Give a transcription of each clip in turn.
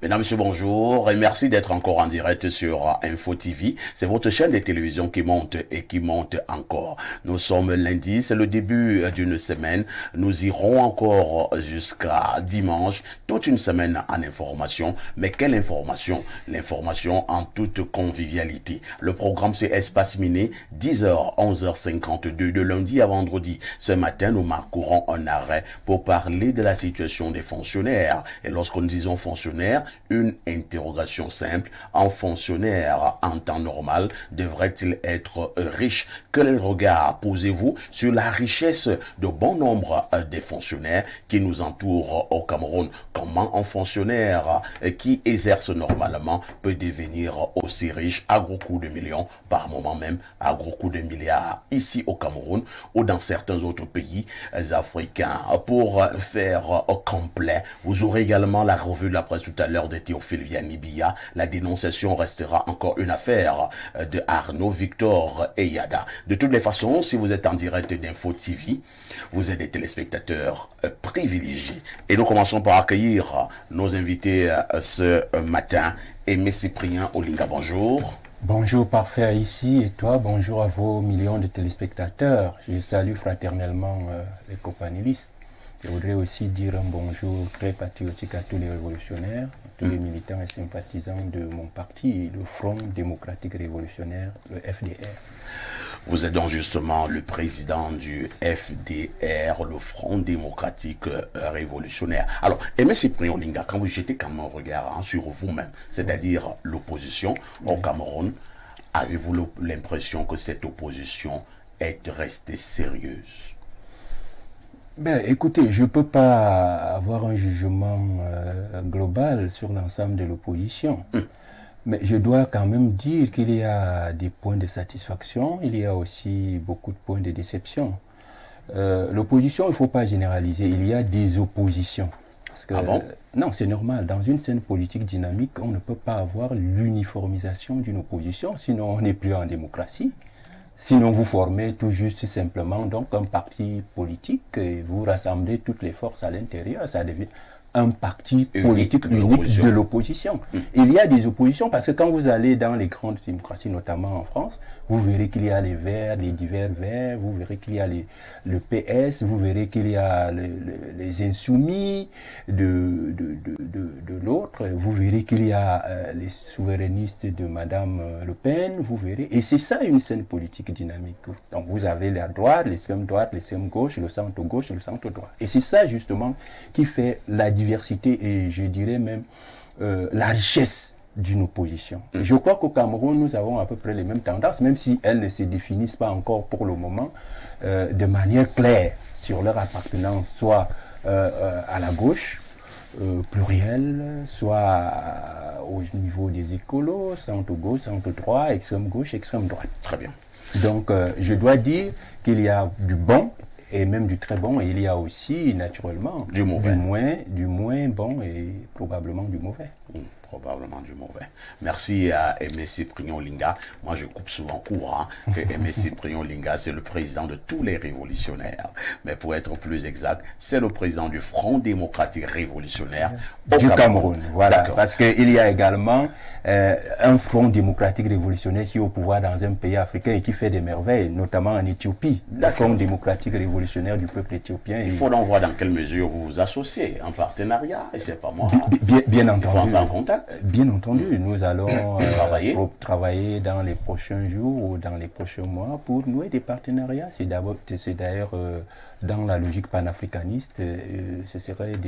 Mesdames, Messieurs, bonjour et merci d'être encore en direct sur Info TV. C'est votre chaîne de télévision qui monte et qui monte encore. Nous sommes lundi, c'est le début d'une semaine. Nous irons encore jusqu'à dimanche, toute une semaine en information. Mais quelle information? L'information en toute convivialité. Le programme c'est Espace Miné, 10h, 11h52 de lundi à vendredi. Ce matin, nous marquerons un arrêt pour parler de la situation des fonctionnaires. Et lorsque nous disons fonctionnaires, une interrogation simple. Un fonctionnaire en temps normal devrait-il être riche? Quel regard posez-vous sur la richesse de bon nombre des fonctionnaires qui nous entourent au Cameroun? Comment un fonctionnaire qui exerce normalement peut devenir aussi riche à gros coups de millions, par moment même à gros coups de milliards ici au Cameroun ou dans certains autres pays africains? Pour faire complet, vous aurez également la revue de la presse tout à l'heure de Théophile Vianney-Billa. La dénonciation restera encore une affaire de Arnaud Victor Eyada. De toutes les façons, si vous êtes en direct d'Info TV, vous êtes des téléspectateurs privilégiés. Et nous commençons par accueillir nos invités ce matin. Aimé Cyprien Olinga, bonjour. Bonjour parfait ici et toi, bonjour à vos millions de téléspectateurs. Je salue fraternellement les copanélistes. Je voudrais aussi dire un bonjour très patriotique à tous les révolutionnaires, tous les militants et sympathisants de mon parti, le Front démocratique révolutionnaire, le FDR. Vous êtes donc justement le président du FDR, le Front démocratique révolutionnaire. Alors, Aimé Cyprien Olinga, quand vous jetez quand même un regard sur vous-même, c'est-à-dire l'opposition au Cameroun, avez-vous l'impression que cette opposition est restée sérieuse? Ben, écoutez, je ne peux pas avoir un jugement global sur l'ensemble de l'opposition. Mais je dois quand même dire qu'il y a des points de satisfaction, il y a aussi beaucoup de points de déception. L'opposition, il ne faut pas généraliser, il y a des oppositions. Parce que, ah bon? Non, c'est normal. Dans une scène politique dynamique, on ne peut pas avoir l'uniformisation d'une opposition, sinon on n'est plus en démocratie. Sinon, vous formez tout juste simplement donc un parti politique et vous rassemblez toutes les forces à l'intérieur. Ça devient un parti politique unique de l'opposition. Il y a des oppositions parce que quand vous allez dans les grandes démocraties, notamment en France, vous verrez qu'il y a les Verts, les divers Verts, vous verrez qu'il y a le PS, vous verrez qu'il y a les Insoumis de l'autre, vous verrez qu'il y a les souverainistes de Madame Le Pen, vous verrez. Et c'est ça une scène politique dynamique. Donc vous avez la droite, l'extrême gauche, le centre gauche et le centre droit. Et c'est ça justement qui fait la diversité et je dirais même la richesse d'une opposition. Je crois qu'au Cameroun, nous avons à peu près les mêmes tendances, même si elles ne se définissent pas encore pour le moment de manière claire sur leur appartenance, soit à la gauche, plurielle, soit au niveau des écolos, centre-gauche, centre-droit, extrême-gauche, extrême-droite. Très bien. Donc, je dois dire qu'il y a du bon et même du très bon, et il y a aussi, naturellement, du mauvais. Du moins bon et probablement du mauvais. Probablement du mauvais. Merci à Aimé Cyprien Olinga. Moi, je coupe souvent court que Aimé Cyprien Olinga, c'est le président de tous les révolutionnaires. Mais pour être plus exact, c'est le président du Front démocratique révolutionnaire du Cameroun. Voilà. Parce qu'il y a également un Front démocratique révolutionnaire qui est au pouvoir dans un pays africain et qui fait des merveilles, notamment en Éthiopie. Le Front démocratique révolutionnaire du peuple éthiopien. Il faut donc voir dans quelle mesure vous vous associez en partenariat, et c'est pas moi. Bien entendu. Il faut entrer en contact. Bien entendu, nous allons travailler dans les prochains jours ou dans les prochains mois pour nouer des partenariats. C'est d'ailleurs dans la logique panafricaniste, ce seraient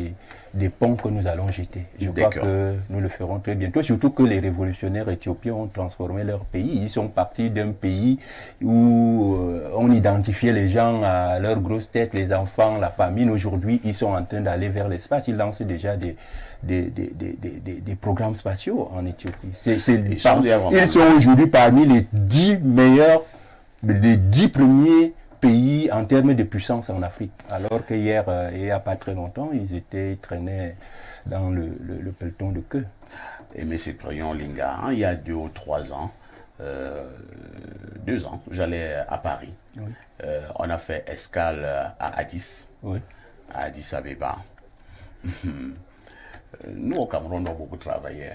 des ponts que nous allons jeter. Je crois que nous le ferons très bientôt, surtout que les révolutionnaires éthiopiens ont transformé leur pays. Ils sont partis d'un pays où on identifiait les gens à leur grosse tête, les enfants, la famine. Aujourd'hui, ils sont en train d'aller vers l'espace. Ils lancent déjà des programmes spatiaux en Éthiopie. Ils sont aujourd'hui parmi les 10 meilleurs, les 10 premiers pays en termes de puissance en Afrique. Alors qu'hier, il n'y a pas très longtemps, ils traînaient dans le peloton de queue. Aimé Cyprien Olinga, il y a 2 ou 3 ans, 2 ans, j'allais à Paris. Oui. On a fait escale à Addis, oui. À Addis Abeba. Nous, au Cameroun, on a beaucoup travaillé.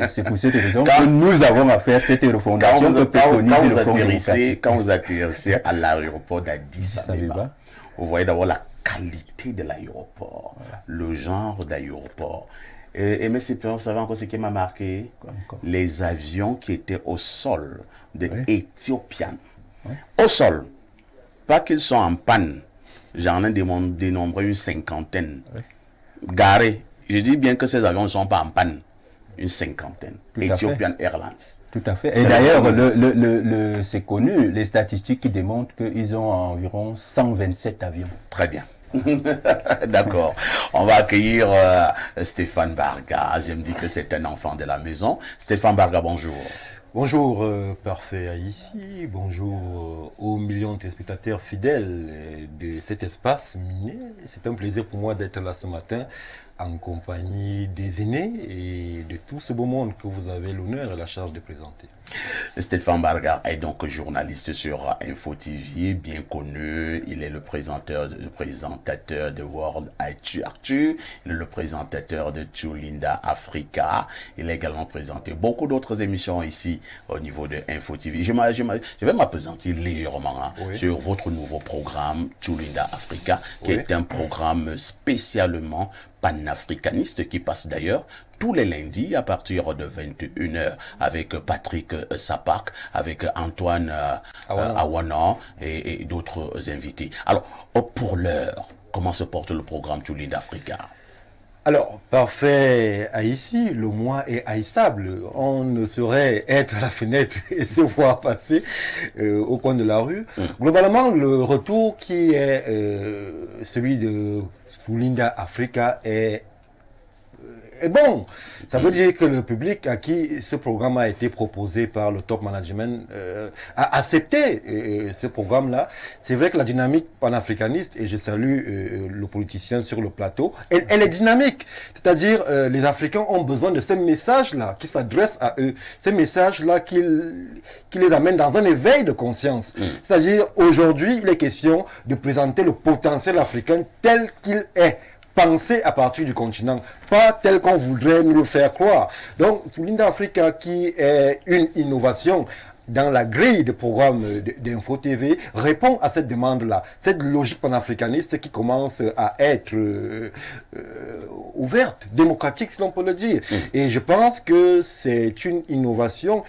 C'est pour cette raison que nous avons à faire cette refondation que préconise le Fonds démocratique. Quand vous atterrissez à l'aéroport d'Addis Abeba, vous voyez d'abord la qualité de l'aéroport, le genre d'aéroport. Et mais vous savez encore ce qui m'a marqué? Les avions qui étaient au sol de Ethiopian. Au sol. Pas qu'ils sont en panne. J'en ai dénombré une cinquantaine. Garés. Je dis bien que ces avions ne sont pas en panne. Une cinquantaine. Ethiopian Airlines. Tout à fait. Et d'ailleurs, c'est connu, les statistiques qui démontrent qu'ils ont environ 127 avions. Très bien. D'accord. On va accueillir Stéphane Barga. Je me dis que c'est un enfant de la maison. Stéphane Barga, bonjour. Bonjour, parfait Haïti. Bonjour aux millions de téléspectateurs fidèles de cet espace miné. C'est un plaisir pour moi d'être là ce matin en compagnie des aînés et de tout ce beau monde que vous avez l'honneur et la charge de présenter. Stéphane Barga est donc journaliste sur Info TV, bien connu. Il est le présentateur de World Actu. Il est le présentateur de Chulinda Africa. Il a également présenté beaucoup d'autres émissions ici au niveau de Info TV. Je vais m'appesantir légèrement sur votre nouveau programme Chulinda Africa, qui est un programme spécialement panafricaniste qui passe d'ailleurs tous les lundis à partir de 21h avec Patrick Sapak, avec Antoine Awana et d'autres invités. Alors, pour l'heure, comment se porte le programme Chulinda Africa? Alors, parfait Haïti, le mois est haïssable. On ne saurait être à la fenêtre et se voir passer au coin de la rue. Globalement, le retour qui est celui de Chulinda Africa est bon. Ça veut dire que le public à qui ce programme a été proposé par le top management a accepté ce programme-là. C'est vrai que la dynamique panafricaniste, et je salue le politicien sur le plateau, elle est dynamique. C'est-à-dire, les Africains ont besoin de ces messages-là qui s'adressent à eux. Ces messages-là qui les amènent dans un éveil de conscience. C'est-à-dire, aujourd'hui, il est question de présenter le potentiel africain tel qu'il est. Penser à partir du continent, pas tel qu'on voudrait nous le faire croire. Donc, Chulinda Africa, qui est une innovation dans la grille de programmes d'Info TV, répond à cette demande-là, cette logique panafricaniste qui commence à être ouverte, démocratique, si l'on peut le dire. Et je pense que c'est une innovation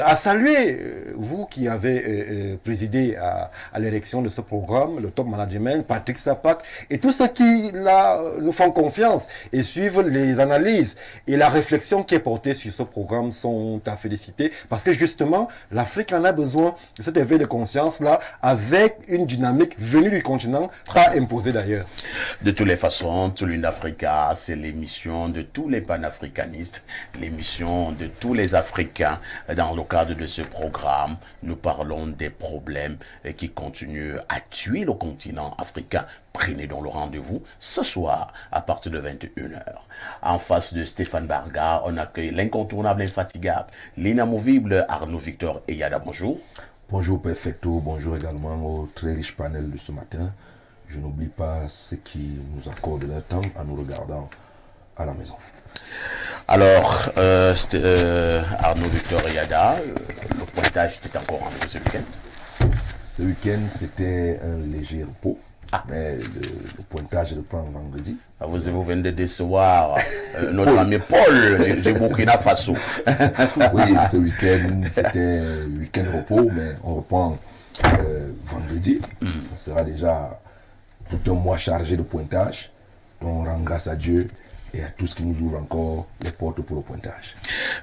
à saluer. Vous qui avez présidé à l'érection de ce programme, le top management, Patrick Sapak, et tous ceux qui là nous font confiance et suivent les analyses et la réflexion qui est portée sur ce programme sont à féliciter, parce que justement, l'Afrique en a besoin de cet éveil de conscience-là, avec une dynamique venue du continent, pas imposée d'ailleurs. De toutes les façons, Chulinda Africa, c'est l'émission de tous les panafricanistes, l'émission de tous les Africains. Dans le cadre de ce programme, nous parlons des problèmes qui continuent à tuer le continent africain. Prenez donc le rendez-vous ce soir à partir de 21h. En face de Stéphane Barga, on accueille l'incontournable, infatigable, l'inamovible Arnaud Victor Eyada. Bonjour. Bonjour Perfecto, bonjour également au très riche panel de ce matin. Je n'oublie pas ceux qui nous accordent leur temps en nous regardant à la maison. Alors, Arnaud Victor Eyada, le pointage était encore en ce week-end. Ce week-end, c'était un léger repos. Mais le pointage reprend vendredi. Vous venez de décevoir notre ami Paul de Burkina Faso. Oui, ce week-end, c'était week-end repos, mais on reprend vendredi. Ça sera déjà tout un mois chargé de pointage. On rend grâce à Dieu et à tout ce qui nous ouvre encore les portes pour le pointage.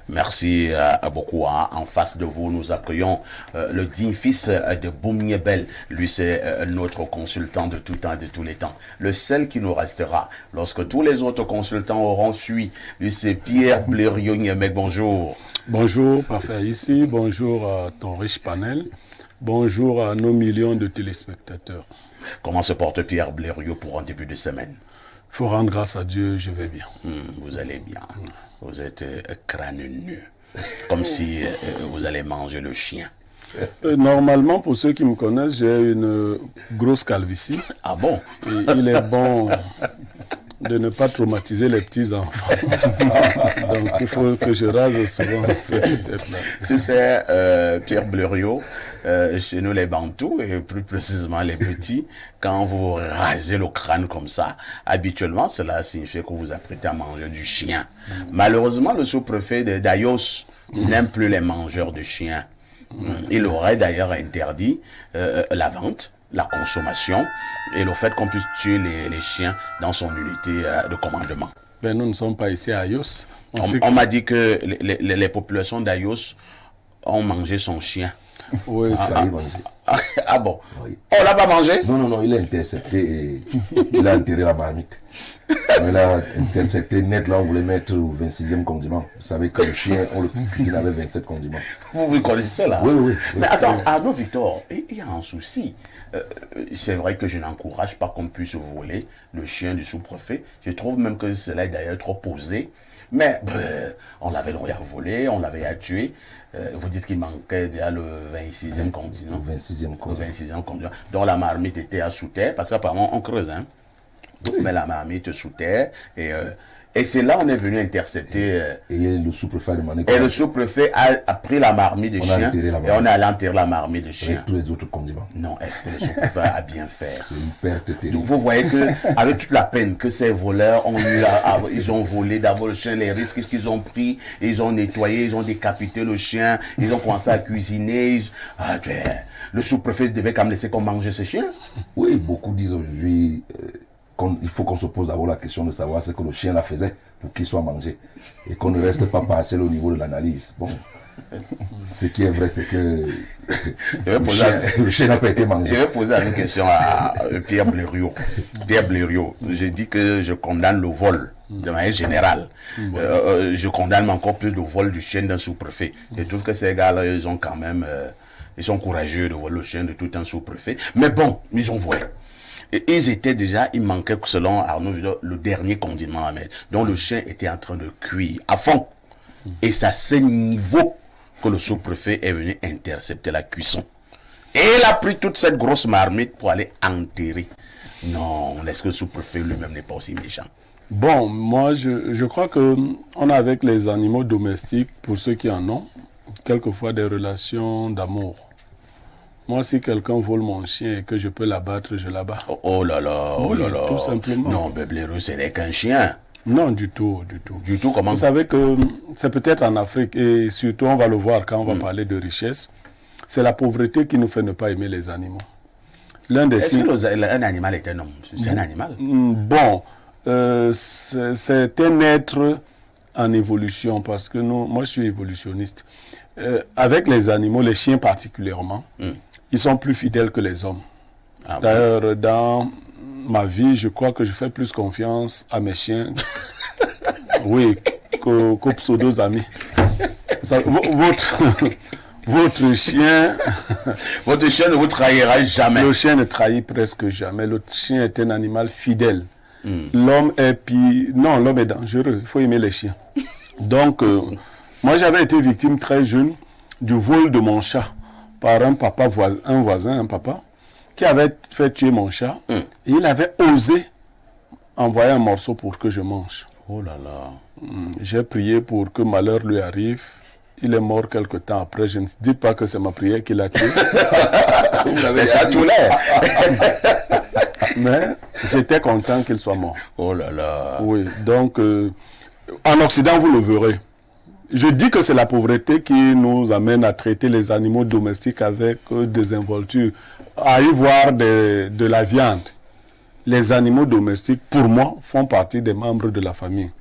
Merci beaucoup. En face de vous, nous accueillons le digne fils de Boumniebel. Lui, c'est notre consultant de tout temps et de tous les temps. Le seul qui nous restera lorsque tous les autres consultants auront fui. Lui, c'est Pierre Blériot-Niemek. Bonjour. Bonjour, parfait ici. Bonjour à ton riche panel. Bonjour à nos millions de téléspectateurs. Comment se porte Pierre Blériot pour un début de semaine? Il faut rendre grâce à Dieu, je vais bien. Vous allez bien. Vous êtes crâne nu. Comme si vous allez manger le chien. Normalement, pour ceux qui me connaissent, j'ai une grosse calvitie. Ah bon? Et il est bon de ne pas traumatiser les petits-enfants. Donc, il faut que je rase souvent cette tête-là. Tu sais, Pierre Blériot, chez nous les Bantous, et plus précisément les petits, quand vous rasez le crâne comme ça, habituellement, cela signifie que vous vous apprêtez à manger du chien. Malheureusement, le sous-préfet d'Ayos n'aime plus les mangeurs de chiens. Il aurait d'ailleurs interdit la vente, la consommation et le fait qu'on puisse tuer les chiens dans son unité de commandement. Ben, nous ne sommes pas ici à Ayos. On m'a dit que les populations d'Ayos ont mangé son chien. Oui, ça. Ah bon? Oui. On l'a pas mangé? Non, il a intercepté et il a enterré la marmite. Il a intercepté net, là, on voulait mettre au 26e condiment. Vous savez que le chien, on le cuisine avec 27 condiments. Vous connaissez là? Oui. Mais attends, Arnaud Victor, il y a un souci. C'est vrai que je n'encourage pas qu'on puisse voler le chien du sous-préfet. Je trouve même que cela est d'ailleurs trop posé. Mais on l'avait volé, on l'avait tué. Vous dites qu'il manquait déjà le 26e continent. Le 26e continent. Le 26e continent. Donc la marmite était à sous terre, parce qu'apparemment on creuse, hein. Oui. Mais la marmite sous terre. Et c'est là on est venu intercepter. Et le sous-préfet a demandé. Et le sous-préfet a pris la marmite de chien. Et on est allé enterrer la marmite de chien. Avec tous les autres condiments. Non, est-ce que le sous-préfet a bien fait? C'est une perte terrible. Donc, vous voyez que, avec toute la peine que ces voleurs ont eu, ils ont volé d'abord le chien, les risques qu'ils ont pris, ils ont nettoyé, ils ont décapité le chien, ils ont commencé à cuisiner. Le sous-préfet devait quand même laisser qu'on mange ce chien. Oui, beaucoup disent aujourd'hui. Il faut qu'on se pose d'abord la question de savoir ce que le chien la faisait pour qu'il soit mangé et qu'on ne reste pas partiel au niveau de l'analyse. Bon, ce qui est vrai, c'est que le chien n'a pas été mangé. Je vais poser une question à Pierre Blériot. Pierre Blériot, je dis que je condamne le vol de manière générale. Je condamne encore plus le vol du chien d'un sous-préfet. Je trouve que ces gars-là, ils ont quand même, ils sont courageux de voler le chien de tout un sous-préfet. Mais bon, ils ont volé. Ils étaient déjà, il manquait, selon Arnaud Vidal, le dernier condiment à mettre. Donc le chien était en train de cuire à fond. Et c'est à ce niveau que le sous-préfet est venu intercepter la cuisson. Et il a pris toute cette grosse marmite pour aller enterrer. Non, est-ce que le sous-préfet lui-même n'est pas aussi méchant? Bon, moi, je crois que on a avec les animaux domestiques, pour ceux qui en ont, quelquefois des relations d'amour. Moi, si quelqu'un vole mon chien et que je peux l'abattre, je l'abats. Oh là là, oh là là. Tout simplement. Non, Blériot, ce n'est qu'un chien. Non, du tout. Du tout, comment? Vous savez que c'est peut-être en Afrique, et surtout on va le voir quand on va parler de richesse, c'est la pauvreté qui nous fait ne pas aimer les animaux. Est-ce qu'un animal est un homme? C'est un animal? Bon, c'est un être en évolution, parce que moi je suis évolutionniste. Avec les animaux, les chiens particulièrement, ils sont plus fidèles que les hommes. D'ailleurs, dans ma vie, je crois que je fais plus confiance à mes chiens, oui, qu'aux pseudo-amis. Votre chien... Votre chien ne vous trahira jamais. Le chien ne trahit presque jamais. Le chien est un animal fidèle. L'homme est dangereux. Il faut aimer les chiens. Donc, moi, j'avais été victime très jeune du vol de mon chat par un voisin, qui avait fait tuer mon chat. Et il avait osé envoyer un morceau pour que je mange. Oh là là. J'ai prié pour que malheur lui arrive. Il est mort quelque temps après. Je ne dis pas que c'est ma prière qui l'a tué. Mais ça a tout l'air. Mais j'étais content qu'il soit mort. Oh là là. Oui, donc, en Occident, vous le verrez. Je dis que c'est la pauvreté qui nous amène à traiter les animaux domestiques avec désinvolture, à y voir de la viande. Les animaux domestiques, pour moi, font partie des membres de la famille.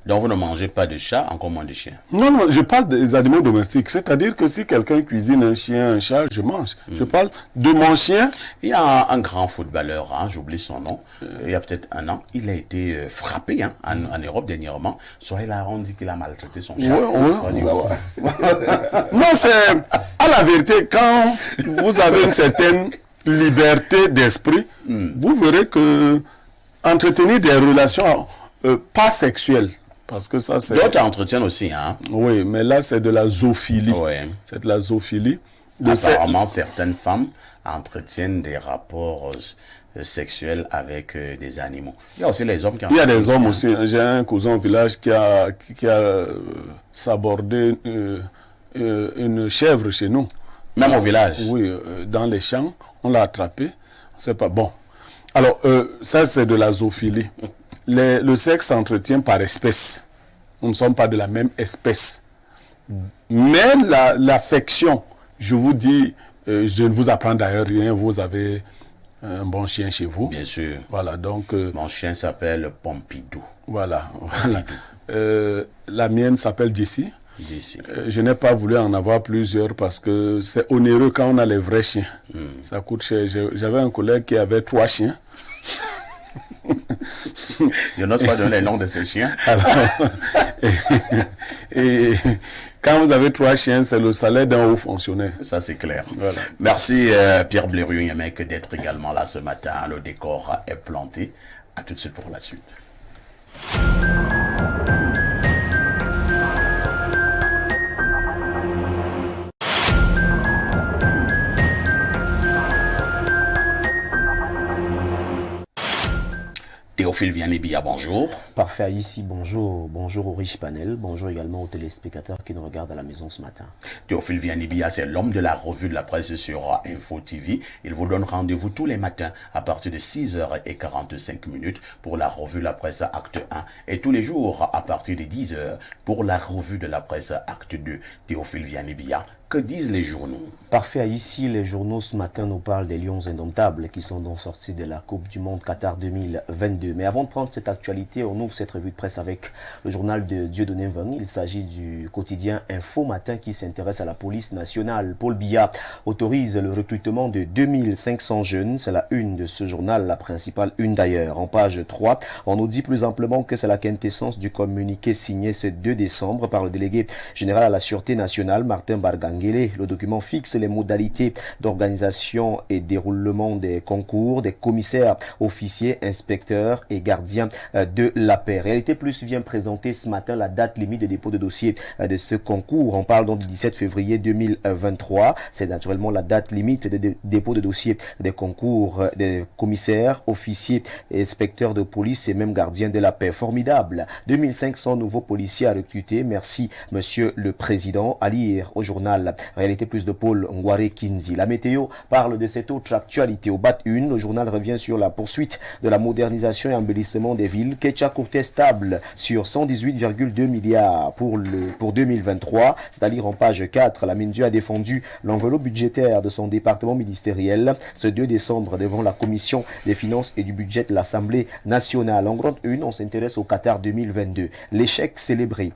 Donc vous ne mangez pas de chat, encore moins de chien? Non, je parle des animaux domestiques. C'est-à-dire que si quelqu'un cuisine un chien, un chat, je mange. Je parle de mon chien. Il y a un grand footballeur, j'oublie son nom, il y a peut-être un an, il a été frappé en Europe dernièrement. Soit il a dit qu'il a maltraité son chat. Non, c'est... À la vérité, quand vous avez une certaine liberté d'esprit, vous verrez que entretenir des relations pas sexuelles, parce que ça c'est... D'autres entretiennent aussi, Oui, mais là c'est de la zoophilie. Ouais. C'est de la zoophilie. Apparemment, certaines femmes entretiennent des rapports sexuelle avec des animaux. Il y a aussi les hommes qui en Il y a des pratiquent, hommes hein. aussi. J'ai un cousin au village qui a sabordé une chèvre chez nous. Même au village. Oui, dans les champs, on l'a attrapé. C'est pas bon. Alors, ça, c'est de la zoophilie. Le sexe s'entretient par espèce. Nous ne sommes pas de la même espèce. Mais l'affection, je vous dis, je ne vous apprends d'ailleurs rien, vous avez un bon chien chez vous. Bien sûr. Voilà, donc... Mon chien s'appelle Pompidou. voilà. La mienne s'appelle Jessie. D'ici. Je n'ai pas voulu en avoir plusieurs parce que c'est onéreux quand on a les vrais chiens. Ça coûte cher. J'avais un collègue qui avait 3 chiens. Je n'ose pas donner les noms de ces chiens. Alors, et quand vous avez 3 chiens, c'est le salaire d'un haut fonctionnaire. Ça, c'est clair. Voilà. Merci Pierre Blériou-Yémec d'être également là ce matin. Le décor est planté. À tout de suite pour la suite. Théophile Vianibia, bonjour. Parfait ici, bonjour. Bonjour au riche panel. Bonjour également aux téléspectateurs qui nous regardent à la maison ce matin. Théophile Vianibia, c'est l'homme de la revue de la presse sur Info TV. Il vous donne rendez-vous tous les matins à partir de 6h45 pour la revue de la presse Acte 1 et tous les jours à partir de 10h pour la revue de la presse Acte 2. Théophile Vianibia, que disent les journaux? Parfait ici, les journaux ce matin nous parlent des Lions indomptables qui sont donc sortis de la Coupe du Monde Qatar 2022. Mais avant de prendre cette actualité, on ouvre cette revue de presse avec le journal de Dieudonné Mveng. Il s'agit du quotidien Info Matin qui s'intéresse à la police nationale. Paul Biya autorise le recrutement de 2500 jeunes. C'est la une de ce journal, la principale une d'ailleurs. En page 3, on nous dit plus amplement que c'est la quintessence du communiqué signé ce 2 décembre par le délégué général à la Sûreté nationale, Martin Barganguele. Le document fixe les modalités d'organisation et déroulement des concours des commissaires, officiers, inspecteurs et gardiens de la paix. Réalité Plus vient présenter ce matin la date limite de dépôt de dossier de ce concours. On parle donc du 17 février 2023. C'est naturellement la date limite de dépôt de dossier des concours des commissaires, officiers, inspecteurs de police et même gardiens de la paix. Formidable. 2500 nouveaux policiers à recruter. Merci, Monsieur le Président. À lire au journal Réalité Plus de Paul Ngware Kinzi. La météo parle de cette autre actualité. Au BAT 1, le journal revient sur la poursuite de la modernisation et embellissement des villes. Ketcha Courtet stable sur 118,2 milliards pour 2023. C'est-à-dire en page 4, la Minju a défendu l'enveloppe budgétaire de son département ministériel ce 2 décembre devant la commission des finances et du budget de l'Assemblée nationale. En grande une, on s'intéresse au Qatar 2022. L'échec célébré.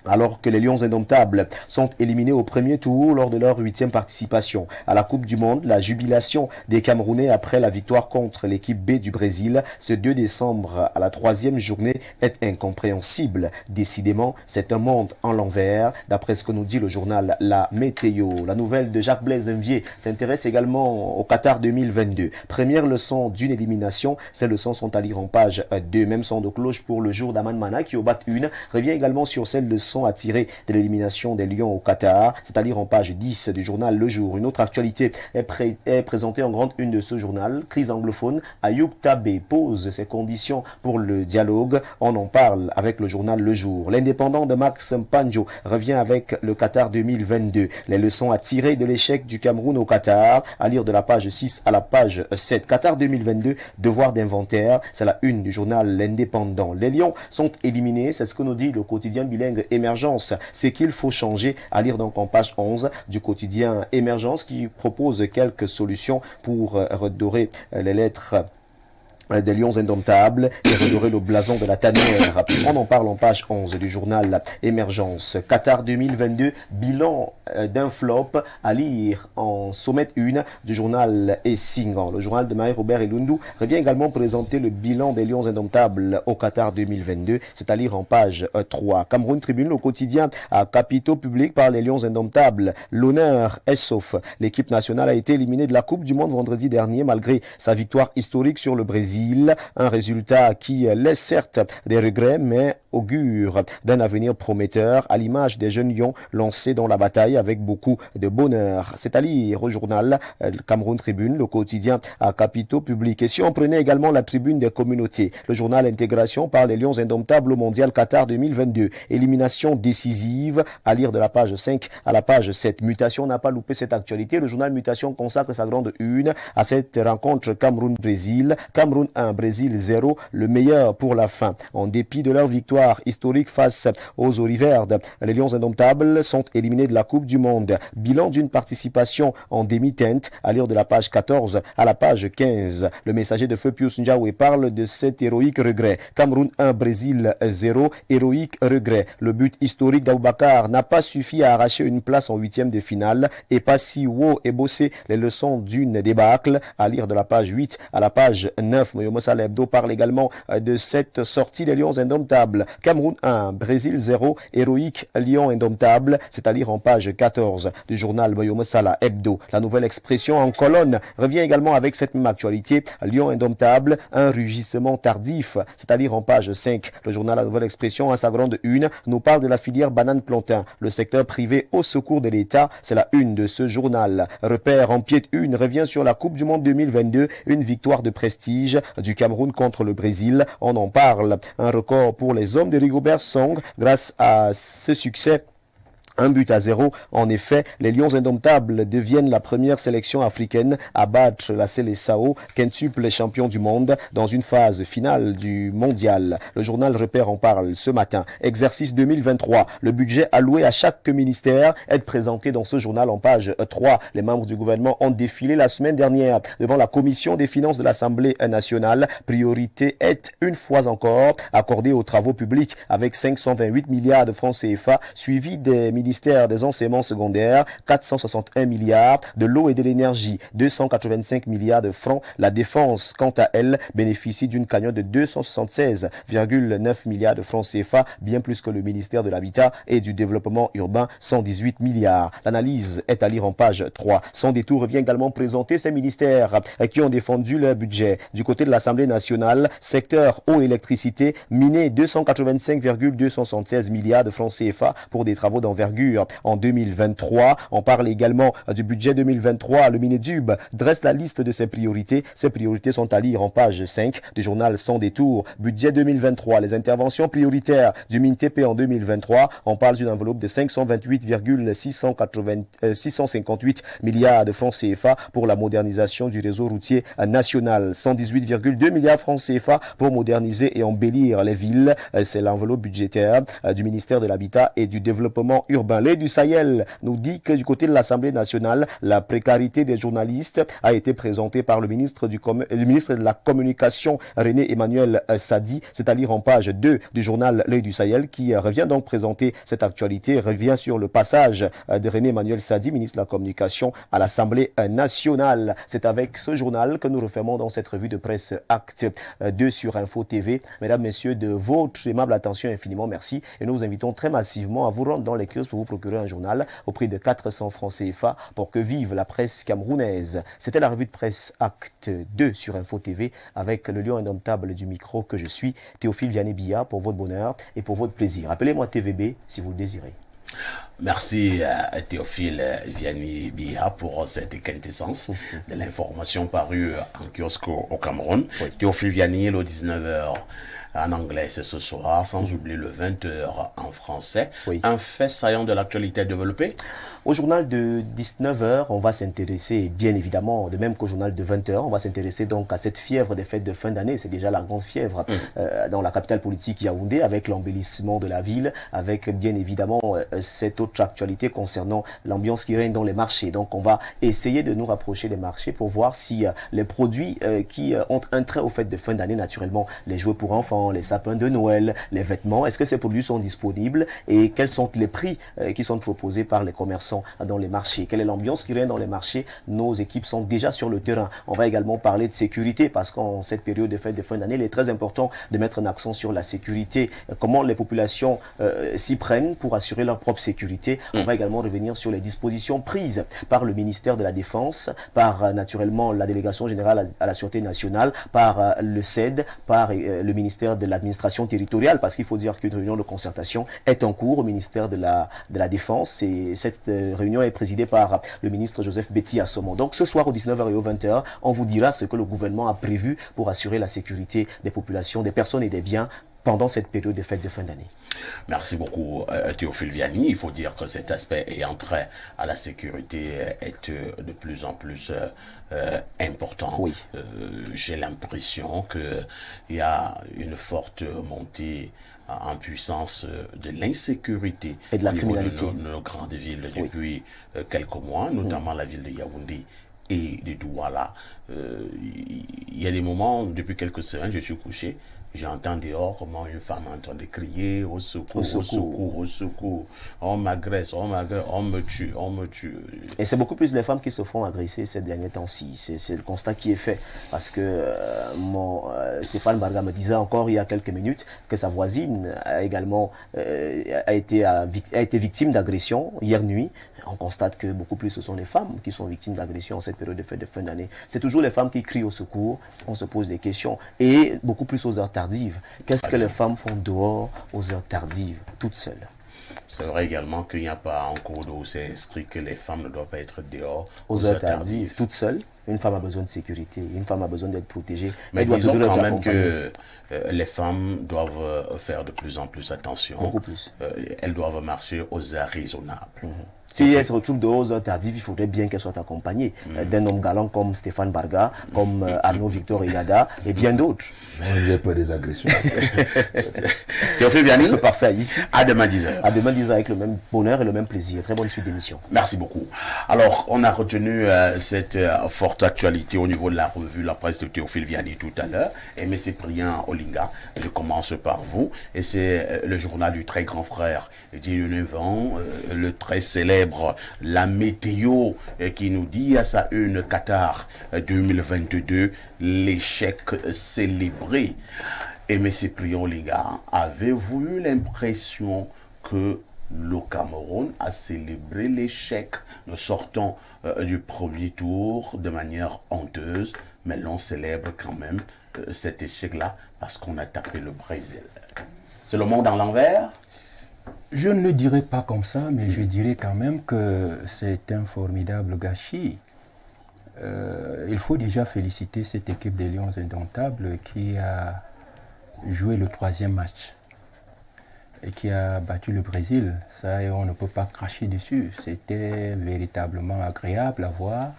Alors que les Lions indomptables sont éliminés au premier tour lors de leur 8e participation à la Coupe du Monde, la jubilation des Camerounais après la victoire contre l'équipe B du Brésil ce 2 décembre à la 3e journée est incompréhensible. Décidément, c'est un monde en l'envers, d'après ce que nous dit le journal La Météo. La nouvelle de Jacques Blaise Envier s'intéresse également au Qatar 2022. Première leçon d'une élimination, ces leçons sont à lire en page 2. Même son de cloche pour le jour d'Aman Mana qui au BAT 1 revient également sur celle de à tirer de l'élimination des Lions au Qatar, c'est-à-dire en page 10 du journal Le Jour. Une autre actualité est présentée en grande une de ce journal. Crise anglophone, Ayoub Tabé pose ses conditions pour le dialogue. On en parle avec le journal Le Jour. L'indépendant de Max Mpanjo revient avec le Qatar 2022. Les leçons à tirer de l'échec du Cameroun au Qatar, à lire de la page 6 à la page 7. Qatar 2022, devoir d'inventaire, c'est la une du journal L'Indépendant. Les Lions sont éliminés, c'est ce que nous dit le quotidien bilingue Émergence, c'est qu'il faut changer, à lire donc en page 11 du quotidien Émergence qui propose quelques solutions pour redorer les lettres des Lions indomptables et redorer le blason de la tanière. On en parle en page 11 du journal Émergence. Qatar 2022, bilan d'un flop, à lire en sommet 1 du journal Essingan. Le journal de Marie-Robert Elundu revient également présenter le bilan des Lions indomptables au Qatar 2022, c'est à lire en page 3. Cameroun Tribune, le quotidien à capitaux publics par les Lions indomptables. L'honneur est sauf. L'équipe nationale a été éliminée de la Coupe du Monde vendredi dernier malgré sa victoire historique sur le Brésil. Brésil. Un résultat qui laisse certes des regrets, mais augure d'un avenir prometteur à l'image des jeunes lions lancés dans la bataille avec beaucoup de bonheur. C'est à lire au journal Cameroun Tribune, le quotidien à capitaux publics. Et si on prenait également la tribune des communautés, le journal Intégration parle des Lions indomptables au Mondial Qatar 2022. Élimination décisive à lire de la page 5 à la page 7. Mutation n'a pas loupé cette actualité. Le journal Mutation consacre sa grande une à cette rencontre Cameroun-Brésil. Cameroun 1, Brésil 0, le meilleur pour la fin. En dépit de leur victoire historique face aux Oriverdes, les Lions indomptables sont éliminés de la Coupe du Monde. Bilan d'une participation en demi-teinte à lire de la page 14 à la page 15. Le messager de feu Pius Ndiaoué parle de cet héroïque regret. Cameroun 1, Brésil 0, héroïque regret. Le but historique d'Aboubacar n'a pas suffi à arracher une place en huitième de finale et pas si haut et bossé les leçons d'une débâcle à lire de la page 8 à la page 9. Moyomo Salah Hebdo parle également de cette sortie des Lions indomptables. Cameroun 1, Brésil 0, héroïque Lion indomptable, c'est à lire en page 14 du journal Moyomo Salah Hebdo. La nouvelle expression en colonne revient également avec cette même actualité. Lion indomptable, un rugissement tardif, c'est à dire en page 5. Le journal La Nouvelle Expression, à sa grande une, nous parle de la filière banane-plantain. Le secteur privé au secours de l'État, c'est la une de ce journal. Repère en pied de une revient sur la Coupe du Monde 2022, une victoire de prestige du Cameroun contre le Brésil. On en parle. Un record pour les hommes de Rigobert Song grâce à ce succès. 1-0. En effet, les Lions indomptables deviennent la première sélection africaine à battre la Seleção, quintuple champion du monde, dans une phase finale du mondial. Le journal Repère en parle ce matin. Exercice 2023. Le budget alloué à chaque ministère est présenté dans ce journal en page 3. Les membres du gouvernement ont défilé la semaine dernière devant la commission des finances de l'Assemblée nationale. Priorité est, une fois encore, accordée aux travaux publics avec 528 milliards de francs CFA, suivi des ministère des enseignements secondaires, 461 milliards, de l'eau et de l'énergie, 285 milliards de francs. La défense, quant à elle, bénéficie d'une cagnotte de 276,9 milliards de francs CFA, bien plus que le ministère de l'Habitat et du Développement urbain, 118 milliards. L'analyse est à lire en page 3. Sans détour revient également présenter ces ministères qui ont défendu leur budget. Du côté de l'Assemblée nationale, secteur eau et électricité, miné 285,276 milliards de francs CFA pour des travaux d'envergure en 2023. On parle également du budget 2023. Le Minedub dresse la liste de ses priorités. Ces priorités sont à lire en page 5 du journal Sans détour. Budget 2023. Les interventions prioritaires du MINTP en 2023. On parle d'une enveloppe de 528,658 milliards de francs CFA pour la modernisation du réseau routier national. 118,2 milliards de francs CFA pour moderniser et embellir les villes. C'est l'enveloppe budgétaire du ministère de l'Habitat et du Développement urbain. L'aide du Sahel nous dit que du côté de l'Assemblée nationale, la précarité des journalistes a été présentée par le ministre de la Communication, René Emmanuel Sadi, c'est-à-dire en page 2 du journal L'Œil du Sahel, qui revient donc présenter cette actualité, revient sur le passage de René Emmanuel Sadi, ministre de la Communication, à l'Assemblée nationale. C'est avec ce journal que nous refermons dans cette revue de presse Acte 2 sur Info TV. Mesdames, Messieurs, de votre aimable attention, infiniment merci. Et nous vous invitons très massivement à vous rendre dans les kiosques pour vous procurer un journal au prix de 400 francs CFA pour que vive la presse camerounaise. C'était la revue de presse Acte 2 sur Info TV avec le lion indomptable du micro que je suis, Théophile Vianney-Billa, pour votre bonheur et pour votre plaisir. Appelez-moi TVB si vous le désirez. Merci Théophile Vianney-Billa pour cette quintessence de l'information parue en kiosque au Cameroun. Oui. Théophile Vianney, le 19h. En anglais, c'est ce soir, sans oublier le 20h en français. Oui. Un fait saillant de l'actualité développée. Au journal de 19h, on va s'intéresser, bien évidemment, de même qu'au journal de 20h, on va s'intéresser donc à cette fièvre des fêtes de fin d'année. C'est déjà la grande fièvre dans la capitale politique Yaoundé, avec l'embellissement de la ville, avec bien évidemment cette autre actualité concernant l'ambiance qui règne dans les marchés. Donc on va essayer de nous rapprocher des marchés pour voir si les produits qui ont un trait aux fêtes de fin d'année, naturellement les jouets pour enfants, également les sapins de Noël, les vêtements. Est-ce que ces produits sont disponibles et quels sont les prix qui sont proposés par les commerçants dans les marchés? Quelle est l'ambiance qui règne dans les marchés? Nos équipes sont déjà sur le terrain. On va également parler de sécurité parce qu'en cette période de fête de fin d'année, il est très important de mettre un accent sur la sécurité. Comment les populations s'y prennent pour assurer leur propre sécurité. On va également revenir sur les dispositions prises par le ministère de la Défense, par naturellement la Délégation générale à la Sûreté nationale, par le CED, par le ministère de l'administration territoriale, parce qu'il faut dire qu'une réunion de concertation est en cours au ministère de la Défense et cette réunion est présidée par le ministre Joseph Betty Assomo. Donc ce soir au 19h et au 20h, on vous dira ce que le gouvernement a prévu pour assurer la sécurité des populations, des personnes et des biens pendant cette période de fête de fin d'année. Merci beaucoup Théophile Vianney. Il faut dire que cet aspect ayant trait à la sécurité est de plus en plus important. Oui. J'ai l'impression qu'il y a une forte montée en puissance de l'insécurité et de la au niveau criminalité de nos grandes villes depuis quelques mois, notamment la ville de Yaoundé et de Douala. Il y a des moments, depuis quelques semaines, je suis couché, j'entends dehors comment une femme est en train de crier au secours, au secours, au secours. On m'agresse, on me tue, on me tue. Et c'est beaucoup plus les femmes qui se font agresser ces derniers temps-ci. C'est le constat qui est fait. Parce que Stéphane Barga me disait encore il y a quelques minutes que sa voisine a également a été victime d'agression hier nuit. On constate que beaucoup plus ce sont les femmes qui sont victimes d'agression en cette période de fête de fin d'année. C'est toujours les femmes qui crient au secours. On se pose des questions. Et beaucoup plus aux heures tardives. Qu'est-ce que les femmes font dehors aux heures tardives, toutes seules? C'est vrai également qu'il n'y a pas en cours d'eau, c'est inscrit que les femmes ne doivent pas être dehors aux heures tardives, toutes seules. Une femme a besoin de sécurité, une femme a besoin d'être protégée. Mais disons quand même que les femmes doivent faire de plus en plus attention. Beaucoup plus. Elles doivent marcher aux heures raisonnables. Si elle se retrouve de aux heures tardives, il faudrait bien qu'elle soit accompagnée d'un homme galant comme Stéphane Barga, comme Arnaud Victor Eyada et bien d'autres. J'ai peur des agressions. Théophile Vianney, parfait ici. À demain 10h. À demain 10h avec le même bonheur et le même plaisir. Très bonne suite d'émission. Merci beaucoup. Alors, on a retenu cette forte actualité au niveau de la revue La Presse de Théophile Vianney tout à l'heure. Et M. Cyprien Olinga, je commence par vous. Et c'est le journal du très grand frère Dieu 9 ans, le très célèbre La Météo, qui nous dit à sa une Qatar 2022, l'échec célébré. Et M. Cyprien Olinga, avez-vous eu l'impression que le Cameroun a célébré l'échec? Nous sortons du premier tour de manière honteuse, mais l'on célèbre quand même cet échec-là parce qu'on a tapé le Brésil. C'est le monde à l'envers? Je ne le dirais pas comme ça, mais je dirais quand même que c'est un formidable gâchis. Il faut déjà féliciter cette équipe des Lions Indomptables qui a joué le 3e match et qui a battu le Brésil. Ça, on ne peut pas cracher dessus. C'était véritablement agréable à voir.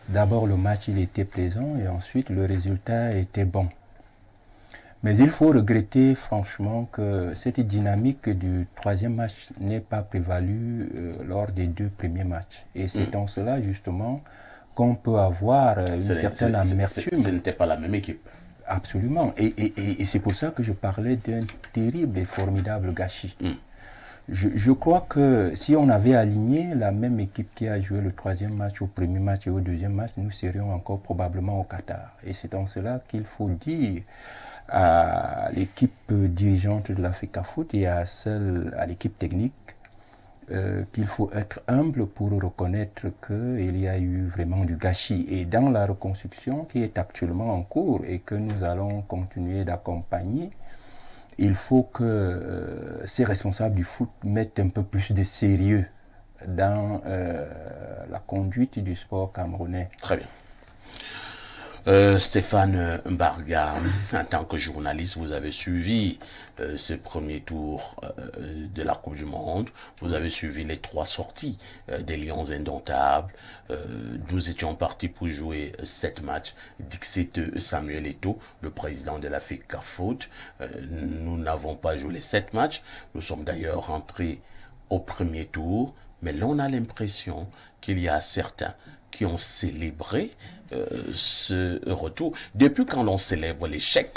D'abord, le match, il était plaisant et ensuite, le résultat était bon. Mais il faut regretter franchement que cette dynamique du 3e match n'ait pas prévalu lors des 2 premiers matchs. Et c'est en cela, justement, qu'on peut avoir une certaine amertume. Ce n'était pas la même équipe. Absolument. Et c'est pour ça que je parlais d'un terrible et formidable gâchis. Je crois que si on avait aligné la même équipe qui a joué le 3e match au premier match et au 2e match, nous serions encore probablement au Qatar. Et c'est en cela qu'il faut dire à l'équipe dirigeante de l'Africa Foot et à l'équipe technique qu'il faut être humble pour reconnaître qu'il y a eu vraiment du gâchis. Et dans la reconstruction qui est actuellement en cours et que nous allons continuer d'accompagner, il faut que ces responsables du foot mettent un peu plus de sérieux dans la conduite du sport camerounais. Très bien. Stéphane Barga, en tant que journaliste, vous avez suivi ce premier tour de la Coupe du Monde. Vous avez suivi les 3 sorties des Lions Indomptables. Nous étions partis pour jouer 7 matchs. Dixit Samuel Eto'o, le président de l'Africa Foot. Nous n'avons pas joué les 7 matchs. Nous sommes d'ailleurs rentrés au premier tour. Mais là, on a l'impression qu'il y a certains qui ont célébré ce retour. Depuis quand l'on célèbre l'échec,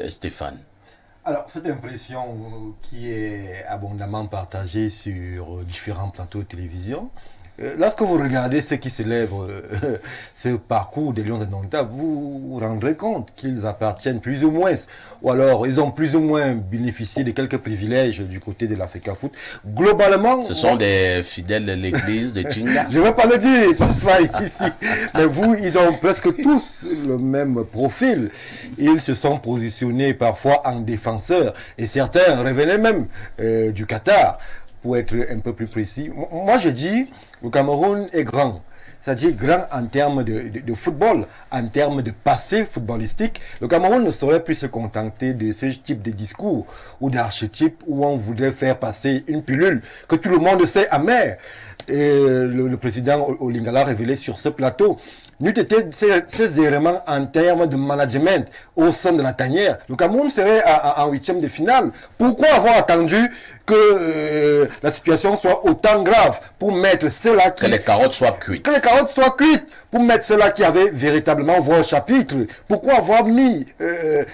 Stéphane? Alors, cette impression qui est abondamment partagée sur différents plateaux de télévision, lorsque vous regardez ceux qui célèbrent ce parcours des Lions indomptables, vous vous rendrez compte qu'ils appartiennent plus ou moins, ou alors ils ont plus ou moins bénéficié de quelques privilèges du côté de l'Africa Foot. Globalement... Ce sont des fidèles de l'église de Chinga. Je ne vais pas le dire, parfois ici. Mais vous, ils ont presque tous le même profil. Ils se sont positionnés parfois en défenseurs. Et certains revenaient même du Qatar, pour être un peu plus précis. Moi, je dis, le Cameroun est grand. C'est-à-dire grand en termes de football, en termes de passé footballistique. Le Cameroun ne saurait plus se contenter de ce type de discours ou d'archétype où on voudrait faire passer une pilule que tout le monde sait amère. Et le président Olingala a révélé sur ce plateau. N'eût été ces éléments en termes de management au sein de la tanière, le Cameroun serait en huitième de finale. Pourquoi avoir attendu que la situation soit autant grave pour mettre ceux-là qui... Que les carottes soient cuites. Que les carottes soient cuites pour mettre ceux-là qui avaient véritablement voix au chapitre. Pourquoi avoir mis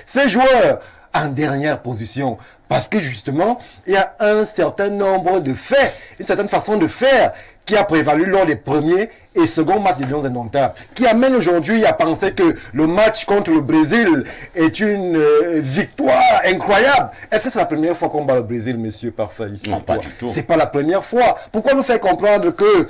ces joueurs en dernière position? Parce que justement, il y a un certain nombre de faits, une certaine façon de faire qui a prévalu lors des premiers et seconds matchs des Lions indomptables, qui amène aujourd'hui à penser que le match contre le Brésil est une victoire incroyable. Est-ce que c'est la première fois qu'on bat le Brésil, monsieur Parfait, ici? Non, pas du tout. C'est pas la première fois. Pourquoi nous faire comprendre que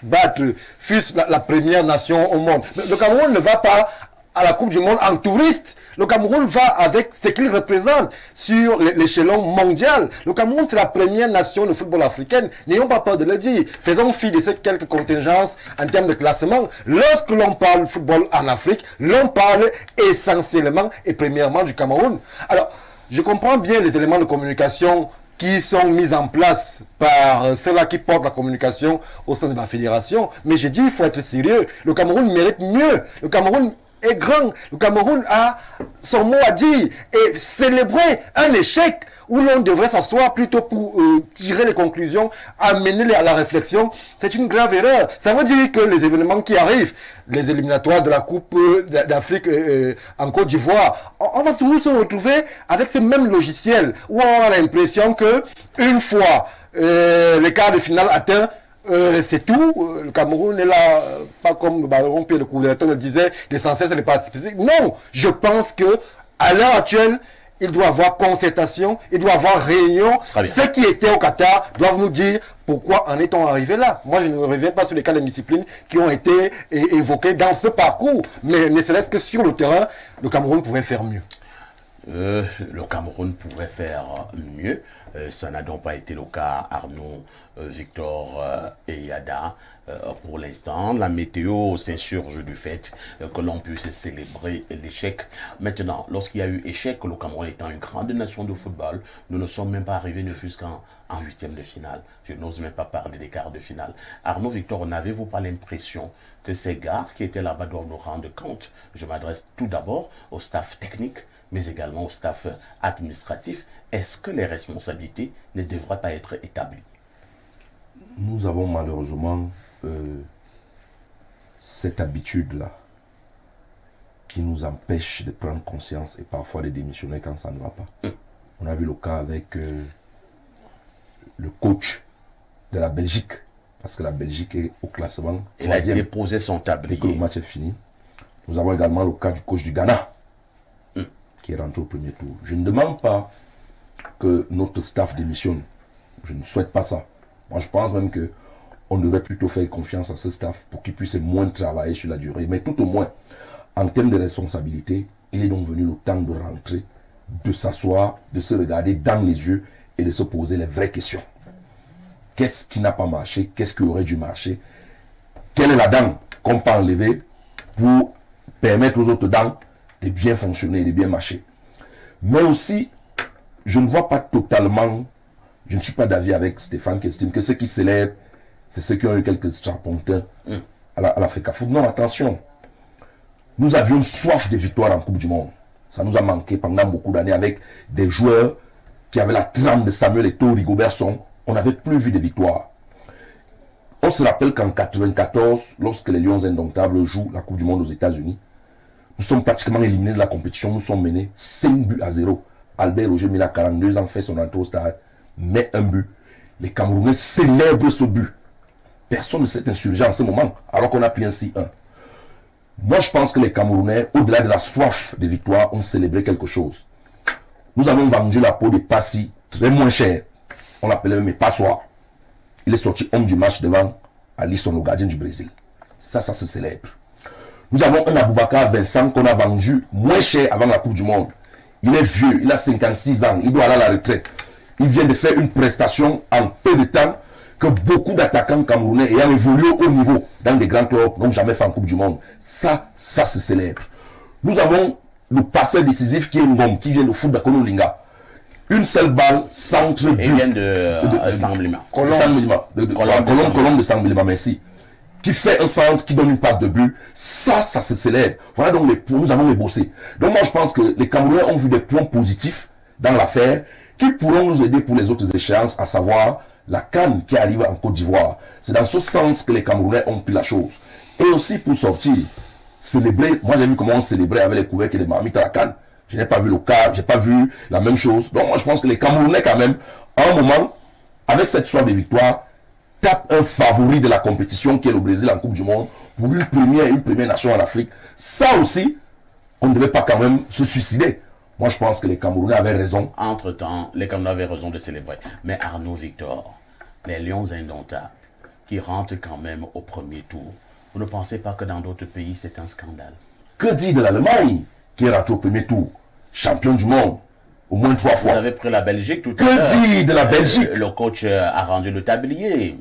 battre fût-ce la première nation au monde? Le Cameroun ne va pas à la Coupe du Monde en touriste. Le Cameroun va avec ce qu'il représente sur l'échelon mondial. Le Cameroun, c'est la première nation de football africaine. N'ayons pas peur de le dire. Faisons fi de ces quelques contingences en termes de classement. Lorsque l'on parle football en Afrique, l'on parle essentiellement et premièrement du Cameroun. Alors, je comprends bien les éléments de communication qui sont mis en place par ceux-là qui portent la communication au sein de la fédération. Mais j'ai dit, il faut être sérieux. Le Cameroun mérite mieux. Le Cameroun est grand. Le Cameroun a son mot à dire et célébrer un échec où l'on devrait s'asseoir plutôt pour tirer les conclusions, amener à la réflexion. C'est une grave erreur. Ça veut dire que les événements qui arrivent, les éliminatoires de la Coupe d'Afrique en Côte d'Ivoire, on va se retrouver avec ce même logiciel où on a l'impression que une fois les quarts de finale atteints, c'est tout. Le Cameroun est là, pas comme le baron Pierre de Coubertin le disait, l'essentiel c'est les participer. Non, je pense que à l'heure actuelle, il doit y avoir concertation, il doit y avoir réunion. Ceux qui étaient au Qatar doivent nous dire pourquoi en est-on arrivé là. Moi, je ne reviens pas sur les cas de discipline qui ont été évoqués dans ce parcours, mais ne serait-ce que sur le terrain, le Cameroun pouvait faire mieux. Le Cameroun pouvait faire mieux. Ça n'a donc pas été le cas, Arnaud, Victor et Yada. Pour l'instant, la météo s'insurge du fait que l'on puisse célébrer l'échec. Maintenant, lorsqu'il y a eu échec, le Cameroun étant une grande nation de football, nous ne sommes même pas arrivés ne fût-ce qu'en huitième de finale. Je n'ose même pas parler des quarts de finale. Arnaud, Victor, n'avez-vous pas l'impression que ces gars qui étaient là-bas doivent nous rendre compte? Je m'adresse tout d'abord au staff technique, mais également au staff administratif. Est-ce que les responsabilités ne devraient pas être établies? Nous avons malheureusement cette habitude-là qui nous empêche de prendre conscience et parfois de démissionner quand ça ne va pas. On a vu le cas avec le coach de la Belgique, parce que la Belgique est au classement. Il a déposé son tablier. Dès que le match est fini. Nous avons également le cas du coach du Ghana, qui est rentré au premier tour. Je ne demande pas que notre staff démissionne. Je ne souhaite pas ça. Moi, je pense même que on devrait plutôt faire confiance à ce staff pour qu'il puisse moins travailler sur la durée. Mais tout au moins, en termes de responsabilité, il est donc venu le temps de rentrer, de s'asseoir, de se regarder dans les yeux et de se poser les vraies questions. Qu'est-ce qui n'a pas marché? Qu'est-ce qui aurait dû marcher? Quelle est la dent qu'on peut enlever pour permettre aux autres dents de bien fonctionner et de bien marcher? Mais aussi, je ne vois pas totalement, je ne suis pas d'avis avec Stéphane qui estime que ceux qui célèbrent, c'est ceux qui ont eu quelques strapontins à l'Africa Foot. Non, attention. Nous avions soif de victoire en Coupe du Monde. Ça nous a manqué pendant beaucoup d'années avec des joueurs qui avaient la trempe de Samuel Eto'o, Rigobert Song. On n'avait plus vu de victoire. On se rappelle qu'en 1994, lorsque les Lions indomptables jouent la Coupe du Monde aux États-Unis, nous sommes pratiquement éliminés de la compétition. Nous sommes menés 5 buts à 0 Albert Roger Mila, 42 ans, fait son entrée au stade, met un but. Les Camerounais célèbrent ce but. Personne ne s'est insurgé en ce moment, alors qu'on a pris un 6-1. Moi, je pense que les Camerounais, au-delà de la soif de victoire, ont célébré quelque chose. Nous avons vendu la peau de Passy très moins cher. On l'appelait même Passoir. Il est sorti homme du match devant Alisson, le gardien du Brésil. Ça se célèbre. Nous avons un Aboubakar Vincent qu'on a vendu moins cher avant la Coupe du Monde. Il est vieux, il a 56 ans, il doit aller à la retraite. Il vient de faire une prestation en peu de temps que beaucoup d'attaquants camerounais ayant évolué au niveau dans des grands clubs n'ont jamais fait en Coupe du Monde. Ça se célèbre. Nous avons le passeur décisif qui est Ngom, qui vient de foot d'Akono-Linga. Une seule balle, centre but. Il vient de Sanglima. Colombe de Sanglima, merci. Qui fait un centre, qui donne une passe de but. Ça se célèbre. Voilà donc nous avons les bossé. Donc moi je pense que les Camerounais ont vu des points positifs dans l'affaire qui pourront nous aider pour les autres échéances, à savoir la CAN qui arrive en Côte d'Ivoire. C'est dans ce sens que les Camerounais ont pris la chose. Et aussi pour sortir, célébrer, moi j'ai vu comment on célébrait avec les couverts et les marmites à la CAN. Je n'ai pas vu le cas, je n'ai pas vu la même chose. Donc moi je pense que les Camerounais quand même, à un moment, avec cette soif de victoire, tapent un favori de la compétition qui est le Brésil en Coupe du Monde pour une première nation en Afrique. Ça aussi, on ne devait pas quand même se suicider. Moi, je pense que les Camerounais avaient raison. Entre-temps, les Camerounais avaient raison de célébrer. Mais Arnaud Victor, les Lions indomptables, qui rentrent quand même au premier tour, vous ne pensez pas que dans d'autres pays, c'est un scandale? Que dit de l'Allemagne, qui est rentré au premier tour, champion du monde, au moins 3 fois? Vous avez pris la Belgique tout à l'heure. Que dit de la Belgique? Le coach a rendu le tablier.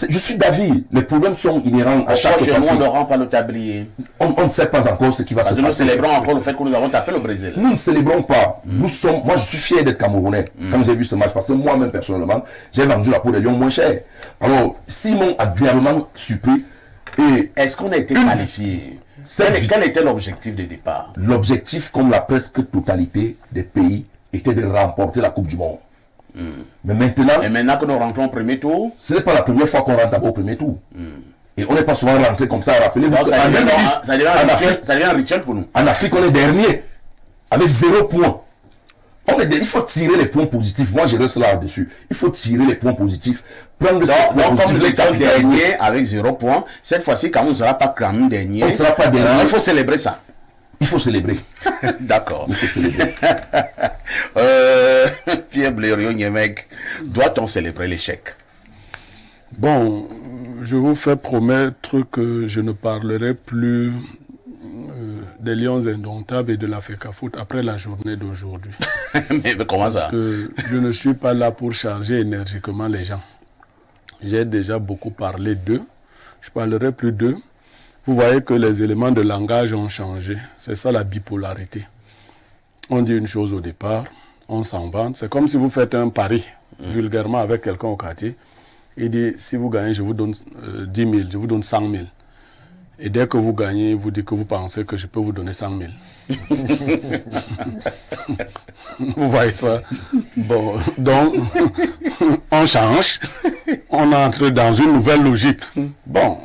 Je suis d'avis. Les problèmes sont inhérents à chaque partie. partie. On ne rend pas le tablier. On ne sait pas encore ce qui va se passer. Nous célébrons encore le fait que nous avons tapé le Brésil. Nous ne célébrons pas. Moi, je suis fier d'être Camerounais quand j'ai vu ce match. Parce que moi-même, personnellement, j'ai vendu la peau des Lions moins cher. Alors, Simon a agréablement surpris. Est-ce qu'on a été qualifié? Quel était l'objectif de départ? L'objectif, comme la presque totalité des pays, était de remporter la Coupe du Monde. Mais maintenant que nous rentrons au premier tour, ce n'est pas la première fois qu'on rentre au premier tour. Et on n'est pas souvent rentré comme ça. Rappelez-vous, ça devient un rituel pour nous. En Afrique, on est dernier, avec 0 point. Il faut tirer les points positifs. Moi, je reste là-dessus. Il faut tirer les points positifs. Prendre donc comme les derniers avec 0 point, cette fois-ci, quand on ne sera pas cramé dernier, on ne sera pas dernier. Il faut célébrer ça. Il faut célébrer. D'accord. Pierre Blériot-Niemek, doit-on célébrer l'échec? Bon, je vous fais promettre que je ne parlerai plus des Lions indomptables et de la FECAFOOT après la journée d'aujourd'hui. mais comment ça? Parce que je ne suis pas là pour charger énergiquement les gens. J'ai déjà beaucoup parlé d'eux. Je parlerai plus d'eux. Vous voyez que les éléments de langage ont changé. C'est ça la bipolarité. On dit une chose au départ, on s'en vante. C'est comme si vous faites un pari vulgairement avec quelqu'un au quartier. Il dit, si vous gagnez, je vous donne 10 000, je vous donne 100 000. Et dès que vous gagnez, vous dites que vous pensez que je peux vous donner 100 000. Vous voyez ça? Bon, donc, on change. On entre dans une nouvelle logique. Bon,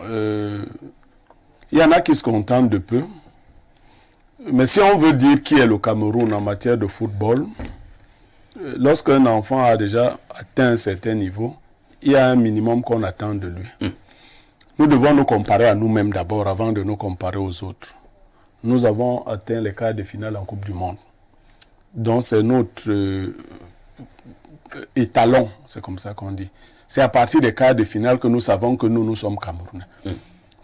il y en a qui se contentent de peu. Mais si on veut dire qui est le Cameroun en matière de football, lorsqu'un enfant a déjà atteint un certain niveau, il y a un minimum qu'on attend de lui. Nous devons nous comparer à nous-mêmes d'abord avant de nous comparer aux autres. Nous avons atteint les quarts de finale en Coupe du Monde. Donc c'est notre étalon, c'est comme ça qu'on dit. C'est à partir des quarts de finale que nous savons que nous sommes Camerounais.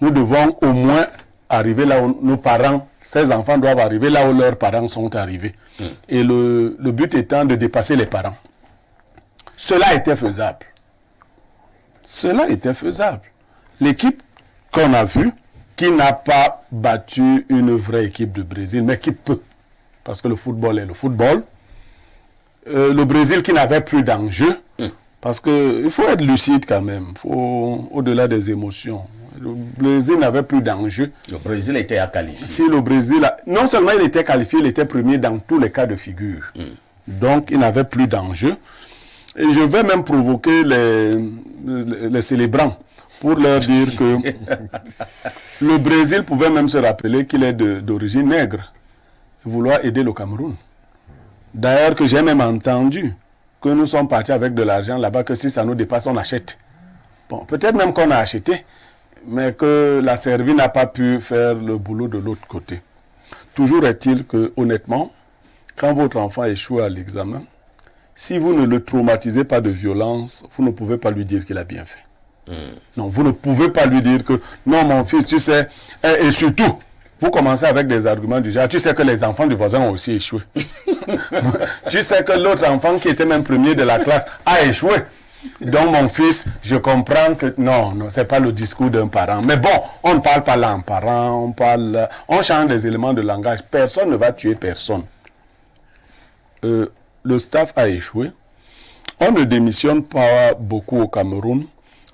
Nous devons au moins arriver là où nos parents, ces enfants doivent arriver là où leurs parents sont arrivés. Et le but étant de dépasser les parents. Cela était faisable. Cela était faisable. L'équipe qu'on a vue, qui n'a pas battu une vraie équipe de Brésil, mais qui peut, parce que le football est le football. Le Brésil qui n'avait plus d'enjeu, parce qu'il faut être lucide quand même, au-delà des émotions. Le Brésil n'avait plus d'enjeu. Le Brésil était qualifié. Si le Brésil, non seulement il était qualifié, il était premier dans tous les cas de figure. Donc il n'avait plus d'enjeu. Et je vais même provoquer les célébrants pour leur dire que le Brésil pouvait même se rappeler qu'il est d'origine nègre et vouloir aider le Cameroun. D'ailleurs, que j'ai même entendu que nous sommes partis avec de l'argent là-bas, que si ça nous dépasse, on achète. Bon, peut-être même qu'on a acheté, mais que la Serbie n'a pas pu faire le boulot de l'autre côté. Toujours est-il que, honnêtement, quand votre enfant échoue à l'examen, si vous ne le traumatisez pas de violence, vous ne pouvez pas lui dire qu'il a bien fait. Non, vous ne pouvez pas lui dire que, non, mon fils, tu sais, et surtout, vous commencez avec des arguments du genre, tu sais que les enfants du voisin ont aussi échoué. Tu sais que l'autre enfant qui était même premier de la classe a échoué. Donc mon fils, je comprends que non, c'est pas le discours d'un parent. Mais bon, on ne parle pas là en parent, on change des éléments de langage. Personne ne va tuer personne. Le staff a échoué. On ne démissionne pas beaucoup au Cameroun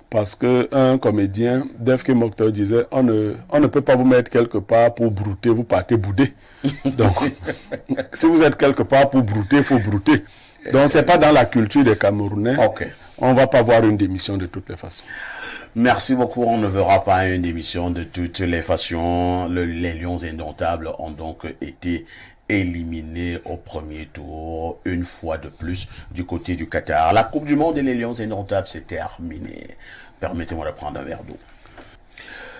parce qu'un comédien, Defke Mokhtar, disait on ne peut pas vous mettre quelque part pour brouter, vous partez bouder. Donc, si vous êtes quelque part pour brouter, il faut brouter. Donc, c'est pas dans la culture des Camerounais. Ok. On va pas voir une démission de toutes les façons. Merci beaucoup. On ne verra pas une démission de toutes les façons. Les Lions indomptables ont donc été éliminés au premier tour, une fois de plus, du côté du Qatar. La Coupe du Monde et les Lions indomptables, c'est terminé. Permettez-moi de prendre un verre d'eau.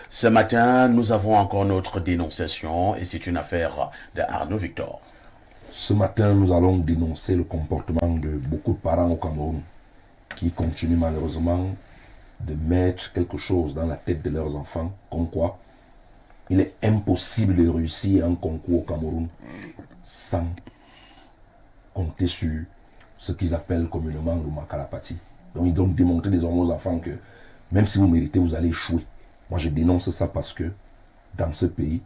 Ce matin, nous avons encore notre dénonciation et c'est une affaire de Arnaud Victor. Ce matin, nous allons dénoncer le comportement de beaucoup de parents au Cameroun qui continuent malheureusement de mettre quelque chose dans la tête de leurs enfants, comme quoi il est impossible de réussir un concours au Cameroun sans compter sur ce qu'ils appellent communément le Makalapati. Donc ils doivent démontrer désormais aux enfants que même si vous méritez, vous allez échouer. Moi je dénonce ça parce que dans ce pays,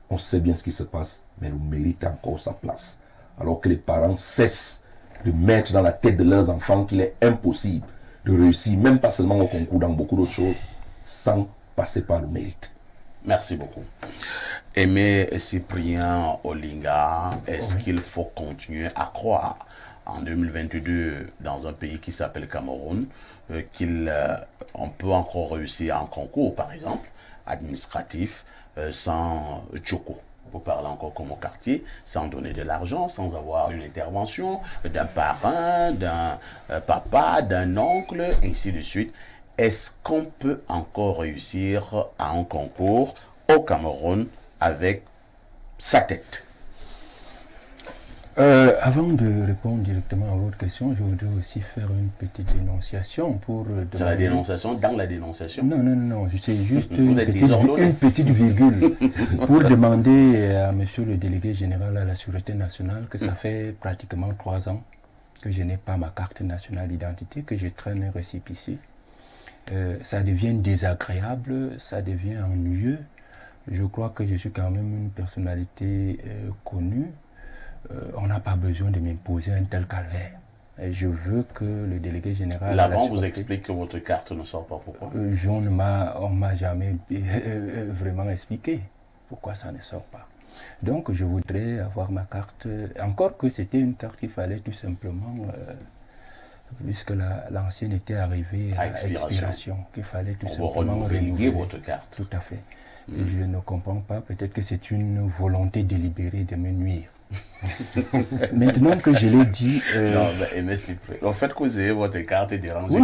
on sait bien ce qui se passe, mais le mérite a encore sa place. Alors que les parents cessent de mettre dans la tête de leurs enfants qu'il est impossible de réussir, même pas seulement au concours, dans beaucoup d'autres choses, sans passer par le mérite. Merci beaucoup. Aimé Cyprien Olinga, est-ce qu'il faut continuer à croire en 2022 dans un pays qui s'appelle Cameroun qu'on peut encore réussir un concours, par exemple, administratif, sans Tchoko, pour parler encore comme au quartier, sans donner de l'argent, sans avoir une intervention d'un parrain, d'un papa, d'un oncle, ainsi de suite. Est-ce qu'on peut encore réussir à un concours au Cameroun avec sa tête? Avant de répondre directement à votre question, je voudrais aussi faire une petite dénonciation pour... C'est la dénonciation dans la dénonciation? Non, c'est juste Vous une êtes désordonné. petite virgule pour demander à monsieur le délégué général à la Sûreté nationale que ça fait pratiquement 3 ans que je n'ai pas ma carte nationale d'identité, que je traîne un récépissé. Ça devient désagréable, ça devient ennuyeux. Je crois que je suis quand même une personnalité connue. On n'a pas besoin de m'imposer un tel calvaire. Et je veux que le délégué général... Là-bas, on vous explique que votre carte ne sort pas. Pourquoi? On ne m'a jamais vraiment expliqué pourquoi ça ne sort pas. Donc, je voudrais avoir ma carte. Encore que c'était une carte qu'il fallait tout simplement... puisque l'ancienne était arrivée à expiration, qu'il fallait tout simplement renouveler votre carte. Tout à fait. Et je ne comprends pas, peut-être que c'est une volonté délibérée de me nuire. Maintenant que je l'ai dit... mais en fait, causer votre carte est dérangée.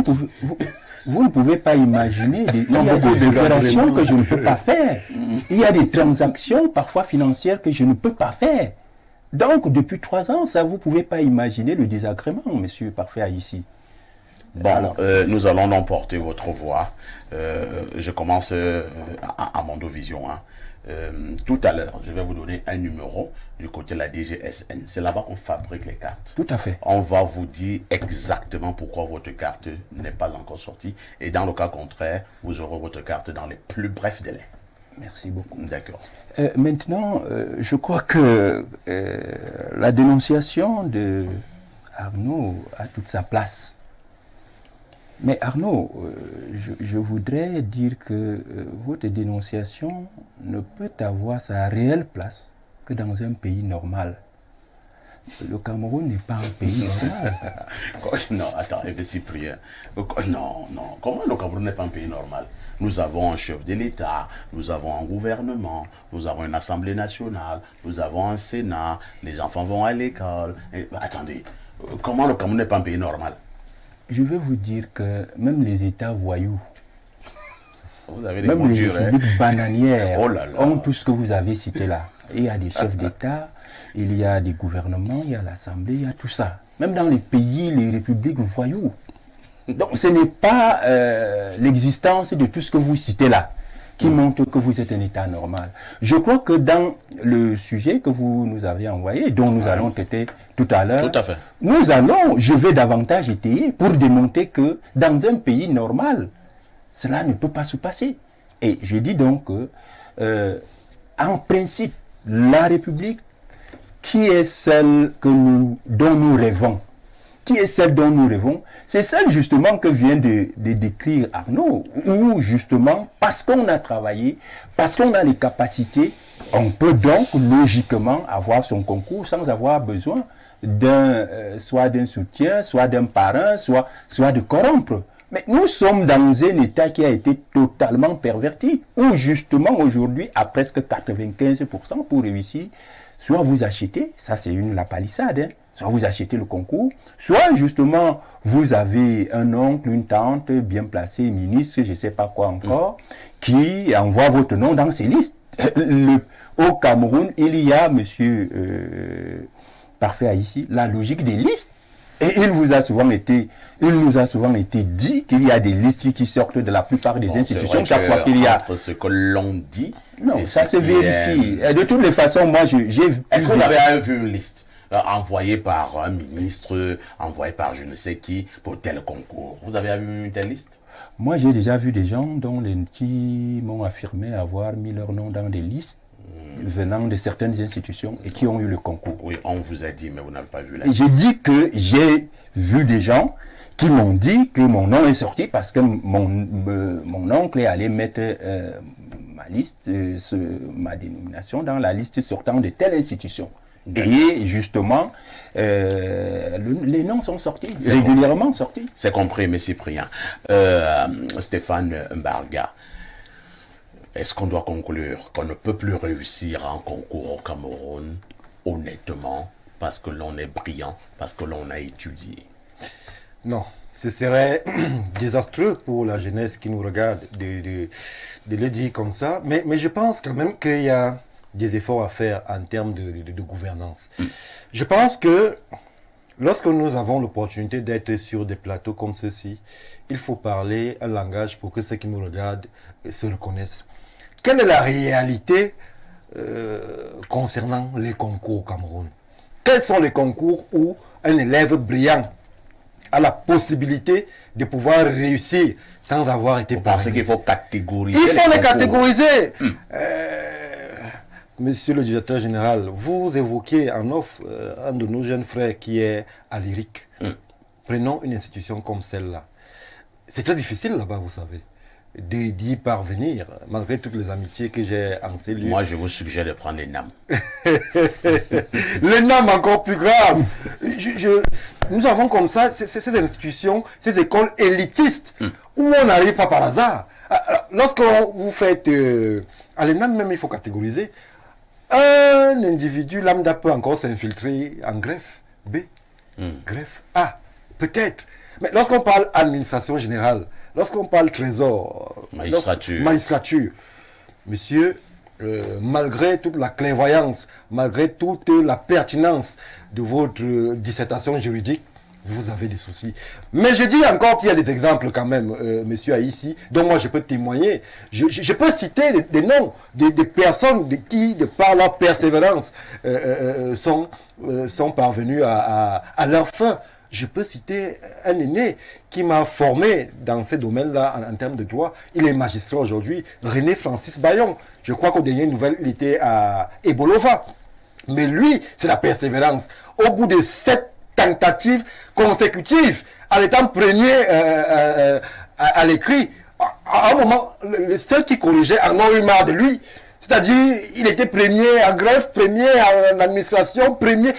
Vous ne pouvez pas imaginer, il y a des opérations que je ne peux pas faire. Il y a des transactions parfois financières que je ne peux pas faire. Donc, depuis 3 ans, ça, vous ne pouvez pas imaginer le désagrément, monsieur Parfait, ici. Bon, nous allons emporter votre voix. Je commence à Mondovision. Tout à l'heure, je vais vous donner un numéro du côté de la DGSN. C'est là-bas qu'on fabrique les cartes. Tout à fait. On va vous dire exactement pourquoi votre carte n'est pas encore sortie. Et dans le cas contraire, vous aurez votre carte dans les plus brefs délais. Merci beaucoup. D'accord. Maintenant, je crois que la dénonciation de Arnaud a toute sa place. Mais Arnaud, je voudrais dire que votre dénonciation ne peut avoir sa réelle place que dans un pays normal. Le Cameroun n'est pas un pays normal. Non, attends, Cyprien. Non, comment le Cameroun n'est pas un pays normal? Nous avons un chef de l'État, nous avons un gouvernement, nous avons une Assemblée nationale, nous avons un Sénat, les enfants vont à l'école. Attendez, comment le Cameroun n'est pas un pays normal? Je veux vous dire que même les États voyous, Vous avez des même mots les durs, hein? républiques bananières Oh là là. ont tout ce que vous avez cité là. Il y a des chefs d'État, il y a des gouvernements, il y a l'Assemblée, il y a tout ça. Même dans les pays, les républiques voyous. Donc ce n'est pas l'existence de tout ce que vous citez là qui montre que vous êtes un État normal. Je crois que dans le sujet que vous nous avez envoyé, dont nous allons traiter tout à l'heure, Tout à fait. je vais davantage étayer pour démontrer que dans un pays normal, cela ne peut pas se passer. Et je dis donc que, en principe, la République, qui est celle dont nous rêvons, c'est celle justement que vient de décrire Arnaud, où justement, parce qu'on a travaillé, parce qu'on a les capacités, on peut donc logiquement avoir son concours sans avoir besoin soit d'un soutien, soit d'un parrain, soit de corrompre. Mais nous sommes dans un État qui a été totalement perverti, où justement aujourd'hui, à presque 95% pour réussir, soit vous achetez, ça c'est la palissade, hein, soit vous achetez le concours, soit justement vous avez un oncle, une tante bien placé, ministre, je ne sais pas quoi encore, qui envoie votre nom dans ces listes. Au Cameroun, il y a, monsieur Parfait Haïti, la logique des listes. Et il nous a souvent été dit qu'il y a des listes qui sortent de la plupart des institutions chaque fois qu'il y a. Entre ce que l'on dit. Non, ça se vérifie. De toutes les façons, moi, j'ai. Est-ce qu'on avait vu une liste envoyée par un ministre, envoyée par je ne sais qui, pour tel concours? Vous avez vu une telle liste? Moi, j'ai déjà vu des gens qui m'ont affirmé avoir mis leur nom dans des listes venant de certaines institutions et qui ont eu le concours. Oui, on vous a dit, mais vous n'avez pas vu la liste. J'ai dit que j'ai vu des gens qui m'ont dit que mon nom est sorti parce que mon oncle est allé mettre ma liste, ma dénomination dans la liste sortant de telle institution. Et justement, les noms sont sortis, régulièrement sortis. C'est compris, M. Cyprien. Stéphane Mbarga, est-ce qu'on doit conclure qu'on ne peut plus réussir un concours au Cameroun honnêtement parce que l'on est brillant, parce que l'on a étudié? Non, ce serait désastreux pour la jeunesse qui nous regarde de le dire comme ça. Mais je pense quand même qu'il y a des efforts à faire en termes de gouvernance. Je pense que lorsque nous avons l'opportunité d'être sur des plateaux comme ceci, il faut parler un langage pour que ceux qui nous regardent se reconnaissent. Quelle est la réalité concernant les concours au Cameroun? Quels sont les concours où un élève brillant a la possibilité de pouvoir réussir sans avoir été Vous pensez qu'il faut catégoriser? Il faut les catégoriser. Monsieur le directeur général, vous évoquez en off un de nos jeunes frères qui est à l'IRIC. Prenons une institution comme celle-là. C'est très difficile là-bas, vous savez, d'y parvenir, malgré toutes les amitiés que j'ai en ces lieux. Moi, je vous suggère de prendre les NAM. Les NAM encore plus grave. Nous avons comme ça ces institutions, ces écoles élitistes, où on n'arrive pas par hasard. Lorsque vous faites... à l'ENAM même, il faut catégoriser. Un individu lambda peut encore s'infiltrer en greffe B, greffe A, peut-être. Mais lorsqu'on parle administration générale, lorsqu'on parle trésor, magistrature, monsieur, malgré toute la clairvoyance, malgré toute la pertinence de votre dissertation juridique, vous avez des soucis. Mais je dis encore qu'il y a des exemples quand même, monsieur Haïti, dont moi je peux témoigner. Je peux citer des noms, des personnes qui, de par leur persévérance, sont parvenus à leur fin. Je peux citer un aîné qui m'a formé dans ces domaines-là en termes de droit. Il est magistrat aujourd'hui, René Francis Bayon. Je crois qu'au dernier nouvelle, il était à Ebolova. Mais lui, c'est la persévérance. Au bout de 7 tentatives consécutives, en étant premier à l'écrit, à un moment, ceux qui corrigeaient en ont eu marre de lui. C'est-à-dire, il était premier en greffe, premier en administration, premier...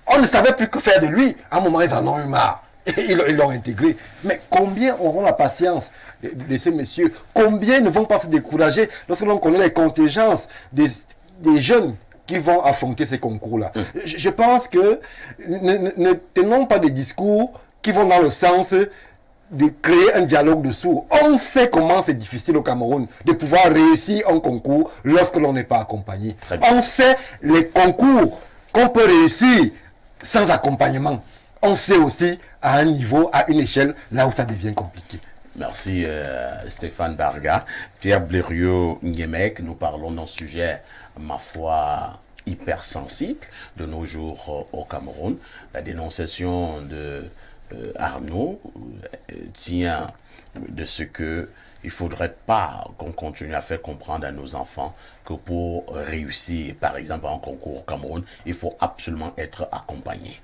On ne savait plus que faire de lui. À un moment, ils en ont eu marre. Ils l'ont intégré. Mais combien auront la patience de ces messieurs? Combien ne vont pas se décourager lorsque l'on connaît les contingences des jeunes qui vont affronter ces concours-là? Je pense que ne tenons pas des discours qui vont dans le sens de créer un dialogue de sourds. On sait comment c'est difficile au Cameroun de pouvoir réussir un concours lorsque l'on n'est pas accompagné. On sait les concours qu'on peut réussir sans accompagnement. On sait aussi à un niveau, à une échelle, là où ça devient compliqué. Merci Stéphane Barga. Pierre Blériot-Niemek, nous parlons d'un sujet, ma foi, hypersensible de nos jours au Cameroun. La dénonciation de Arnaud tient de ce que il ne faudrait pas qu'on continue à faire comprendre à nos enfants que pour réussir, par exemple, un concours au Cameroun, il faut absolument être accompagné.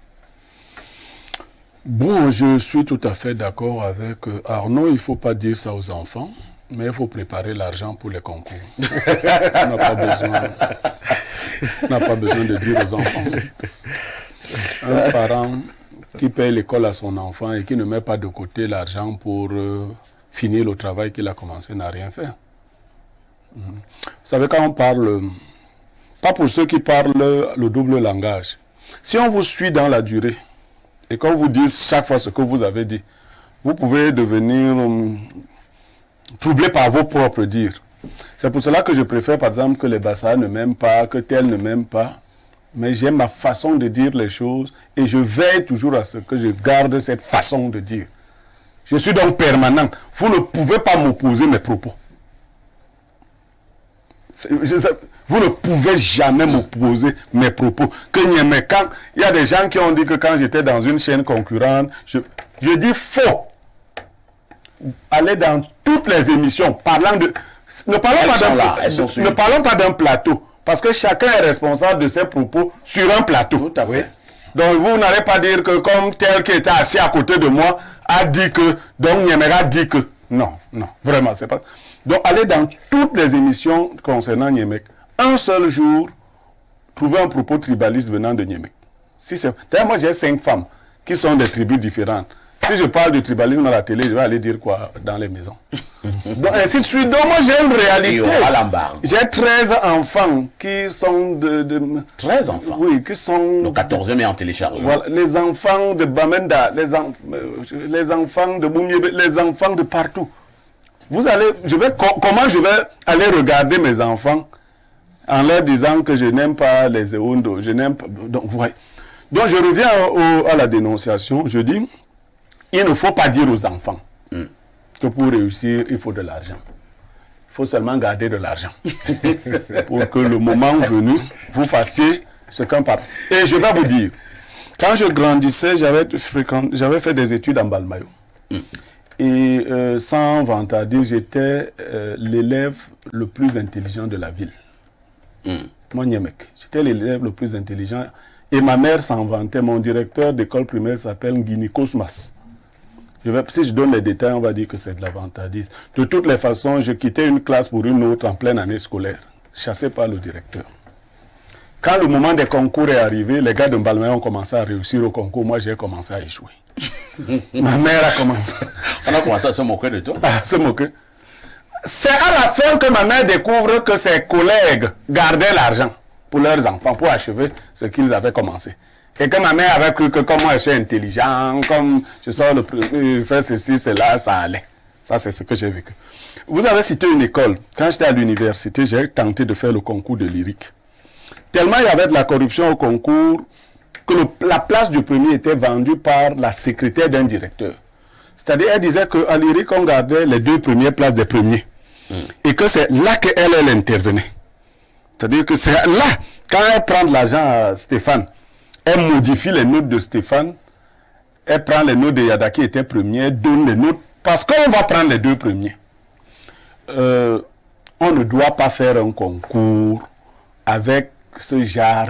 Bon, je suis tout à fait d'accord avec Arnaud. Il ne faut pas dire ça aux enfants, mais il faut préparer l'argent pour les concours. On n'a pas besoin de dire aux enfants. Un parent qui paye l'école à son enfant et qui ne met pas de côté l'argent pour finir le travail qu'il a commencé n'a rien fait. Vous savez, quand on parle, pas pour ceux qui parlent le double langage, si on vous suit dans la durée, et qu'on vous dise chaque fois ce que vous avez dit, vous pouvez devenir troublé par vos propres dires. C'est pour cela que je préfère, par exemple, que les Bassa ne m'aiment pas, que tel ne m'aime pas. Mais j'aime ma façon de dire les choses et je veille toujours à ce que je garde cette façon de dire. Je suis donc permanent. Vous ne pouvez pas m'opposer mes propos. Vous ne pouvez jamais m'opposer mes propos. Il y a des gens qui ont dit que quand j'étais dans une chaîne concurrente, je dis faux. Allez dans toutes les émissions, ne parlons pas d'un plateau, parce que chacun est responsable de ses propos sur un plateau. Tout à fait. Donc vous n'allez pas dire que comme tel qui était assis à côté de moi a dit que, donc Niemeka dit que. Non, vraiment, c'est pas. Donc allez dans toutes les émissions concernant Niemek. Un seul jour, trouver un propos tribaliste venant de Niemek. D'ailleurs, moi j'ai 5 femmes qui sont des tribus différentes. Si je parle de tribalisme à la télé, je vais aller dire quoi dans les maisons. Donc ainsi de suite. Donc moi j'ai une réalité. J'ai 13 enfants qui sont de 13 enfants? Oui, qui sont... Le 14e est en téléchargement. Voilà, les enfants de Bamenda, les enfants de Boumiébé, les enfants de partout. Comment je vais aller regarder mes enfants en leur disant que je n'aime pas les Eondo, je n'aime pas... Donc je reviens à la dénonciation, je dis, il ne faut pas dire aux enfants que pour réussir, il faut de l'argent. Il faut seulement garder de l'argent pour que le moment venu, vous fassiez ce qu'un papa... Et je vais vous dire, quand je grandissais, j'avais fait des études en Balmayo. Et sans vantarder, j'étais l'élève le plus intelligent de la ville. Moi, Niemek, j'étais l'élève le plus intelligent. Et ma mère s'en vantait. Mon directeur d'école primaire s'appelle Guini Cosmas. Si je donne les détails, on va dire que c'est de la vantardise. De toutes les façons, je quittais une classe pour une autre en pleine année scolaire, chassé par le directeur. Quand le moment des concours est arrivé, les gars de Mbalmayo ont commencé à réussir au concours. Moi, j'ai commencé à échouer. Ma mère a commencé. On a commencé à se moquer de toi. Se moquer. C'est à la fin que ma mère découvre que ses collègues gardaient l'argent pour leurs enfants, pour achever ce qu'ils avaient commencé. Et que ma mère avait cru que comme moi je suis intelligent, comme je sors le premier, faire ceci, cela, ça allait. Ça, c'est ce que j'ai vécu. Vous avez cité une école. Quand j'étais à l'université, j'ai tenté de faire le concours de lyrique. Tellement il y avait de la corruption au concours que la place du premier était vendue par la secrétaire d'un directeur. C'est-à-dire, elle disait qu'à lyrique, on gardait les 2 premières places des premiers. Et que c'est là qu'elle intervenait. C'est-à-dire que c'est là, quand elle prend de l'argent à Stéphane, elle modifie les notes de Stéphane, elle prend les notes de Yada qui étaient premiers, donne les notes, parce qu'on va prendre les 2 premiers. On ne doit pas faire un concours avec ce genre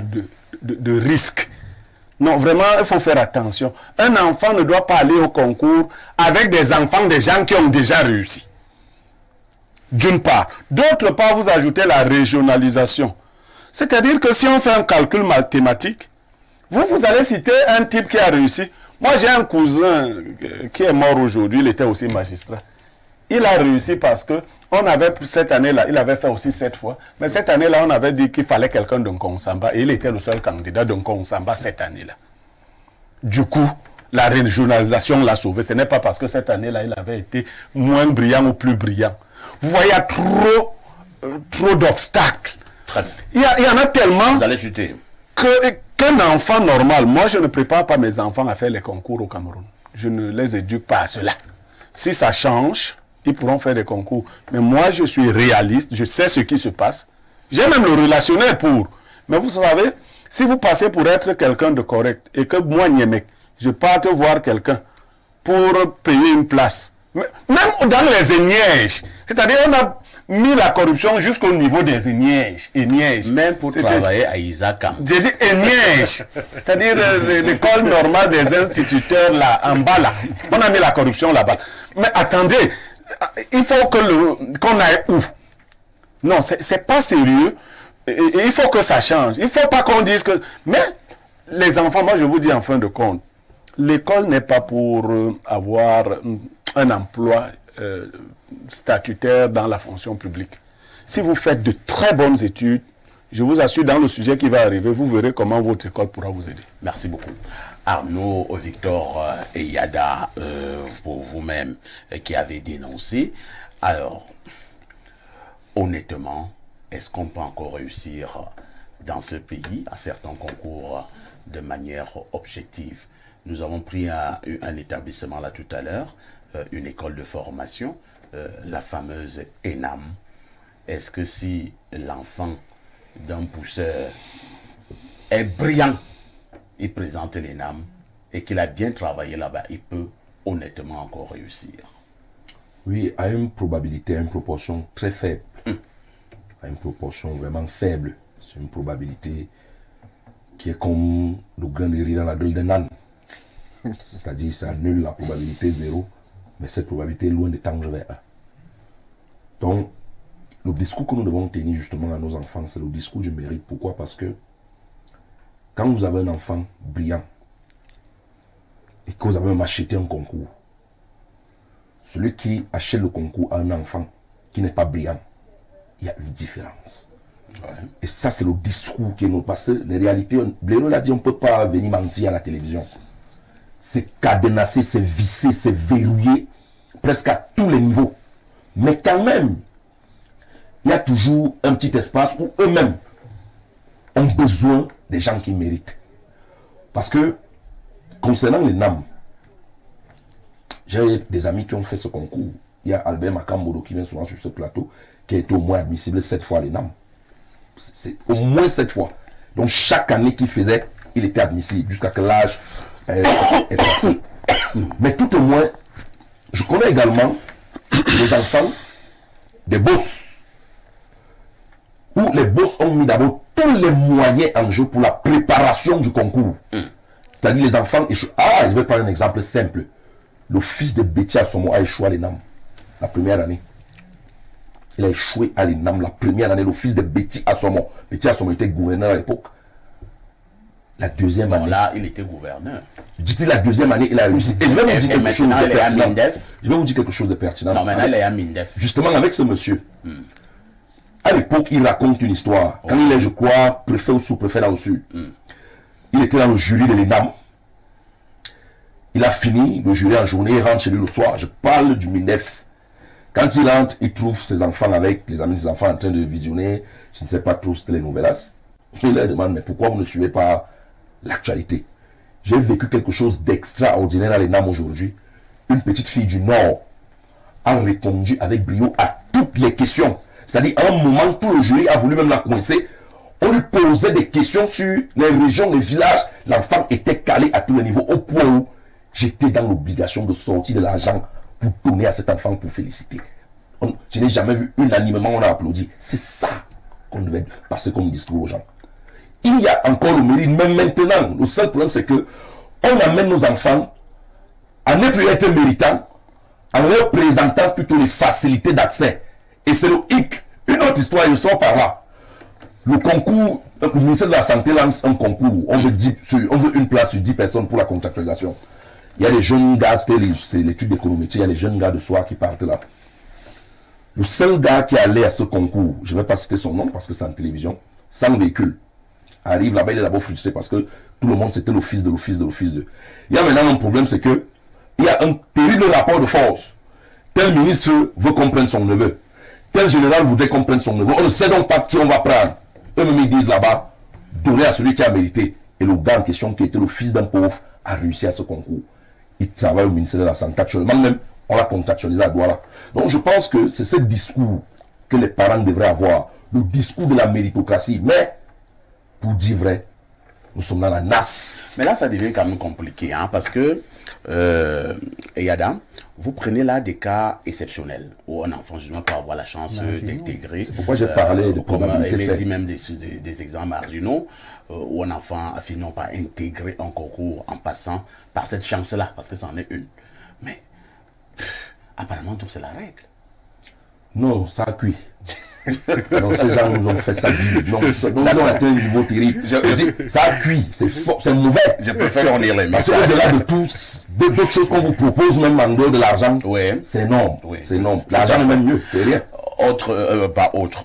de risque. Non, vraiment, il faut faire attention. Un enfant ne doit pas aller au concours avec des enfants des gens qui ont déjà réussi. D'une part. D'autre part, vous ajoutez la régionalisation. C'est-à-dire que si on fait un calcul mathématique, Vous allez citer un type qui a réussi. Moi, j'ai un cousin qui est mort aujourd'hui, il était aussi magistrat. Il a réussi parce que on avait, cette année-là, il avait fait aussi 7 fois, mais cette année-là, on avait dit qu'il fallait quelqu'un de Nkonsamba et il était le seul candidat de Nkonsamba cette année-là. Du coup, la régionalisation l'a sauvé. Ce n'est pas parce que cette année-là, il avait été moins brillant ou plus brillant. Vous voyez, il y a trop d'obstacles. Il y en a tellement. Vous allez chuter. Qu'un enfant normal, moi je ne prépare pas mes enfants à faire les concours au Cameroun. Je ne les éduque pas à cela. Si ça change, ils pourront faire des concours. Mais moi je suis réaliste, je sais ce qui se passe. J'ai même le relationnel pour. Mais vous savez, si vous passez pour être quelqu'un de correct et que moi, Niemek, je parte voir quelqu'un pour payer une place, même dans les énièges, c'est-à-dire on a mis la corruption jusqu'au niveau des énièges. Même pour travailler à Isaac. J'ai dit énièges, c'est-à-dire l'école normale des instituteurs là, en bas là. On a mis la corruption là-bas. Mais attendez, il faut qu'on aille où? Non, c'est pas sérieux. Et il faut que ça change. Il faut pas qu'on dise que... Mais les enfants, moi je vous dis en fin de compte, l'école n'est pas pour avoir un emploi statutaire dans la fonction publique. Si vous faites de très bonnes études, je vous assure, dans le sujet qui va arriver, vous verrez comment votre école pourra vous aider. Merci beaucoup. Arnaud, Victor et Yada, pour vous-même, qui avez dénoncé. Alors, honnêtement, est-ce qu'on peut encore réussir dans ce pays à certains concours de manière objective? Nous avons pris un établissement là tout à l'heure, une école de formation, la fameuse ENAM. Est-ce que si l'enfant d'un pousseur est brillant, il présente l'ENAM et qu'il a bien travaillé là-bas, il peut honnêtement encore réussir? Oui, à une probabilité, à une proportion très faible. À une proportion vraiment faible. C'est une probabilité qui est comme le grain de riz dans la gueule d'un âne. C'est-à-dire, ça annule la probabilité 0, mais cette probabilité est loin de tendre vers 1. Donc, le discours que nous devons tenir justement à nos enfants, c'est le discours du mérite. Pourquoi? Parce que quand vous avez un enfant brillant et que vous avez même acheté un concours, celui qui achète le concours à un enfant qui n'est pas brillant, il y a une différence. Ouais. Et ça, c'est le discours qui est notre. Parce que les réalités, Bléno l'a dit, on ne peut pas venir mentir à la télévision. C'est cadenassé, c'est vissé, c'est verrouillé, presque à tous les niveaux. Mais quand même, il y a toujours un petit espace où eux-mêmes ont besoin des gens qui méritent. Parce que, concernant les NAM, j'ai des amis qui ont fait ce concours. Il y a Albert Makambodo qui vient souvent sur ce plateau, qui a été au moins admissible 7 fois à l'ENAM. C'est au moins 7 fois. Donc chaque année qu'il faisait, il était admissible jusqu'à que l'âge est passé. Mais tout au moins, je connais également des enfants, des boss, où les boss ont mis d'abord tous les moyens en jeu pour la préparation du concours. C'est-à-dire les enfants échouent. Ah, je vais prendre un exemple simple. Le fils de Betty Assomo a échoué à l'ENAM la première année. Il a échoué à l'ENAM la première année, le fils de Betty Assomo. Betty Assomo était gouverneur à l'époque. La deuxième année. Là, il était gouverneur. Je dis la deuxième année, il a réussi. Et je vais vous dire quelque chose de pertinent. Je vais vous dire quelque chose de pertinent. Non, maintenant, il est à Mindef. Justement, avec ce monsieur, à l'époque, il raconte une histoire. Quand il est, je crois, préfet ou sous-préfet dans le sud, il était dans le jury de l'ENAM. Il a fini le jury en journée, il rentre chez lui le soir. Je parle du MINDEF. Quand il rentre, il trouve ses enfants avec les amis de ses enfants en train de visionner, je ne sais pas trop, c'était les novellas. Il leur demande, mais pourquoi vous ne suivez pas l'actualité? J'ai vécu quelque chose d'extraordinaire à l'ENAM aujourd'hui. Une petite fille du Nord a répondu avec brio à toutes les questions. C'est-à-dire, à un moment, tout le jury a voulu même la coincer. On lui posait des questions sur les régions, les villages. L'enfant était calé à tous les niveaux, au point où j'étais dans l'obligation de sortir de l'argent pour donner à cet enfant pour féliciter. Je n'ai jamais vu unanimement, on a applaudi. C'est ça qu'on devait passer comme discours aux gens. Il y a encore le mérite, même maintenant. Le seul problème, c'est que on amène nos enfants à ne plus être méritants, en leur présentant plutôt les facilités d'accès. Et c'est le hic. Une autre histoire, je sors par là. Le concours, le ministère de la Santé lance un concours. On veut une place sur 10 personnes pour la contractualisation. Il y a des jeunes gars, c'est l'étude d'économétrie, il y a des jeunes gars de soir qui partent là. Le seul gars qui allait à ce concours, je ne vais pas citer son nom parce que c'est en télévision, sans véhicule, arrive là-bas, il est d'abord frustré parce que tout le monde, c'était l'office de. Il y a maintenant un problème, c'est que il y a un terrible rapport de force. Tel ministre veut qu'on prenne son neveu. Tel général voudrait qu'on prenne son neveu. On ne sait donc pas qui on va prendre. Eux-mêmes, ils disent là-bas, donner à celui qui a mérité. Et le gars en question, qui était le fils d'un pauvre, a réussi à ce concours. Il travaille au ministère de la Santé. Actuellement même, on l'a contractualisé à Douala. Donc je pense que c'est ce discours que les parents devraient avoir. Le discours de la méritocratie. Mais, pour dire vrai, nous sommes dans la nasse. Mais là, ça devient quand même compliqué, hein, parce que, Yada, vous prenez là des cas exceptionnels où un enfant justement peut avoir la chance d'intégrer. C'est pourquoi j'ai parlé de probabilité faible. Même des exemples marginaux où un enfant a fini par intégrer un concours en passant par cette chance-là, parce que c'en est une. Mais apparemment, tout c'est la règle. Non, ça a cuit. Donc ces gens nous ont fait ça. Donc nous avons atteint un niveau terrible. Je dis, ça a cuit, c'est mauvais. Je préfère en lire les Parce messages. qu'au-delà de tous, d'autres choses qu'on vous propose, même en dehors de l'argent, c'est énorme. Oui. C'est énorme. L'argent est même mieux, c'est rien.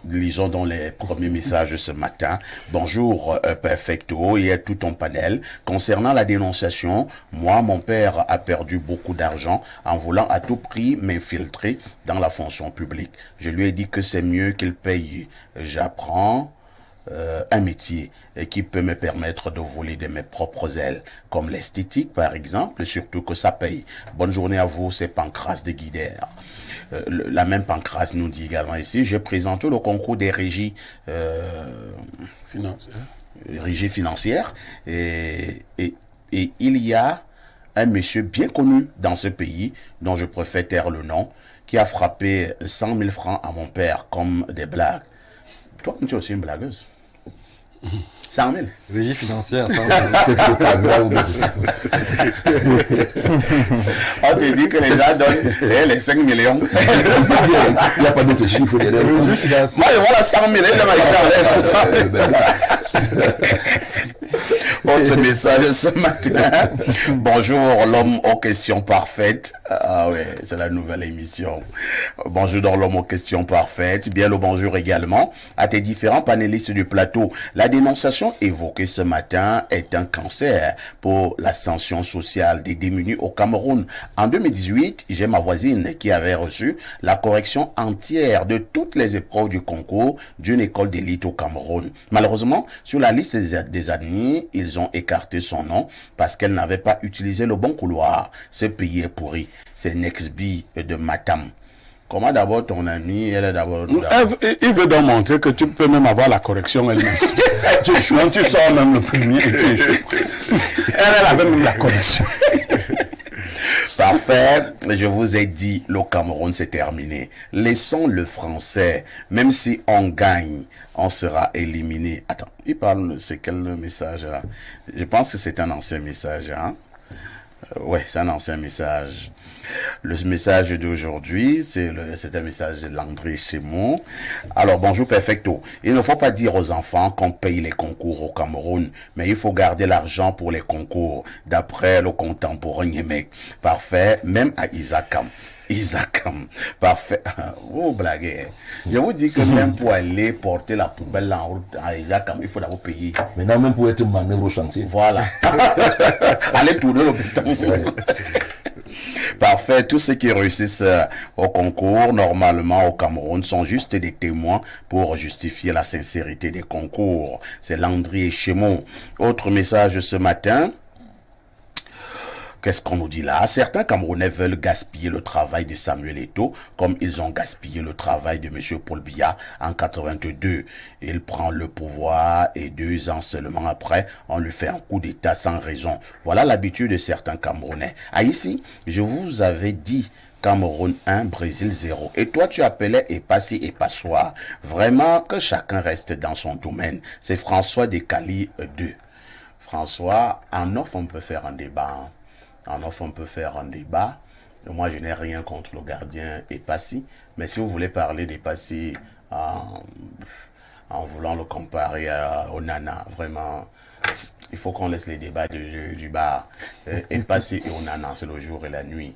Lisons dans les premiers messages ce matin. Bonjour, Perfecto, il y a tout un panel. Concernant la dénonciation, moi, mon père a perdu beaucoup d'argent en voulant à tout prix m'infiltrer dans la fonction publique. Je lui ai dit que c'est mieux qu'il paye. J'apprends un métier qui peut me permettre de voler de mes propres ailes, comme l'esthétique par exemple, surtout que ça paye. Bonne journée à vous, c'est Pancras de Guidère. La même Pancras nous dit également ici, j'ai présenté le concours des régies financières et il y a un monsieur bien connu dans ce pays, dont je préfère taire le nom, qui a frappé 100 000 francs à mon père comme des blagues. Toi, tu es aussi une blagueuse. 100 000. Régie financière, 100 000. On te dit que les gens donnent les 5 millions. Il n'y a pas d'autre chiffre derrière. Régie financière. Moi, voilà 100 000. Autre message ce matin. Bonjour, l'homme aux questions parfaites. Ah ouais, c'est la nouvelle émission. Bonjour dans l'homme aux questions parfaites. Bien le bonjour également à tes différents panélistes du plateau. La dénonciation évoquée ce matin est un cancer pour l'ascension sociale des démunis au Cameroun. En 2018, j'ai ma voisine qui avait reçu la correction entière de toutes les épreuves du concours d'une école d'élite au Cameroun. Malheureusement, sur la liste des admis, ils ont écarté son nom parce qu'elle n'avait pas utilisé le bon couloir. Ce pays est pourri. C'est Nexby de Matam. Comment d'abord ton ami, elle est d'abord... Il veut donc montrer que tu peux même avoir la correction elle-même. Tu échoues, tu sors même le premier et tu échoues. Elle avait même la correction. Parfait, je vous ai dit, le Cameroun c'est terminé. Laissons le français, même si on gagne, on sera éliminé. Attends, il parle, c'est quel message là? Je pense que c'est un ancien message, hein? Ouais, c'est un ancien message. Le message d'aujourd'hui, c'est un message de Landry Chemon. Alors, bonjour Perfecto. Il ne faut pas dire aux enfants qu'on paye les concours au Cameroun, mais il faut garder l'argent pour les concours, d'après le contemporain mec. Parfait, même à Isakam. Parfait. Oh, blague. Je vous dis que même pour aller porter la poubelle en route à Isakam, il faut d'abord payer. Maintenant, même pour être manœuvre au chantier. Voilà. Allez tourner l'hôpital. Parfait. Tous ceux qui réussissent au concours, normalement au Cameroun, sont juste des témoins pour justifier la sincérité des concours. C'est Landry et Chemon. Autre message ce matin. Qu'est-ce qu'on nous dit là? Certains Camerounais veulent gaspiller le travail de Samuel Eto'o comme ils ont gaspillé le travail de M. Paul Biya en 82. Il prend le pouvoir et 2 ans seulement après, on lui fait un coup d'état sans raison. Voilà l'habitude de certains Camerounais. Ah, ici, je vous avais dit Cameroun 1, Brésil 0. Et toi, tu appelais Epassi et Passoir. Vraiment que chacun reste dans son domaine. C'est François Descali 2. François, en off, on peut faire un débat. Moi, je n'ai rien contre le gardien Epassi. Mais si vous voulez parler d'Epassi en voulant le comparer au Nana. Vraiment, il faut qu'on laisse les débats du bar. Et passer au Nana, c'est le jour et la nuit.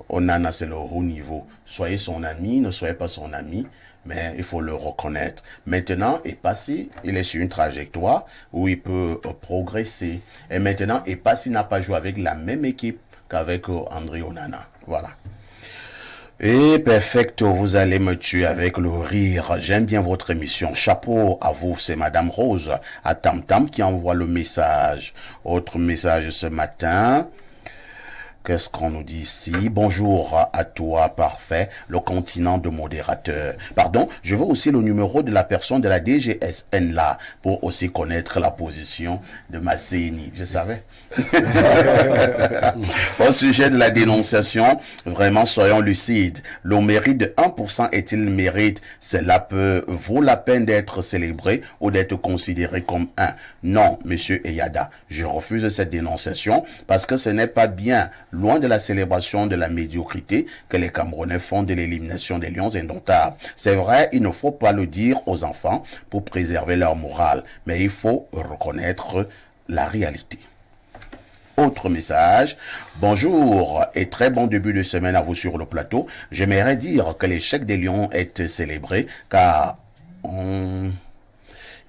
Onana, c'est le haut niveau. Soyez son ami, ne soyez pas son ami, mais il faut le reconnaître. Maintenant, Epassi, il est sur une trajectoire où il peut progresser. Et maintenant, Epassi n'a pas joué avec la même équipe qu'avec André Onana. Voilà. Et perfecto, vous allez me tuer avec le rire. J'aime bien votre émission. Chapeau à vous, c'est Madame Rose à Tam Tam qui envoie le message. Autre message ce matin. Qu'est-ce qu'on nous dit ici? Bonjour à toi, parfait, le continent de modérateur. Pardon, je veux aussi le numéro de la personne de la DGSN là, pour aussi connaître la position de ma CENI. Je savais. Au sujet de la dénonciation, vraiment soyons lucides. Le mérite de 1% est-il mérite? Cela peut vaut la peine d'être célébré ou d'être considéré comme un. Non, monsieur Eyada, je refuse cette dénonciation parce que ce n'est pas bien. Loin de la célébration de la médiocrité que les Camerounais font de l'élimination des Lions indomptables. C'est vrai, il ne faut pas le dire aux enfants pour préserver leur morale, mais il faut reconnaître la réalité. Autre message. Bonjour et très bon début de semaine à vous sur le plateau. J'aimerais dire que l'échec des Lions est célébré car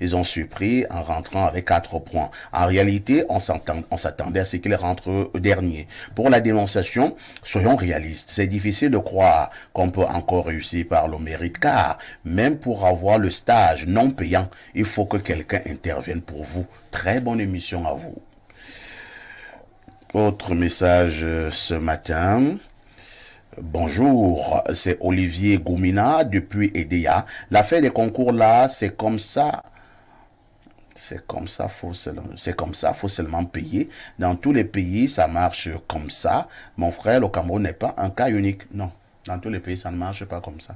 ils ont surpris en rentrant avec 4 points. En réalité, on s'attendait à ce qu'ils rentrent dernier. Pour la dénonciation, soyons réalistes. C'est difficile de croire qu'on peut encore réussir par le mérite, car même pour avoir le stage non payant, il faut que quelqu'un intervienne pour vous. Très bonne émission à vous. Autre message ce matin. Bonjour, c'est Olivier Goumina depuis EDEA. L'affaire des concours là, c'est comme ça, faut seulement payer. Dans tous les pays, ça marche comme ça. Mon frère, le Cameroun n'est pas un cas unique. Non, dans tous les pays, ça ne marche pas comme ça.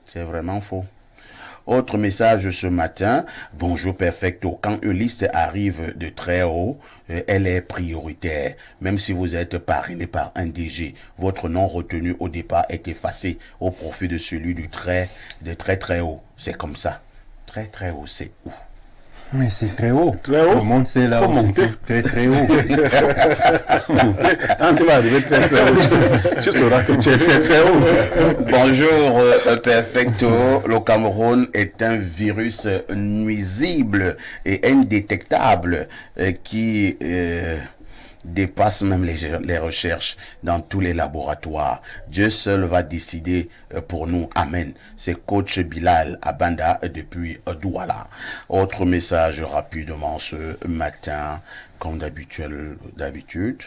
C'est vraiment faux. Autre message ce matin. Bonjour perfecto. Quand une liste arrive de très haut, elle est prioritaire. Même si vous êtes parrainé par un DG, votre nom retenu au départ est effacé au profit de celui de très haut. C'est comme ça. Très très haut, c'est où? Mais c'est très haut. Très haut. Le monde, c'est là Faut où monter. c'est très haut. Quand tu vas arriver très très haut, tu sauras que tu es très très haut. Bonjour, perfecto. Le Cameroun est un virus nuisible et indétectable qui dépasse même les recherches dans tous les laboratoires. Dieu seul va décider pour nous. Amen. C'est coach Bilal Abanda depuis Douala. Autre message rapidement ce matin, comme d'habitude.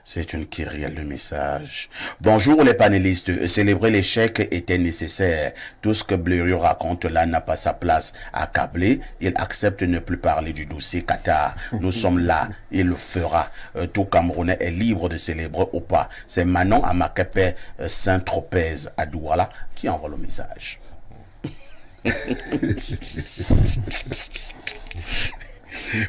C'est une kyrielle de message. Bonjour les panélistes. Célébrer l'échec était nécessaire. Tout ce que Blériot raconte là n'a pas sa place. Accablé, il accepte de ne plus parler du dossier Qatar. Nous sommes là. Il le fera. Tout Camerounais est libre de célébrer ou pas. C'est Manon Amakepe Saint-Tropez à Douala qui envoie le message.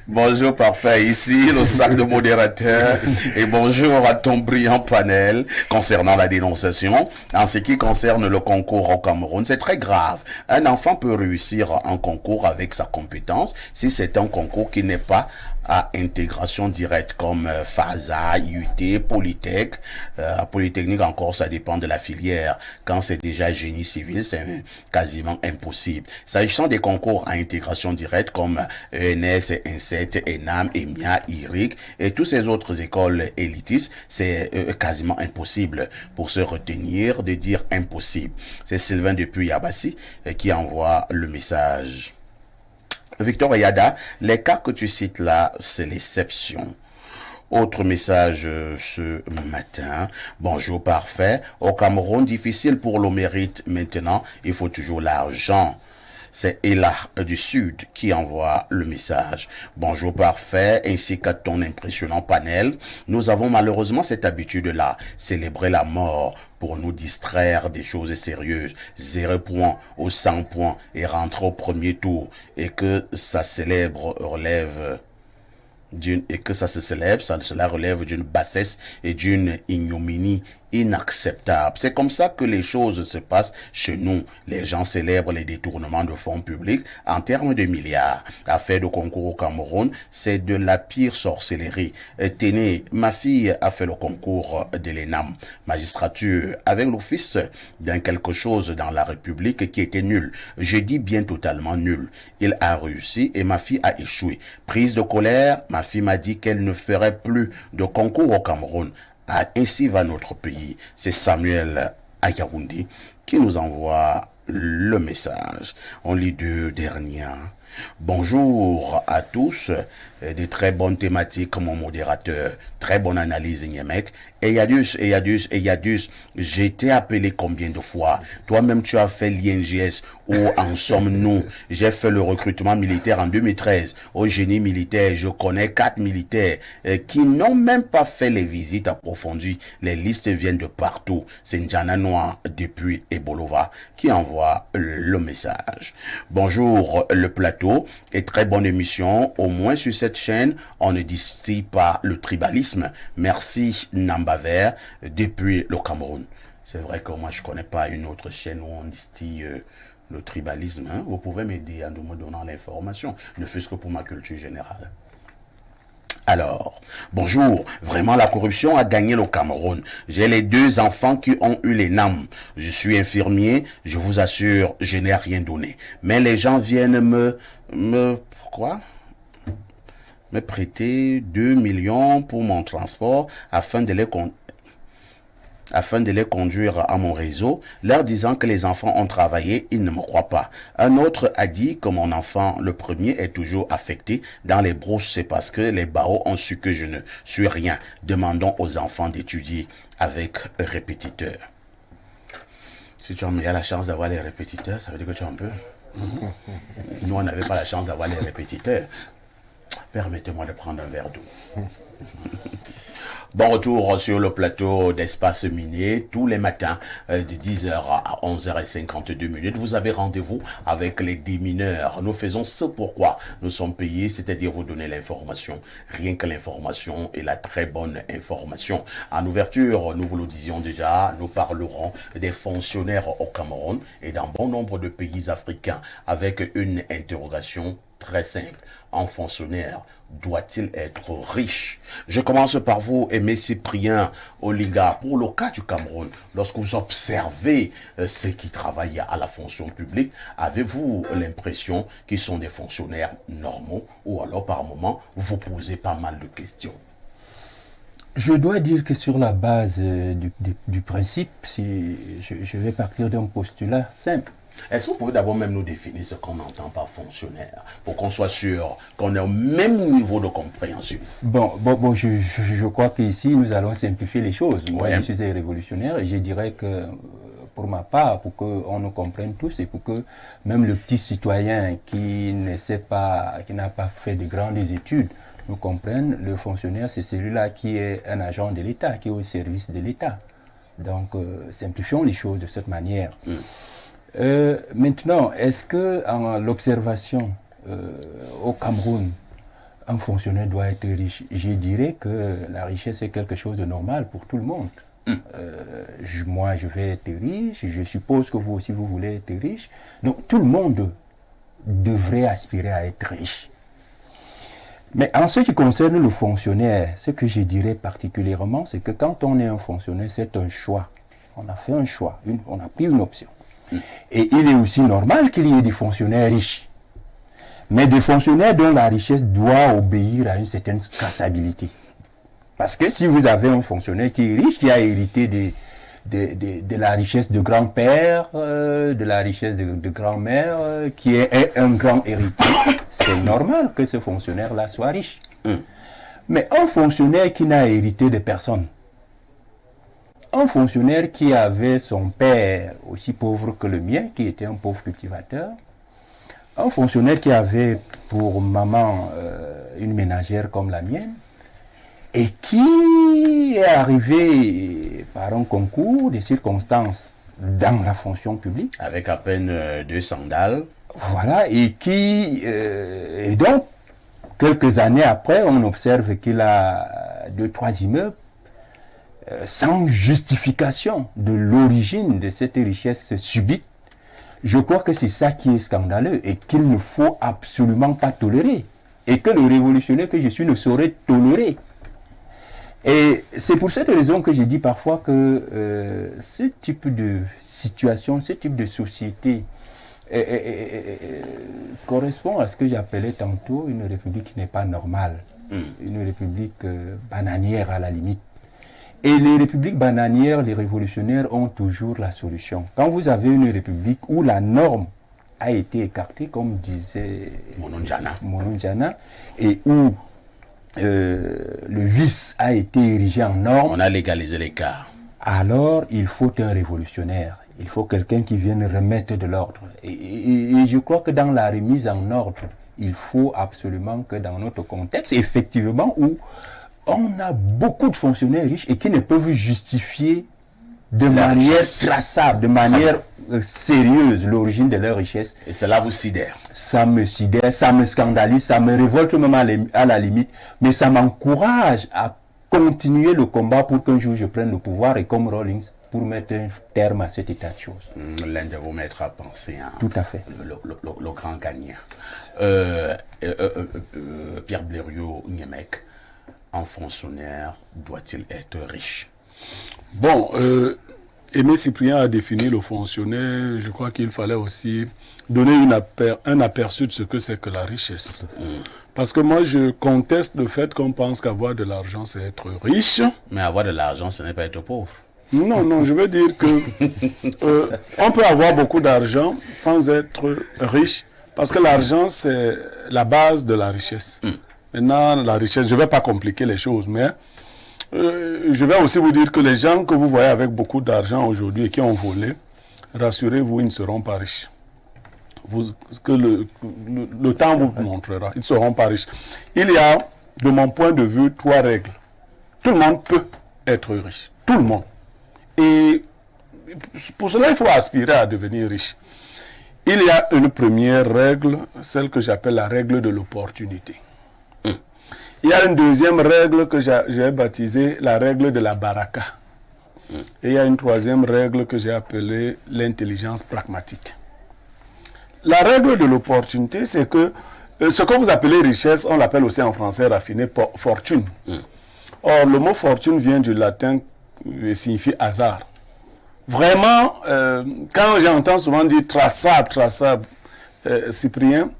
Bonjour parfait, ici le sac de modérateur et bonjour à ton brillant panel concernant la dénonciation. En ce qui concerne le concours au Cameroun, c'est très grave. Un enfant peut réussir un concours avec sa compétence si c'est un concours qui n'est pas à intégration directe comme FASA, IUT, Polytech. À Polytechnique encore, ça dépend de la filière. Quand c'est déjà génie civil, c'est quasiment impossible. S'agissant des concours à intégration directe comme ENS, INSET, ENAM, EMIA, IRIC et toutes ces autres écoles élitistes, c'est quasiment impossible. Pour se retenir de dire impossible. C'est Sylvain depuis Yabassi qui envoie le message. Victor Eyada, les cas que tu cites là, c'est l'exception. Autre message ce matin. Bonjour parfait. Au Cameroun, difficile pour le mérite. Maintenant, il faut toujours l'argent. C'est Ella du Sud qui envoie le message. Bonjour parfait, ainsi qu'à ton impressionnant panel. Nous avons malheureusement cette habitude-là, célébrer la mort pour nous distraire des choses sérieuses. 0 points ou 100 points et rentrer au premier tour et que ça cela relève d'une bassesse et d'une ignominie inacceptable. C'est comme ça que les choses se passent chez nous. Les gens célèbrent les détournements de fonds publics en termes de milliards. Affaire de concours au Cameroun, c'est de la pire sorcellerie. Tenez, ma fille a fait le concours de l'ENAM, magistrature, avec l'office d'un quelque chose dans la République qui était nul. Je dis bien totalement nul. Il a réussi et ma fille a échoué. Prise de colère, ma fille m'a dit qu'elle ne ferait plus de concours au Cameroun. Ainsi va notre pays. C'est Samuel à Yaoundé qui nous envoie le message. On lit deux dernières. Bonjour à tous, des très bonnes thématiques, mon modérateur, très bonne analyse, Niemek. Eyadus, j'ai été appelé combien de fois? Toi-même, tu as fait l'INGS. Où en sommes-nous? J'ai fait le recrutement militaire en 2013. Au génie militaire, je connais 4 militaires qui n'ont même pas fait les visites approfondies. Les listes viennent de partout. C'est Njana Noir depuis Ebolova qui envoie le message. Bonjour le plateau et très bonne émission. Au moins sur cette chaîne, on ne distille pas le tribalisme. Merci Namba Vert depuis le Cameroun. C'est vrai que moi je connais pas une autre chaîne où on distille le tribalisme. Hein? Vous pouvez m'aider en me donnant l'information, ne fût-ce que pour ma culture générale. Alors, bonjour, vraiment la corruption a gagné le Cameroun. J'ai les 2 enfants qui ont eu les NAM. Je suis infirmier, je vous assure, je n'ai rien donné. Mais les gens viennent me prêter 2 millions pour mon transport afin de les conduire à mon réseau, leur disant que les enfants ont travaillé, ils ne me croient pas. Un autre a dit que mon enfant, le premier, est toujours affecté dans les brousses, c'est parce que les barreaux ont su que je ne suis rien. Demandons aux enfants d'étudier avec répétiteur. Si tu as la chance d'avoir les répétiteurs, ça veut dire que tu en peux. Nous, on n'avait pas la chance d'avoir les répétiteurs. Permettez-moi de prendre un verre d'eau. Bon retour sur le plateau d'Espace Minier tous les matins de 10h à 11h52. Vous avez rendez-vous avec les démineurs. Nous faisons ce pourquoi nous sommes payés, c'est-à-dire vous donner l'information. Rien que l'information et la très bonne information. En ouverture, nous vous le disions déjà, nous parlerons des fonctionnaires au Cameroun et dans bon nombre de pays africains avec une interrogation très simple. Un fonctionnaire doit-il être riche? Je commence par vous, Aimé Cyprien Olinga. Pour le cas du Cameroun, lorsque vous observez ceux qui travaillent à la fonction publique, avez-vous l'impression qu'ils sont des fonctionnaires normaux ou alors par moment vous vous posez pas mal de questions? Je dois dire que sur la base du principe, je vais partir d'un postulat simple. Est-ce que vous pouvez d'abord même nous définir ce qu'on entend par fonctionnaire, pour qu'on soit sûr qu'on est au même niveau de compréhension? Bon, je crois qu'ici, nous allons simplifier les choses. Moi, je suis un révolutionnaire et je dirais que, pour ma part, pour qu'on nous comprenne tous et pour que même le petit citoyen qui ne sait pas, qui n'a pas fait de grandes études, nous comprenne, le fonctionnaire, c'est celui-là qui est un agent de l'État, qui est au service de l'État. Donc, simplifions les choses de cette manière. Maintenant, est-ce que en l'observation au Cameroun, un fonctionnaire doit être riche? Je dirais que la richesse est quelque chose de normal pour tout le monde. Moi, je vais être riche, je suppose que vous aussi, vous voulez être riche. Donc, tout le monde devrait aspirer à être riche. Mais en ce qui concerne le fonctionnaire, ce que je dirais particulièrement, c'est que quand on est un fonctionnaire, c'est un choix. On a fait un choix, on a pris une option. Et il est aussi normal qu'il y ait des fonctionnaires riches. Mais des fonctionnaires dont la richesse doit obéir à une certaine traçabilité. Parce que si vous avez un fonctionnaire qui est riche, qui a hérité de la richesse de grand-père, de la richesse de grand-mère, qui est un grand héritier, c'est normal que ce fonctionnaire-là soit riche. Mais un fonctionnaire qui n'a hérité de personne, un fonctionnaire qui avait son père aussi pauvre que le mien, qui était un pauvre cultivateur, un fonctionnaire qui avait pour maman une ménagère comme la mienne, et qui est arrivé par un concours de circonstances dans la fonction publique. Avec à peine 2 sandales. Voilà, et qui... et donc, quelques années après, on observe qu'il a 2-3 immeubles. sans justification de l'origine de cette richesse subite, je crois que c'est ça qui est scandaleux et qu'il ne faut absolument pas tolérer. Et que le révolutionnaire que je suis ne saurait tolérer. Et c'est pour cette raison que j'ai dit parfois que ce type de situation, ce type de société correspond à ce que j'appelais tantôt une république qui n'est pas normale. Une république bananière à la limite. Et les républiques bananières, les révolutionnaires ont toujours la solution. Quand vous avez une république où la norme a été écartée, comme disait Mononjana, et où le vice a été érigé en norme, on a légalisé l'écart. Alors il faut un révolutionnaire. Il faut quelqu'un qui vienne remettre de l'ordre. Et je crois que dans la remise en ordre, il faut absolument que dans notre contexte, effectivement, où on a beaucoup de fonctionnaires riches et qui ne peuvent justifier de manière traçable, de manière sérieuse l'origine de leur richesse. Et cela vous sidère. Ça me sidère, ça me scandalise, ça me révolte même à la limite, mais ça m'encourage à continuer le combat pour qu'un jour je prenne le pouvoir et comme Rawlings, pour mettre un terme à cet état de choses. L'un de vos maîtres a pensé à tout à fait. Le grand gagnant. Pierre Blériot-Niemek, un fonctionnaire doit-il être riche? Bon, Aimé Cyprien a défini le fonctionnaire. Je crois qu'il fallait aussi donner un aperçu de ce que c'est que la richesse. Parce que moi, je conteste le fait qu'on pense qu'avoir de l'argent, c'est être riche. Mais avoir de l'argent, ce n'est pas être pauvre. Non, je veux dire que on peut avoir beaucoup d'argent sans être riche. Parce que l'argent, c'est la base de la richesse. Maintenant, la richesse, je ne vais pas compliquer les choses, mais je vais aussi vous dire que les gens que vous voyez avec beaucoup d'argent aujourd'hui et qui ont volé, rassurez-vous, ils ne seront pas riches. Que le temps vous montrera, ils ne seront pas riches. Il y a, de mon point de vue, 3 règles. Tout le monde peut être riche. Tout le monde. Et pour cela, il faut aspirer à devenir riche. Il y a une première règle, celle que j'appelle la règle de l'opportunité. Il y a une deuxième règle que j'ai baptisée la règle de la baraka. Et il y a une troisième règle que j'ai appelée l'intelligence pragmatique. La règle de l'opportunité, c'est que ce que vous appelez richesse, on l'appelle aussi en français raffiné fortune. Or, le mot fortune vient du latin et signifie hasard. Vraiment, quand j'entends souvent dire traçable, Cyprien,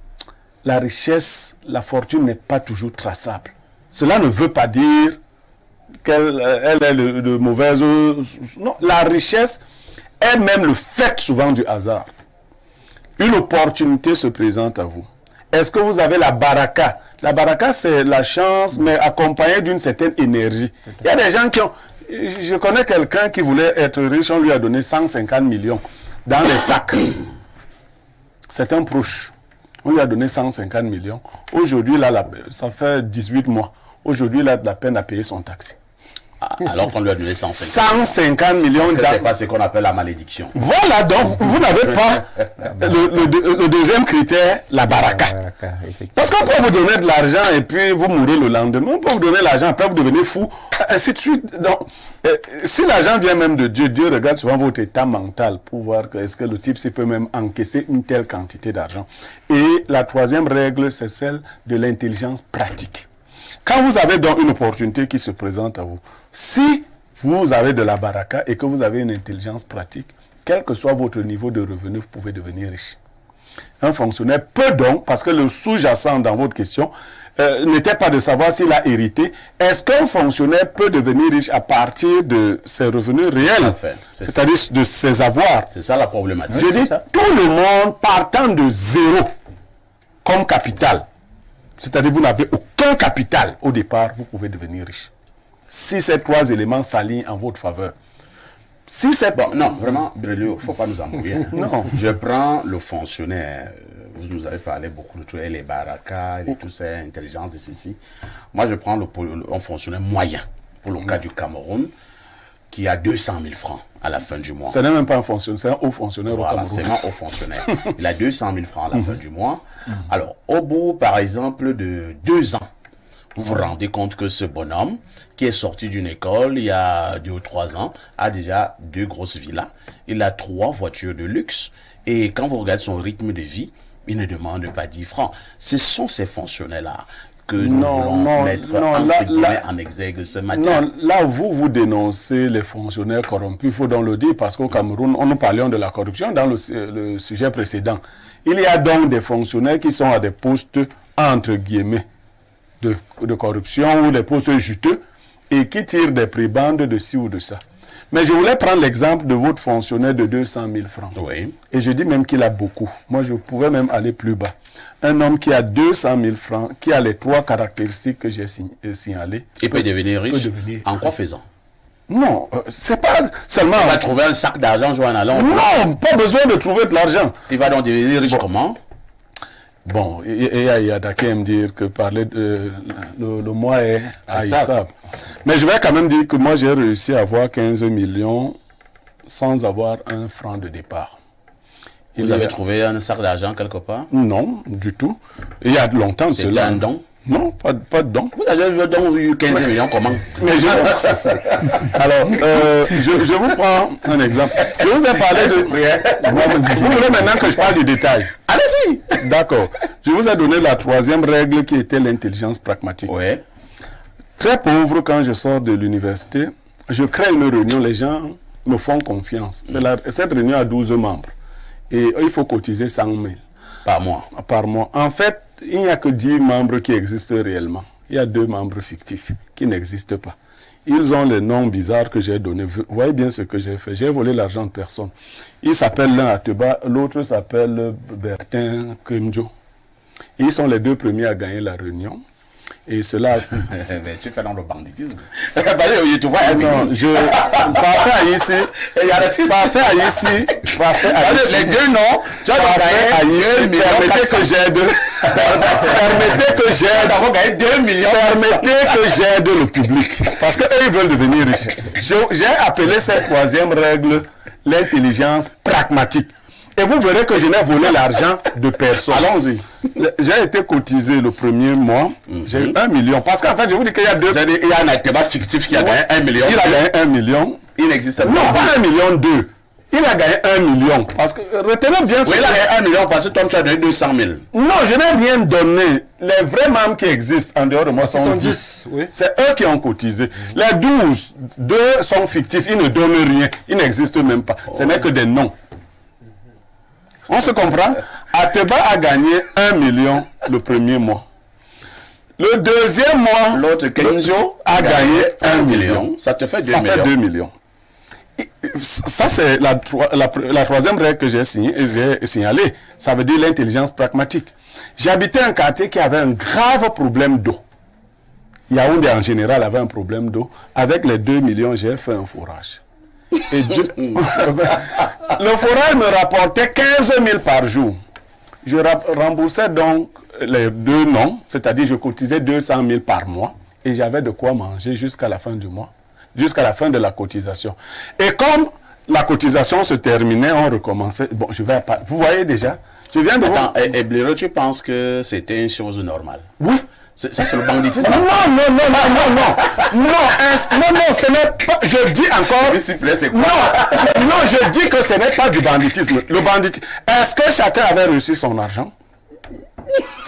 la richesse, la fortune n'est pas toujours traçable. Cela ne veut pas dire qu'elle est de mauvaise... Non, la richesse est même le fait souvent du hasard. Une opportunité se présente à vous. Est-ce que vous avez la baraka? La baraka, c'est la chance, mais accompagnée d'une certaine énergie. Il y a des gens qui ont... Je connais quelqu'un qui voulait être riche, on lui a donné 150 millions dans les sacs. C'est un proche. On lui a donné 150 millions. Aujourd'hui, ça fait 18 mois. Aujourd'hui, il a de la peine à payer son taxi. Alors qu'on lui a donné 150 millions. C'est pas ce qu'on appelle la malédiction. Voilà, donc vous n'avez pas le deuxième critère, la baraka. Parce qu'on peut vous donner de l'argent et puis vous mourrez le lendemain. On peut vous donner l'argent, après vous devenez fou, ainsi de suite. Donc, si l'argent vient même de Dieu, Dieu regarde souvent votre état mental pour voir est-ce que le type peut même encaisser une telle quantité d'argent. Et la troisième règle, c'est celle de l'intelligence pratique. Quand vous avez donc une opportunité qui se présente à vous, si vous avez de la baraka et que vous avez une intelligence pratique, quel que soit votre niveau de revenu, vous pouvez devenir riche. Un fonctionnaire peut donc, parce que le sous-jacent dans votre question n'était pas de savoir s'il a hérité, est-ce qu'un fonctionnaire peut devenir riche à partir de ses revenus réels, c'est-à-dire de ses avoirs? C'est ça la problématique. Je dis, tout le monde partant de zéro comme capital, c'est-à-dire vous n'avez aucun capital au départ, vous pouvez devenir riche. Si ces 3 éléments s'alignent en votre faveur. Si c'est... Bon, non, vraiment, Brélio, il ne faut pas nous embrouiller. Non. Je prends le fonctionnaire, vous nous avez parlé beaucoup de tout, les barakas, et tout ça, intelligence et ceci. Moi, je prends un fonctionnaire moyen, pour le cas du Cameroun, qui a 200 000 francs à la fin du mois. Ce n'est même pas un fonctionnaire, c'est un haut fonctionnaire au Cameroun. Voilà, c'est un haut fonctionnaire. Il a 200 000 francs à la fin du mois. Alors, au bout, par exemple, de 2 ans, Vous vous rendez compte que ce bonhomme, qui est sorti d'une école il y a 2 ou 3 ans, a déjà 2 grosses villas, il a 3 voitures de luxe, et quand vous regardez son rythme de vie, il ne demande pas 10 francs. Ce sont ces fonctionnaires-là que nous voulons mettre en exergue ce matin. Non, là vous dénoncez les fonctionnaires corrompus, il faut donc le dire, parce qu'au Cameroun, nous parlions de la corruption dans le sujet précédent. Il y a donc des fonctionnaires qui sont à des postes, entre guillemets, de corruption ou des postes juteux et qui tirent des prébendes de ci ou de ça. Mais je voulais prendre l'exemple de votre fonctionnaire de 200 000 francs. Oui. Et je dis même qu'il a beaucoup. Moi, je pouvais même aller plus bas. Un homme qui a 200 000 francs, qui a les 3 caractéristiques que j'ai signalées. Il peut devenir riche. En quoi faisant? Non, c'est pas seulement... Il va trouver un sac d'argent, jouer en allant. Non, pas besoin de trouver de l'argent. Il va donc devenir riche comment? Bon, et il y a d'à me dire que parler de le mois est haïssable. Mais je vais quand même dire que moi, j'ai réussi à avoir 15 millions sans avoir un franc de départ. Vous avez trouvé un sac d'argent quelque part? Non, du tout. Il y a longtemps de cela. C'était un don? Non, pas de don. Vous avez donc eu 15 millions comment? Mais alors, je vous prends un exemple. Je vous ai parlé de... Vous voulez maintenant que je parle du détail? Allez-y! D'accord. Je vous ai donné la 3e règle qui était l'intelligence pragmatique. Ouais. Très pauvre, quand je sors de l'université, je crée une réunion, les gens me font confiance. Cette réunion a 12 membres. Et il faut cotiser 100 000. Par mois. Par mois. En fait, il n'y a que 10 membres qui existent réellement. Il y a 2 membres fictifs qui n'existent pas. Ils ont les noms bizarres que j'ai donnés. Vous voyez bien ce que j'ai fait. J'ai volé l'argent de personne. Ils s'appellent l'un Ateba, l'autre s'appelle Bertin Kemjo. Ils sont les 2 premiers à gagner la réunion. Et cela... Mais tu fais dans le banditisme. Tu vois, non, parfait à ici. Parfait à ici. Parfait à ici. Les 2 noms, tu as gagné 2 millions. Permettez que j'aide. Permettez que j'aide. 2 millions. Permettez que j'aide le public. Parce qu'eux, ils veulent devenir riches. J'ai appelé cette 3e règle l'intelligence pragmatique. Et vous verrez que je n'ai volé l'argent de personne. Allons-y. J'ai été cotisé le premier mois. J'ai eu 1 million. Parce qu'en fait, je vous dis qu'il y a 2... Il y a un Ateba fictif qui a gagné 1 million. Il a gagné 1 million. Il n'existe pas. Non, pas 1 million 2. Il a gagné 1 million. Parce que, retenez bien ce il a gagné 1 million parce que toi, tu as donné 200 000. Non, je n'ai rien donné. Les vrais membres qui existent en dehors de moi sont 10. Oui. C'est eux qui ont cotisé. Les 12, 2 sont fictifs. Ils ne donnent rien. Ils n'existent même pas. Ce n'est que des noms. On se comprend? Ateba a gagné 1 million le premier mois. Le deuxième mois, l'autre Kenjo a gagné 1 million. Ça te fait 2 millions. Ça fait 2 millions. Ça, c'est la 3e règle que j'ai signalée. Ça veut dire l'intelligence pragmatique. J'habitais un quartier qui avait un grave problème d'eau. Yaoundé, en général, avait un problème d'eau. Avec les 2 millions, j'ai fait un forage. Et le forage me rapportait 15 000 par jour. Je remboursais donc les 2 noms, c'est-à-dire je cotisais 200 000 par mois et j'avais de quoi manger jusqu'à la fin du mois, jusqu'à la fin de la cotisation. Et comme la cotisation se terminait, on recommençait. Bon, vous voyez déjà, je viens de... Attends, et Blero, tu penses que c'était une chose normale? Oui. Ça, c'est le banditisme. Non, ce n'est pas... Je dis encore... Non, je dis que ce n'est pas du banditisme. Le banditisme... Est-ce que chacun avait reçu son argent?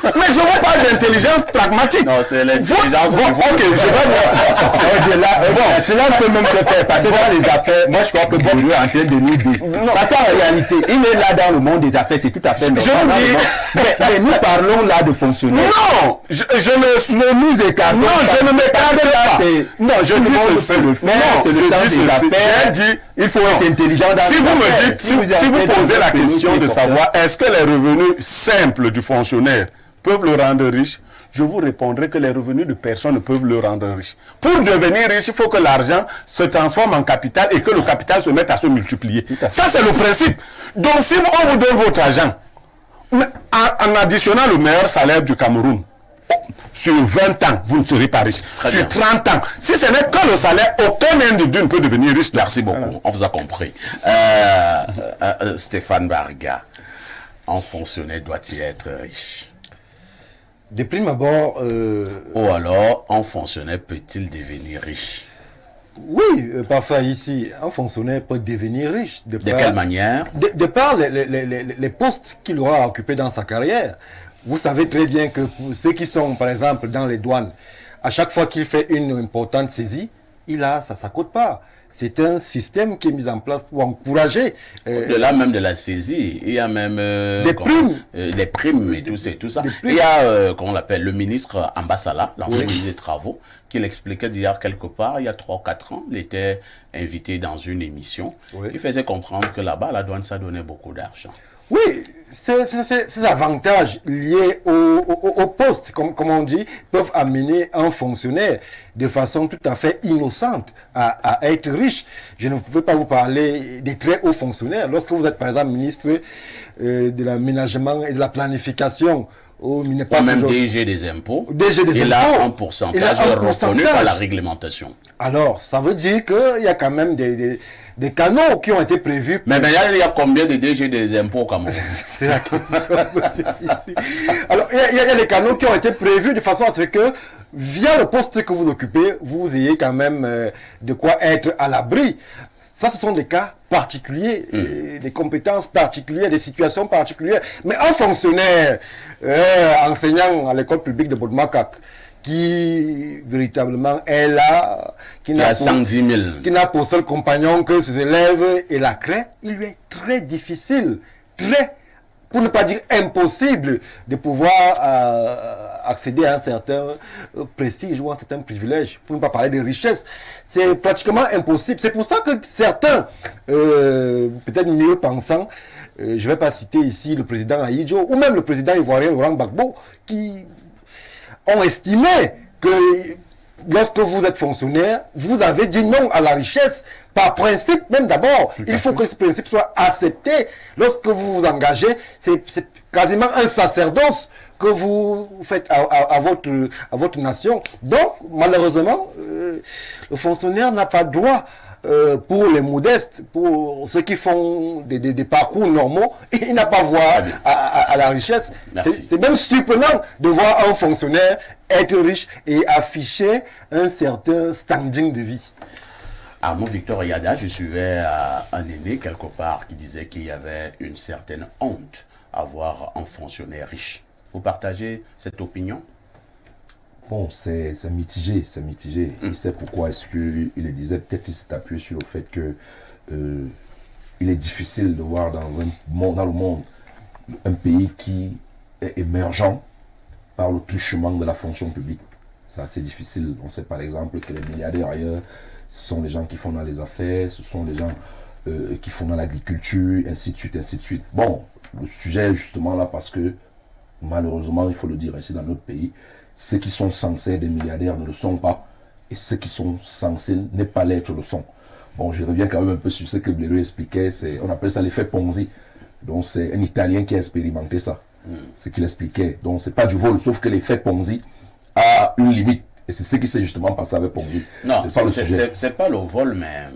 Mais je vous parle d'intelligence pragmatique. Non, c'est l'intelligence. Bon, ok, je vais voir. Cela peut même se faire. Parce que dans les affaires, moi je crois que Bourdieu est en train de nous dire. Parce qu'en réalité, il est là dans le monde des affaires, c'est tout à fait normal. Je vous dis. Mais nous parlons là de fonctionnaires. Non, je ne nous écarte. Non, je ne m'écarte pas. Non, je dis ceci. Non, c'est le sens des affaires. J'ai dit, il faut être intelligent dans si vous me dites, si vous posez la question de savoir est-ce que les revenus simples du fonctionnaire peuvent le rendre riche, je vous répondrai que les revenus de personne ne peuvent le rendre riche. Pour devenir riche, il faut que l'argent se transforme en capital et que le capital se mette à se multiplier. Ça, c'est le principe. Donc, si on vous donne votre argent, en additionnant le meilleur salaire du Cameroun, sur 20 ans, vous ne serez pas riche. Sur 30 ans, si ce n'est que le salaire, aucun individu ne peut devenir riche. Merci beaucoup, on vous a compris. Stéphane Barga, un fonctionnaire doit-il être riche? De prime abord... Ou alors, un fonctionnaire peut-il devenir riche? Oui, parfois ici, un fonctionnaire peut devenir riche. De quelle manière? De par les postes qu'il aura occupés dans sa carrière. Vous savez très bien que pour ceux qui sont, par exemple, dans les douanes, à chaque fois qu'il fait une importante saisie, il a sa quote-part. C'est un système qui est mis en place pour encourager. Au-delà même de la saisie, il y a même des primes. Les primes et tout ça. Il y a, comment on l'appelle, le ministre Ambassala, l'ancien ministre des Travaux, qui l'expliquait d'hier quelque part, il y a 3 ou 4 ans, il était invité dans une émission. Oui. Il faisait comprendre que là-bas, la douane, ça donnait beaucoup d'argent. Oui, ces avantages liés au poste, comme on dit, peuvent amener un fonctionnaire de façon tout à fait innocente à être riche. Je ne veux pas vous parler des très hauts fonctionnaires. Lorsque vous êtes, par exemple, ministre de l'aménagement et de la planification, ou même DG des impôts, il a un pourcentage reconnu par la réglementation. Alors, ça veut dire qu'il y a quand même des canaux qui ont été prévus. Mais il y a combien de DG des impôts au Cameroun? C'est la question. Alors, il y a des canaux qui ont été prévus de façon à ce que, via le poste que vous occupez, vous ayez quand même de quoi être à l'abri. Ça, ce sont des cas particuliers, des compétences particulières, des situations particulières. Mais un fonctionnaire enseignant à l'école publique de Bodmakak, qui véritablement est là, qui a 110 000, qui n'a pour seul compagnon que ses élèves et la craie, il lui est très difficile, pour ne pas dire impossible, de pouvoir accéder à un certain prestige ou à un certain privilège, pour ne pas parler de richesse. C'est pratiquement impossible. C'est pour ça que certains, peut-être mieux pensants, je ne vais pas citer ici le président Ahidjo, ou même le président ivoirien Laurent Gbagbo, qui ont estimé que lorsque vous êtes fonctionnaire, vous avez dit non à la richesse par principe même d'abord. Il faut que ce principe soit accepté. Lorsque vous vous engagez, c'est quasiment un sacerdoce que vous faites à votre nation. Donc, malheureusement, le fonctionnaire n'a pas droit, pour les modestes, pour ceux qui font des parcours normaux, il n'a pas voix à la richesse. C'est même surprenant de voir un fonctionnaire être riche et afficher un certain standing de vie. Arnaud Victor Yada, je suivais un aîné quelque part qui disait qu'il y avait une certaine honte à voir un fonctionnaire riche. Vous partagez cette opinion? Bon, c'est mitigé, c'est mitigé. Il sait pourquoi est-ce qu'il le disait. Peut-être qu'il s'est appuyé sur le fait que il est difficile de voir dans le monde un pays qui est émergent par le truchement de la fonction publique. C'est assez difficile. On sait par exemple que les milliardaires ailleurs, ce sont les gens qui font dans les affaires, ce sont les gens qui font dans l'agriculture, ainsi de suite, ainsi de suite. Bon, le sujet est justement là parce que malheureusement, il faut le dire ici dans notre pays, ceux qui sont censés être des milliardaires ne le sont pas, et ceux qui sont censés ne pas l'être le sont. Bon, je reviens quand même un peu sur ce que Blaireau expliquait, on appelle ça l'effet Ponzi. Donc c'est un Italien qui a expérimenté ça, ce qu'il expliquait. Donc c'est pas du vol, sauf que l'effet Ponzi a une limite. Et c'est ce qui s'est justement passé avec Ponzi. Non, c'est pas le vol, mais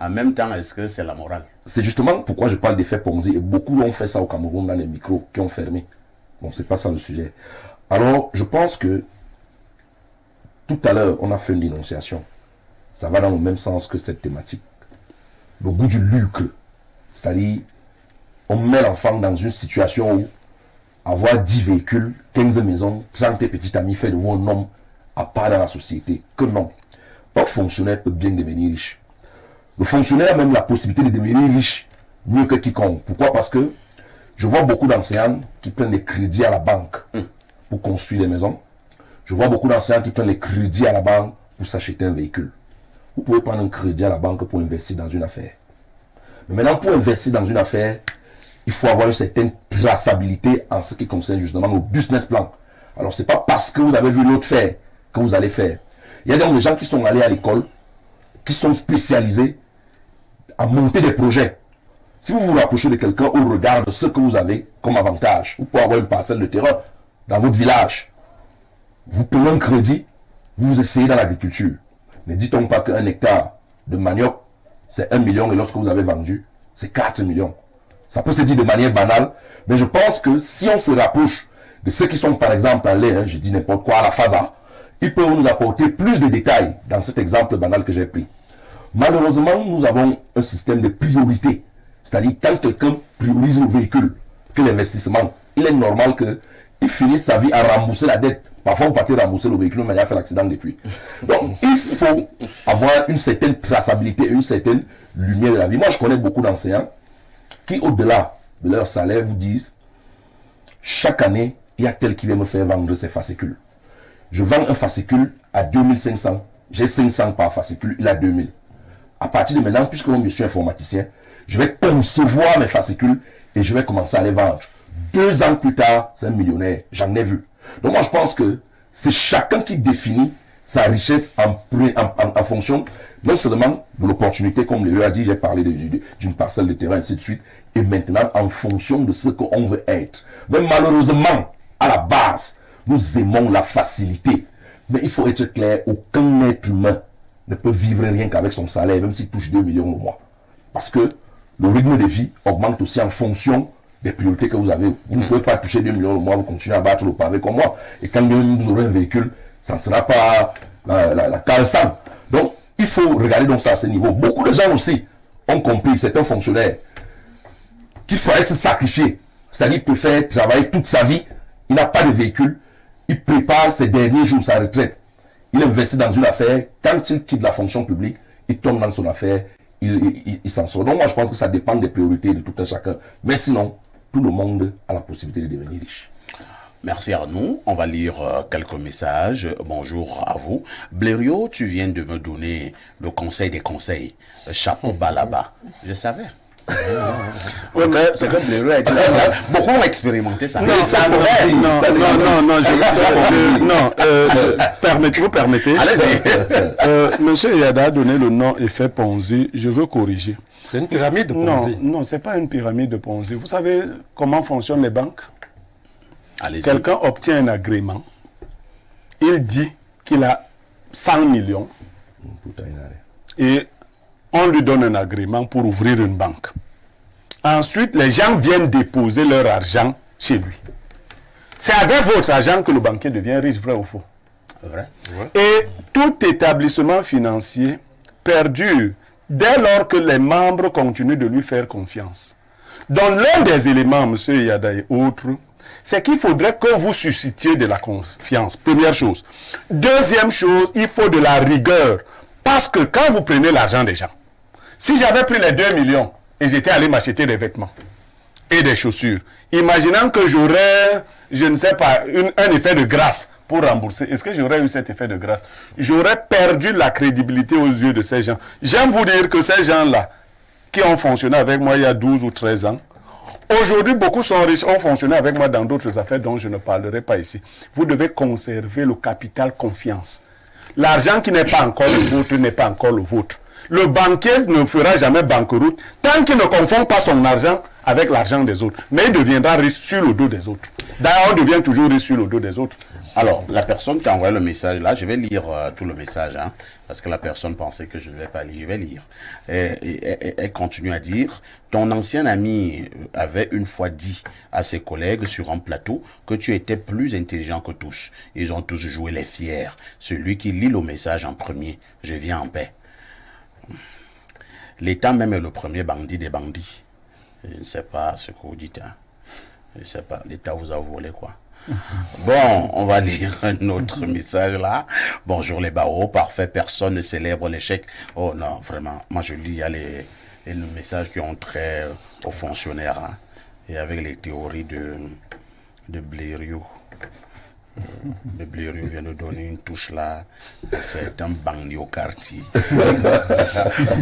en même temps, est-ce que c'est la morale? C'est justement pourquoi je parle d'effet Ponzi. Et beaucoup ont fait ça au Cameroun dans les micros qui ont fermé. Bon, c'est pas ça le sujet. Alors, je pense que tout à l'heure, on a fait une dénonciation. Ça va dans le même sens que cette thématique. Le goût du lucre. C'est-à-dire, on met l'enfant dans une situation où avoir 10 véhicules, 15 maisons, 30 petits amis fait de vous un homme à part dans la société. Que non. Pas fonctionnaire peut bien devenir riche. Le fonctionnaire a même la possibilité de devenir riche mieux que quiconque. Pourquoi? Parce que je vois beaucoup d'enseignants qui prennent des crédits à la banque pour construire des maisons. Je vois beaucoup d'enseignants qui prennent des crédits à la banque pour s'acheter un véhicule. Vous pouvez prendre un crédit à la banque pour investir dans une affaire. Mais maintenant, pour investir dans une affaire, il faut avoir une certaine traçabilité en ce qui concerne justement le business plan. Alors, ce n'est pas parce que vous avez vu l'autre faire que vous allez faire. Il y a donc des gens qui sont allés à l'école, qui sont spécialisés à monter des projets. Si vous vous rapprochez de quelqu'un au regard de ce que vous avez comme avantage, vous pouvez avoir une parcelle de terrain dans votre village. Vous prenez un crédit, vous essayez dans l'agriculture. Ne dit-on pas qu'un hectare de manioc, c'est 1 million et lorsque vous avez vendu, c'est 4 millions. Ça peut se dire de manière banale, mais je pense que si on se rapproche de ceux qui sont par exemple allés, je dis n'importe quoi, à la FASA, ils peuvent nous apporter plus de détails dans cet exemple banal que j'ai pris. Malheureusement, nous avons un système de priorité. C'est-à-dire, quand quelqu'un priorise le véhicule que l'investissement, il est normal qu'il finisse sa vie à rembourser la dette. Parfois, vous partez rembourser le véhicule, mais il a fait l'accident depuis. Donc, il faut avoir une certaine traçabilité, une certaine lumière de la vie. Moi, je connais beaucoup d'enseignants qui, au-delà de leur salaire, vous disent, chaque année, il y a tel qui vient me faire vendre ses fascicules. Je vends un fascicule à 2500. J'ai 500 par fascicule, il a 2000. À partir de maintenant, puisque je suis informaticien, je vais concevoir mes fascicules et je vais commencer à les vendre. 2 ans plus tard, c'est un millionnaire. J'en ai vu. Donc moi, je pense que c'est chacun qui définit sa richesse en fonction non seulement de l'opportunité, comme Léo a dit, j'ai parlé d'une parcelle de terrain, ainsi de suite, et maintenant en fonction de ce qu'on veut être. Mais malheureusement, à la base, nous aimons la facilité. Mais il faut être clair, aucun être humain ne peut vivre rien qu'avec son salaire, même s'il touche 2 millions au mois. Parce que le rythme de vie augmente aussi en fonction des priorités que vous avez. Vous ne pouvez pas toucher 2 millions au mois, vous continuez à battre le pavé comme moi. Et quand vous aurez un véhicule, ça ne sera pas la calçade. Donc, il faut regarder donc ça à ce niveau. Beaucoup de gens aussi ont compris, c'est un fonctionnaire, qu'il fallait se sacrifier. C'est-à-dire qu'il préfère travailler toute sa vie, il n'a pas de véhicule, il prépare ses derniers jours, sa retraite. Il investit dans une affaire, quand il quitte la fonction publique, il tombe dans son affaire, il s'en sort. Donc moi je pense que ça dépend des priorités de tout un chacun. Mais sinon, tout le monde a la possibilité de devenir riche. Merci Arnaud. On va lire quelques messages. Bonjour à vous. Blériot, tu viens de me donner le conseil des conseils. Chapeau bas là-bas. Je savais. Oui, mais c'est comme Blériot a dit. Beaucoup ont expérimenté ça. Non, vous permettez. Allez-y. Monsieur Yada a donné le nom effet Ponzi. Je veux corriger. C'est une pyramide de Ponzi. Non, c'est pas une pyramide de Ponzi. Vous savez comment fonctionnent les banques? Quelqu'un obtient un agrément. Il dit qu'il a 100 millions. Et on lui donne un agrément pour ouvrir une banque. Ensuite, les gens viennent déposer leur argent chez lui. C'est avec votre argent que le banquier devient riche, vrai ou faux? Vrai. Et tout établissement financier perdure dès lors que les membres continuent de lui faire confiance. Donc l'un des éléments, M. Yada et autres, c'est qu'il faudrait que vous suscitiez de la confiance. Première chose. Deuxième chose, il faut de la rigueur. Parce que quand vous prenez l'argent des gens, si j'avais pris les 2 millions et j'étais allé m'acheter des vêtements et des chaussures, imaginant que j'aurais, je ne sais pas, un effet de grâce pour rembourser, est-ce que j'aurais eu cet effet de grâce? J'aurais perdu la crédibilité aux yeux de ces gens. J'aime vous dire que ces gens-là, qui ont fonctionné avec moi il y a 12 ou 13 ans, aujourd'hui, beaucoup sont riches, ont fonctionné avec moi dans d'autres affaires dont je ne parlerai pas ici. Vous devez conserver le capital confiance. L'argent qui n'est pas encore le vôtre n'est pas encore le vôtre. Le banquier ne fera jamais banqueroute tant qu'il ne confond pas son argent avec l'argent des autres. Mais il deviendra riche sur le dos des autres. D'ailleurs, on devient toujours riche sur le dos des autres. Alors, la personne qui a envoyé le message là, je vais lire tout le message, parce que la personne pensait que je ne vais pas lire. Je vais lire. Elle continue à dire, ton ancien ami avait une fois dit à ses collègues sur un plateau que tu étais plus intelligent que tous. Ils ont tous joué les fiers. Celui qui lit le message en premier, je viens en paix. L'État même est le premier bandit des bandits. Je ne sais pas ce que vous dites. Je ne sais pas. L'État vous a volé quoi. Bon, on va lire un autre message là. Bonjour les barreaux, parfait, personne ne célèbre l'échec. Oh non, vraiment, moi je lis, il y a les messages qui ont trait aux fonctionnaires, et avec les théories de Blériot. Le Blériot vient de donner une touche là, c'est un bandit au quartier.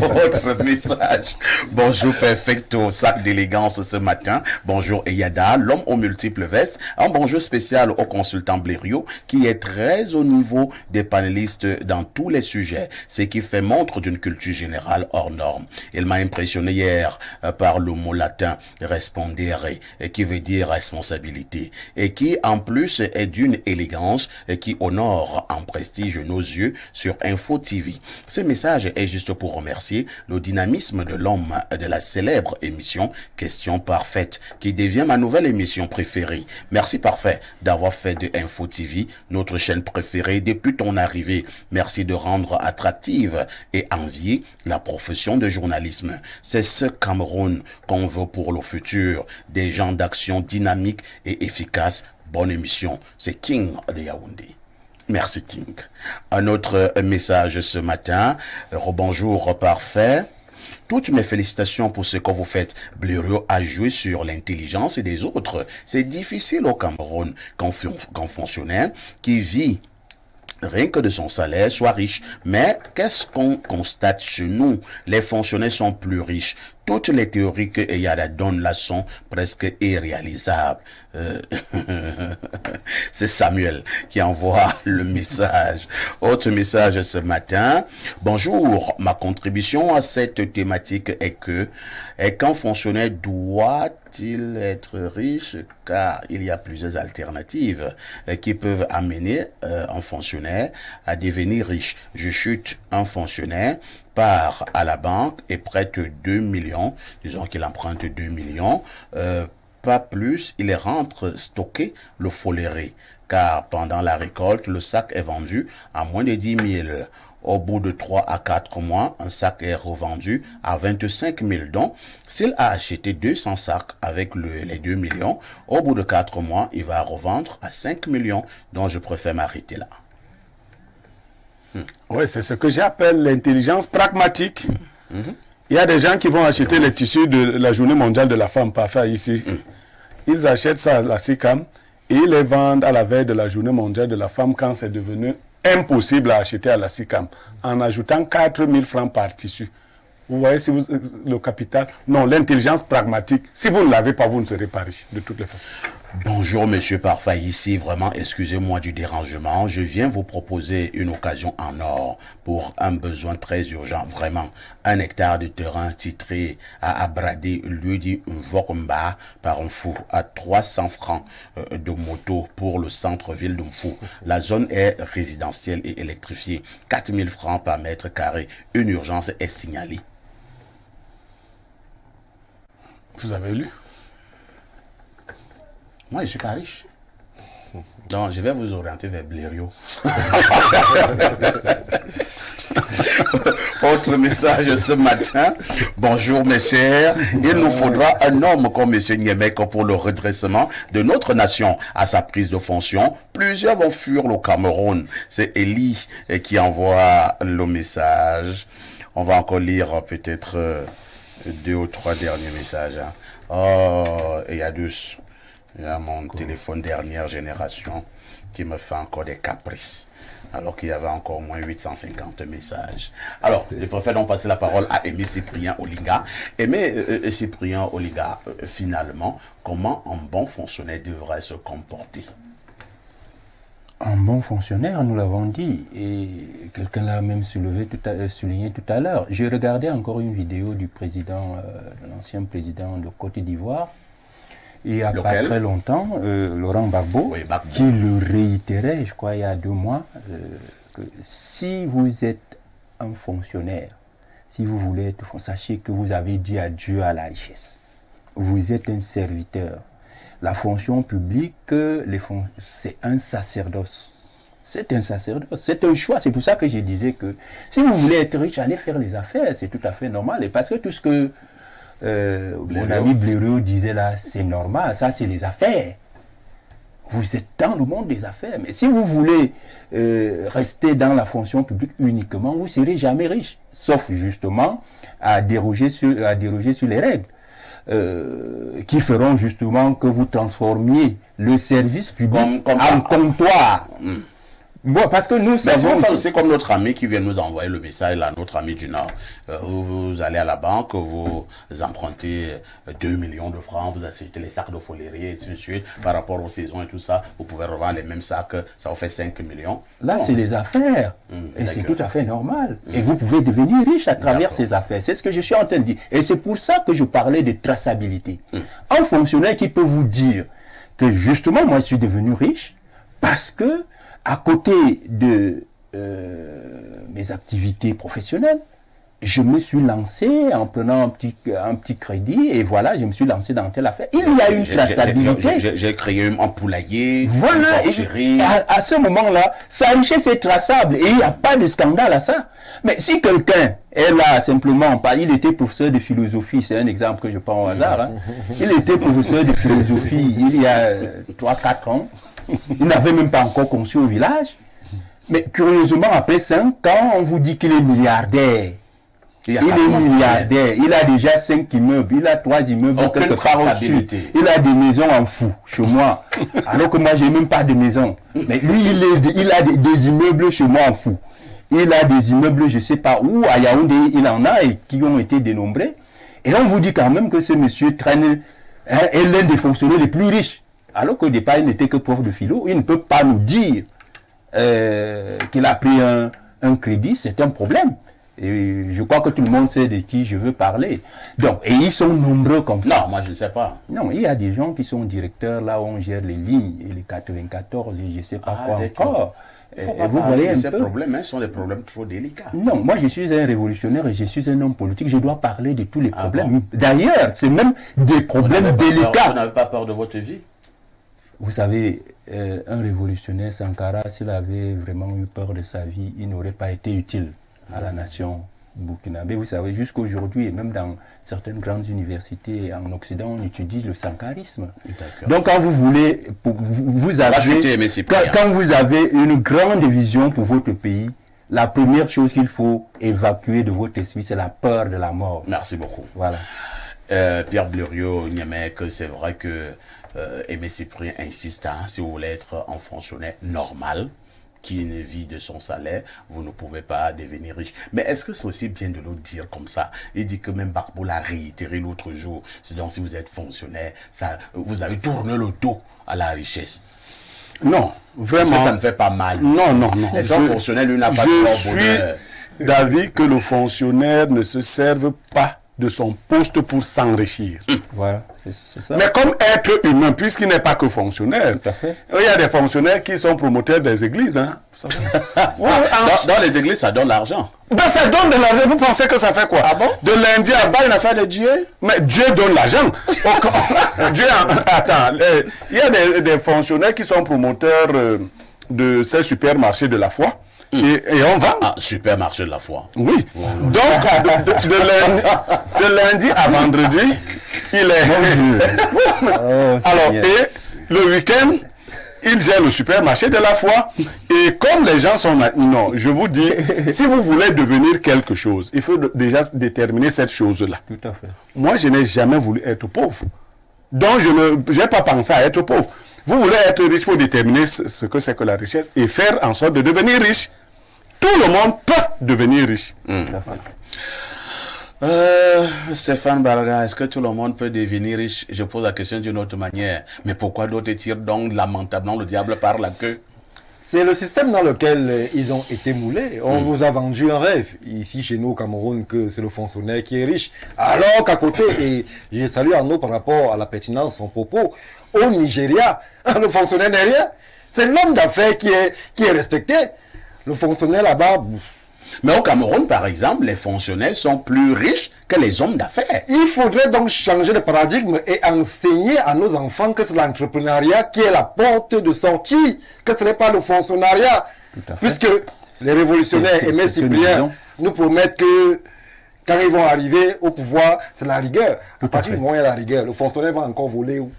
Autre message. Bonjour Perfecto, sac d'élégance ce matin. Bonjour Eyada, l'homme aux multiples vestes. Un bonjour spécial au consultant Blériot qui est très au niveau des panélistes dans tous les sujets, ce qui fait montre d'une culture générale hors norme. Il m'a impressionné hier par le mot latin respondere, qui veut dire responsabilité, et qui en plus est d'une élégance qui honore en prestige nos yeux sur Info TV. Ce message est juste pour remercier le dynamisme de l'homme de la célèbre émission Question Parfaite, qui devient ma nouvelle émission préférée. Merci Parfait d'avoir fait de Info TV notre chaîne préférée depuis ton arrivée. Merci de rendre attractive et envier la profession de journalisme. C'est ce Cameroun qu'on veut pour le futur. Des gens d'action dynamiques et efficaces. Bonne émission. C'est King de Yaoundé. Merci King. Un autre message ce matin. Rebonjour Parfait. Toutes mes félicitations pour ce que vous faites. Blériot a joué sur l'intelligence des autres. C'est difficile au Cameroun qu'un fonctionnaire qui vit rien que de son salaire soit riche. Mais qu'est-ce qu'on constate chez nous? Les fonctionnaires sont plus riches. Toutes les théories que Eyada donne là sont presque irréalisables. C'est Samuel qui envoie le message. Autre message ce matin. Bonjour, ma contribution à cette thématique est qu'un fonctionnaire doit-il être riche, car il y a plusieurs alternatives qui peuvent amener un fonctionnaire à devenir riche. Je chute un fonctionnaire, part à la banque et prête 2 millions, disons qu'il emprunte 2 millions, pas plus, il rentre stocker le foléré, car pendant la récolte, le sac est vendu à moins de 10 000. Au bout de 3 à 4 mois, un sac est revendu à 25 000. Donc, s'il a acheté 200 sacs avec les 2 millions, au bout de 4 mois, il va revendre à 5 millions. Donc, je préfère m'arrêter là. Oui, c'est ce que j'appelle l'intelligence pragmatique. Il y a des gens qui vont acheter les tissus de la journée mondiale de la femme, parfait ici. Ils achètent ça à la SICAM et ils les vendent à la veille de la journée mondiale de la femme quand c'est devenu impossible à acheter à la SICAM, en ajoutant 4 000 francs par tissu. Vous voyez, si le capital... Non, l'intelligence pragmatique, si vous ne l'avez pas, vous ne serez pas riche, de toutes les façons. Bonjour Monsieur Parfait, ici vraiment, excusez-moi du dérangement, je viens vous proposer une occasion en or pour un besoin très urgent, vraiment. 1 hectare de terrain titré à Abradé, lieu dit Vokumba, par un fou, à 300 francs de moto pour le centre-ville de Mfou. La zone est résidentielle et électrifiée, 4 000 francs par mètre carré. Une urgence est signalée. Vous avez lu? Moi, je suis pas riche. Donc, je vais vous orienter vers Blériot. Autre message ce matin. Bonjour mes chers. Il nous faudra un homme comme M. Niemek pour le redressement de notre nation. À sa prise de fonction, plusieurs vont fuir le Cameroun. C'est Elie qui envoie le message. On va encore lire peut-être 2 ou 3 derniers messages. Oh, il y a mon téléphone dernière génération qui me fait encore des caprices, alors qu'il y avait encore au moins 850 messages. Alors, je préfère donc passer la parole à Aimé Cyprien Olinga. Aimé Cyprien Olinga, finalement, comment un bon fonctionnaire devrait se comporter? Un bon fonctionnaire, nous l'avons dit, et quelqu'un l'a même souligné tout à l'heure. J'ai regardé encore une vidéo du président, l'ancien président de Côte d'Ivoire, il n'y a pas très longtemps, Laurent Gbagbo, oui, qui le réitérait, je crois il y a 2 mois, que si vous êtes un fonctionnaire, si vous voulez être fonctionnaire, sachez que vous avez dit adieu à la richesse. Vous êtes un serviteur. La fonction publique, c'est un sacerdoce. C'est un sacerdoce, c'est un choix. C'est pour ça que je disais que si vous voulez être riche, allez faire les affaires, c'est tout à fait normal. Et parce que tout ce que mon ami Blériot disait là, c'est normal, ça c'est les affaires. Vous êtes dans le monde des affaires, mais si vous voulez rester dans la fonction publique uniquement, vous ne serez jamais riche, sauf justement à déroger sur les règles qui feront justement que vous transformiez le service public en comptoir. Bon, parce que nous savons... C'est comme notre ami qui vient nous envoyer le message, là, notre ami du Nord. Vous allez à la banque, vous empruntez 2 millions de francs, vous achetez les sacs de folerie, et ainsi de suite, par rapport aux saisons et tout ça, vous pouvez revendre les mêmes sacs, ça vous fait 5 millions. Là, c'est les affaires, et c'est tout à fait normal. Et vous pouvez devenir riche à travers ces affaires. C'est ce que je suis en train de dire. Et c'est pour ça que je parlais de traçabilité. Un fonctionnaire qui peut vous dire que justement, moi, je suis devenu riche, parce que, à côté de mes activités professionnelles, je me suis lancé en prenant un petit crédit et voilà, je me suis lancé dans telle affaire. Il y a une traçabilité. J'ai créé un poulailler, voilà, une porcherie. à ce moment-là, sa richesse est traçable et il n'y a pas de scandale à ça. Mais si quelqu'un est là simplement, il était professeur de philosophie, c'est un exemple que je prends au hasard, hein. Il était professeur de philosophie il y a 3-4 ans, il n'avait même pas encore conçu au village. Mais curieusement, après 5 ans, on vous dit qu'il est milliardaire. Il est milliardaire, il a déjà 5 immeubles, il a 3 immeubles quelque part au-dessus. Il a des maisons en fou chez moi, alors que moi j'ai même pas de maison. Mais lui, il a des immeubles chez moi en fou. Il a des immeubles, je sais pas où, à Yaoundé, il en a et qui ont été dénombrés. Et on vous dit quand même que ce monsieur traîne, est l'un des fonctionnaires les plus riches. Alors qu'au départ, il n'était que prof de philo. Il ne peut pas nous dire qu'il a pris un crédit, c'est un problème. Et je crois que tout le monde sait de qui je veux parler. Donc, et ils sont nombreux comme ça. Non, moi je ne sais pas. Non, il y a des gens qui sont directeurs là où on gère les lignes et les 94 et je ne sais pas quoi encore. Et vous voyez ces problèmes, hein, sont des problèmes trop délicats. Non, moi je suis un révolutionnaire et je suis un homme politique. Je dois parler de tous les problèmes. Bon? D'ailleurs, c'est même des problèmes délicats. Vous n'avez pas peur de votre vie? Vous savez, un révolutionnaire, Sankara, s'il avait vraiment eu peur de sa vie, il n'aurait pas été utile à la nation burkinabé. Vous savez, jusqu'aujourd'hui, et même dans certaines grandes universités en Occident, on étudie le sankarisme. Donc, quand vous voulez, quand vous avez une grande vision pour votre pays, la première chose qu'il faut évacuer de votre esprit, c'est la peur de la mort. Merci beaucoup. Voilà. Pierre Blériot, Niamek, c'est vrai que Aimé Cyprien insiste, hein, si vous voulez être un fonctionnaire normal, qui ne vit de son salaire, vous ne pouvez pas devenir riche. Mais est-ce que c'est aussi bien de le dire comme ça? Il dit que même Gbagbo l'a réitéré l'autre jour. C'est donc si vous êtes fonctionnaire, ça, vous avez tourné le dos à la richesse. Non, vraiment. Est-ce que ça ne fait pas mal? Non, non, non. Est-ce qu'un fonctionnaire, lui, n'a pas de bonheur? Je suis d'avis que le fonctionnaire ne se serve pas de son poste pour s'enrichir. Voilà, c'est ça. Mais comme être humain, puisqu'il n'est pas que fonctionnaire, tout à fait. Il y a des fonctionnaires qui sont promoteurs des églises. Hein. Dans les églises, ça donne l'argent. Ben, ça donne de l'argent. Vous pensez que ça fait quoi? Ah bon? De lundi à pas une affaire de Dieu? Mais Dieu donne l'argent. Dieu, attends, il y a des fonctionnaires qui sont promoteurs de ces supermarchés de la foi. Et on va. Ah, supermarché de la foi. Oui. Donc, de lundi à vendredi, il est. Alors, et le week-end, il gère le supermarché de la foi. Et comme les gens sont. Non, je vous dis, si vous voulez devenir quelque chose, il faut déjà déterminer cette chose-là. Tout à fait. Moi, je n'ai jamais voulu être pauvre. Donc, je n'ai pas pensé à être pauvre. Vous voulez être riche, il faut déterminer ce que c'est que la richesse et faire en sorte de devenir riche. Tout le monde peut devenir riche. Stéphane Barga, est-ce que tout le monde peut devenir riche? Je pose la question d'une autre manière. Mais pourquoi d'autres tirent donc lamentablement le diable par la queue? C'est le système dans lequel ils ont été moulés. On vous a vendu un rêve, ici chez nous au Cameroun, que c'est le fonctionnaire qui est riche. Alors qu'à côté, et je salue Arnaud par rapport à la pertinence de son propos, au Nigeria, le fonctionnaire n'est rien. C'est l'homme d'affaires qui est respecté. Le fonctionnaire là-bas... Mais au Cameroun, par exemple, les fonctionnaires sont plus riches que les hommes d'affaires. Il faudrait donc changer de paradigme et enseigner à nos enfants que c'est l'entrepreneuriat qui est la porte de sortie, que ce n'est pas le fonctionnariat. Puisque les révolutionnaires Aimé Cyprien nous promettent que quand ils vont arriver au pouvoir, c'est la rigueur. À partir du moment où il y a la rigueur, le fonctionnaire va encore voler où?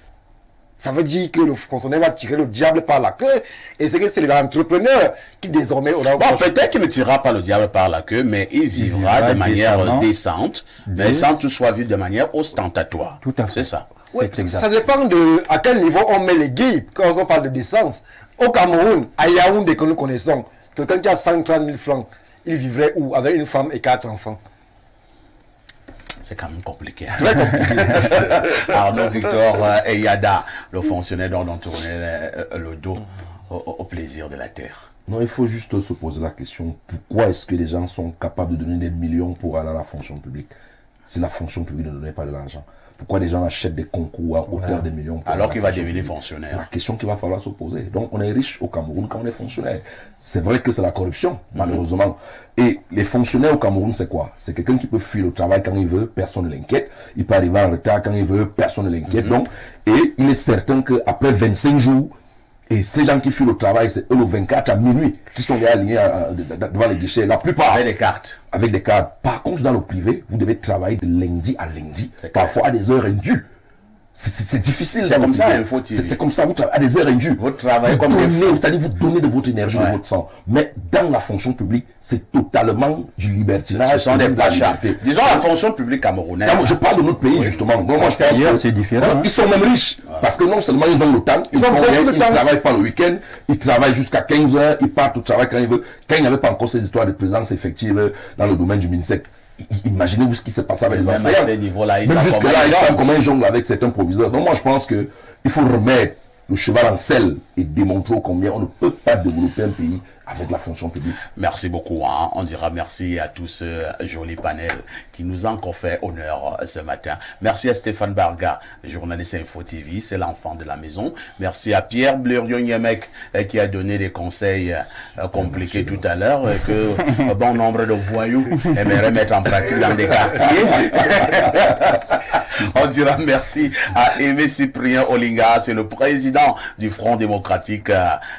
Ça veut dire que le fonctionnaire va tirer le diable par la queue et c'est que c'est l'entrepreneur qui désormais aura... Bon, peut-être qu'il ne tirera pas le diable par la queue, mais il vivra de manière décente, mais sans tout soit vu de manière ostentatoire. Tout à fait. C'est ça. Oui, ça dépend de à quel niveau on met les guillemets quand on parle de décence. Au Cameroun, à Yaoundé que nous connaissons, quelqu'un qui a 130 000 francs, il vivrait où? Avec une femme et 4 enfants. C'est quand même compliqué. Très compliqué. Arnaud Victor Eyada, le fonctionnaire dont on tournait le dos au plaisir de la terre. Non, il faut juste se poser la question, pourquoi est-ce que les gens sont capables de donner des millions pour aller à la fonction publique si la fonction publique ne donnait pas de l'argent? Pourquoi les gens achètent des concours à hauteur de millions pour Alors la qu'il va fonction devenir publique? fonctionnaire. C'est la question qu'il va falloir se poser. Donc, on est riche au Cameroun quand on est fonctionnaire. C'est vrai que c'est la corruption, malheureusement. Et les fonctionnaires au Cameroun, c'est quoi? C'est quelqu'un qui peut fuir le travail quand il veut, personne ne l'inquiète. Il peut arriver en retard quand il veut, personne ne l'inquiète. Donc, et il est certain qu'après 25 jours, et ces gens qui fuient le travail, c'est eux le 24 à minuit, qui sont alignés devant les guichets. La plupart. Avec des cartes. Avec des cartes. Par contre, dans le privé, vous devez travailler de lundi à lundi, C'est parfois à des heures indues. C'est difficile. C'est dans le comme ça, privé. Info TV. C'est comme ça, vous travaillez à des heures indues. Vous travaillez Vous comme des donnez, fous. c'est-à-dire vous donnez de votre énergie, de votre sang. Mais dans la fonction publique, c'est totalement du libertinage. Ce sont des de la pachas. liberté. Disons la fonction publique camerounaise. Non, je parle de notre pays, justement. Donc, moi, je pense Ailleurs, que c'est différent, hein. Ils sont même riches. Parce que non seulement ils ont le temps, ils font rien, ils travaillent pas le week-end, ils travaillent jusqu'à 15 heures, ils partent au travail quand ils veulent. Quand il n'y avait pas encore ces histoires de présence effective dans le domaine du MINSEC, imaginez-vous ce qui s'est passé avec les Même à enseignants. ce niveau-là, ils Même savent jusque comment là, ils ils jonglent. savent comment ils jonglent avec certains proviseurs. Donc moi, je pense que il faut remettre le cheval en selle et démontrer combien on ne peut pas développer un pays avec la fonction publique. Merci beaucoup. Hein. On dira merci à tous ce joli panel qui nous a encore fait honneur ce matin. Merci à Stéphane Barga, journaliste Info TV, c'est l'enfant de la maison. Merci à Pierre Blériot-Niemek qui a donné des conseils compliqués tout à l'heure que bon nombre de voyous aimeraient mettre en pratique dans des quartiers. On dira merci à Aimé Cyprien Olinga, c'est le président du Front démocratique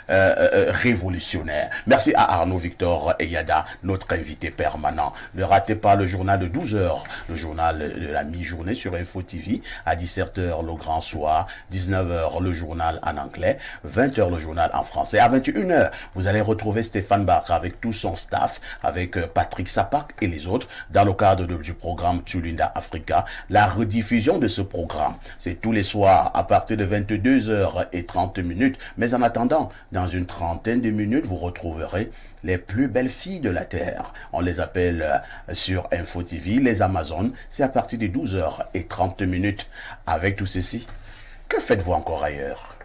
révolutionnaire. Merci à Arnaud Victor Eyada, notre invité permanent. Ne ratez pas le journal de 12h, le journal de la mi-journée sur Info TV, à 17h le grand soir, 19h le journal en anglais, 20h le journal en français. À 21h, vous allez retrouver Stéphane Barra avec tout son staff, avec Patrick Sapak et les autres, dans le cadre du programme Tulinda Africa. La rediffusion de ce programme, c'est tous les soirs à partir de 22h30. Mais en attendant, dans une trentaine de minutes, vous retrouverez les plus belles filles de la Terre. On les appelle sur Info TV, les Amazones. C'est à partir de 12h30. Avec tout ceci, que faites-vous encore ailleurs?